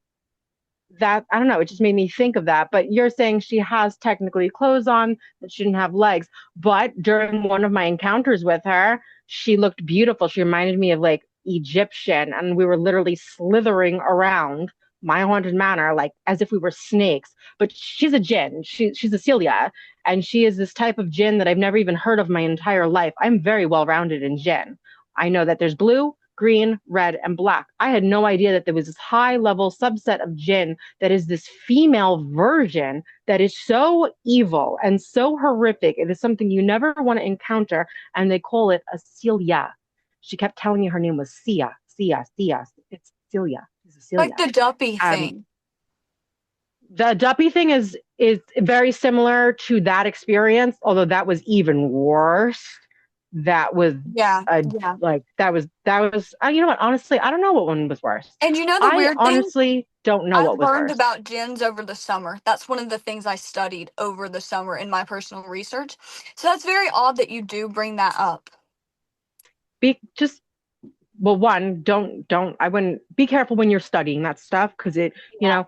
that, I don't know, it just made me think of that. But you're saying she has technically clothes on, that she didn't have legs. But during one of my encounters with her, she looked beautiful. She reminded me of like Egyptian, and we were literally slithering around My Haunted Manor like as if we were snakes. But she's a jinn. She's a Celia, and she is this type of jinn that I've never even heard of my entire life. I'm very well rounded in jinn. I know that there's blue, green, red, and black. I had no idea that there was this high level subset of jinn that is this female version that is so evil and so horrific. It is something you never want to encounter, and they call it a Celia. She kept telling me her name was Sia, Sia, Sia. It's Celia. She's a Like Celia. the duppy Um, thing. the Duppy thing is very similar to that experience, although that was even worse. That was Yeah, a yeah. like that was you know what? Honestly, I don't know what one was worse. And you know the I weird thing? honestly don't know I've what was learned worse. about gins over the summer. That's one of the things I studied over the summer in my personal research. So that's very odd that you do bring that up. Be just well, one, don't I wouldn't be careful when you're studying that stuff because it, you Yeah. know,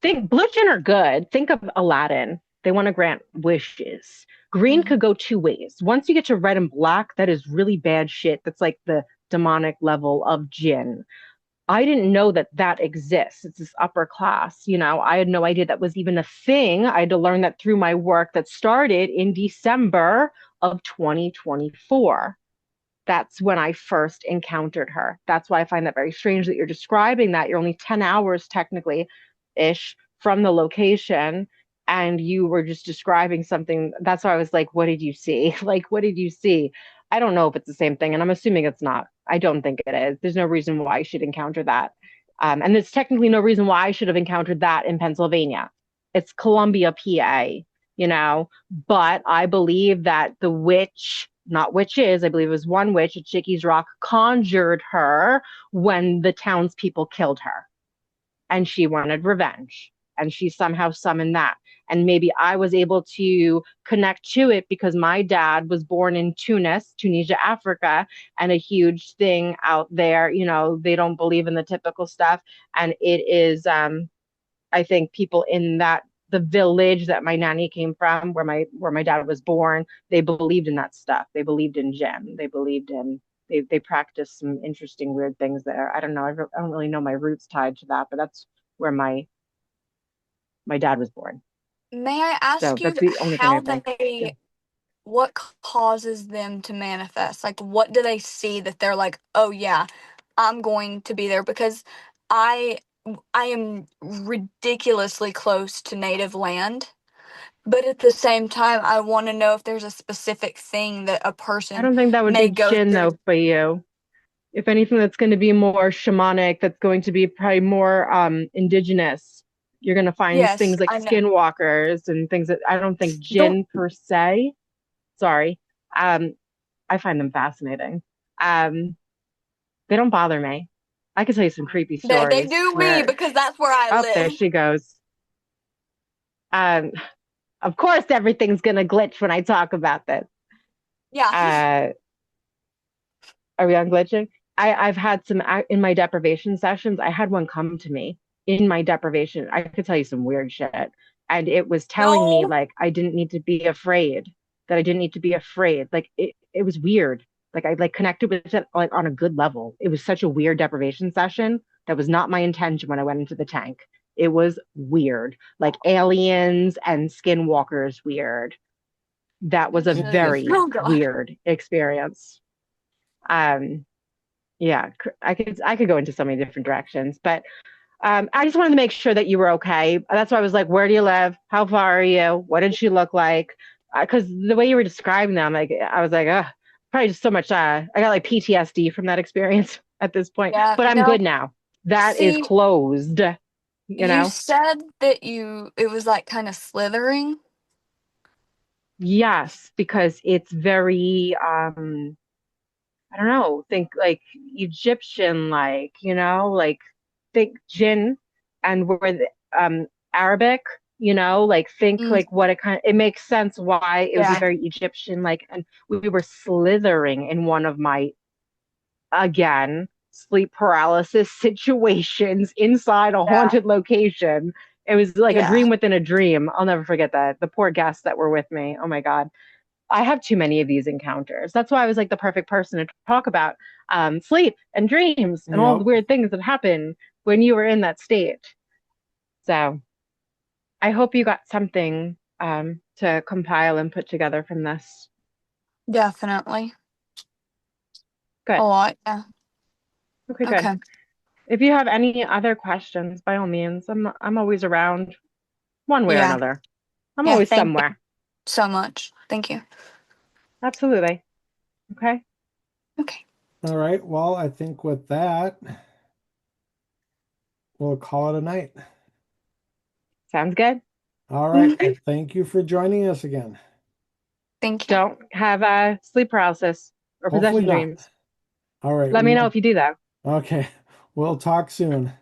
think blue gin are good. Think of Aladdin. They want to grant wishes. Green Mhm. could go two ways. Once you get to red and black, that is really bad shit. That's like the demonic level of gin. I didn't know that that exists. It's this upper class, I had no idea that was even a thing. I had to learn that through my work that started in December of 2024. That's when I first encountered her. That's why I find that very strange that you're describing that. You're only 10 hours technically ish from the location, and you were just describing something. That's why I was like, what did you see? Like, what did you see? I don't know if it's the same thing, and I'm assuming it's not. I don't think it is. There's no reason why I should encounter that. And there's technically no reason why I should have encountered that in Pennsylvania. It's Columbia, PA, you know, but I believe that the witch, not witches, I believe it was one witch at Chickies Rock, conjured her when the townspeople killed her. And she wanted revenge. And she somehow summoned that. And maybe I was able to connect to it because my dad was born in Tunisia, Africa, and a huge thing out there. They don't believe in the typical stuff. And it is, I think people in that the village that my nanny came from, where my dad was born, they believed in that stuff. They believed in jinn. They believed in they practiced some interesting weird things there. I don't know. I don't really know my roots tied to that, but that's where my dad was born. May I So ask you that's the only thing I how think. Yeah. they, what causes them to manifest? Like, what do they see that they're like, oh yeah, I'm going to be there? Because I I am ridiculously close to native land, but at the same time, I want to know if there's a specific thing that a I person don't think that would may be go jinn through. though for you. If anything, that's going to be more shamanic. That's going to be probably more indigenous. You're going to find Yes, things like I know. skinwalkers and things that I don't think Don't jinn per se. Sorry, um, I find them fascinating. Um, they don't bother me. I could tell you some creepy they stories do me where, because that's where I oh, there live. she goes. Um, of course, everything's going to glitch when I talk about this. Yeah. Uh, Are we on glitching? I've had some in my deprivation sessions. I had one come to me in my deprivation. I could tell you some weird shit. And it was telling me No. like I didn't need to be afraid, that I didn't need to be afraid. Like it was weird. Like I like connected with it like on a good level. It was such a weird deprivation session. That was not my intention when I went into the tank. It was weird. Like aliens and skinwalkers weird. That was a That's very oh god. weird experience. Um, yeah, I could go into so many different directions, but I just wanted to make sure that you were okay. That's why I was like, where do you live? How far are you? What did she look like? Because the way you were describing them, like I was like, probably just so much. I got like PTSD from that experience at this point, Yeah. but I'm No. good now. That is See, closed. You you know? said that it was like kind of slithering. Yes, because it's very I don't know, think like Egyptian, like, like think jinn and we're Arabic, like think Mm, like what it makes sense why it would be yeah. very Egyptian, like, and we were slithering in one of my, again, sleep paralysis situations inside a Yeah. haunted location. It was like a Yeah. dream within a dream. I'll never forget that. The poor guests that were with me. Oh my God. I have too many of these encounters. That's why I was like the perfect person to talk about sleep and dreams and all the Yep. weird things that happen when you were in that state. So I hope you got something to compile and put together from this. Definitely. A Good. lot. Yeah. Okay, good. Okay. If you have any other questions, by all means, I'm always around one way or Yeah. another. I'm Yeah. always Thank you somewhere. so much. Thank you. Absolutely. Okay. Okay. All right. Well, I think with that, we'll call it a night. Sounds good. All right. Well, thank you for joining us again. Thank you. Don't have sleep paralysis or Hopefully possession not. dreams. All right. Let We me know will. if you do though. Okay. We'll talk soon.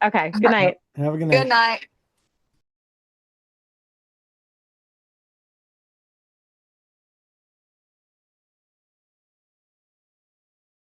Okay. Good night. Have a good Good night. night.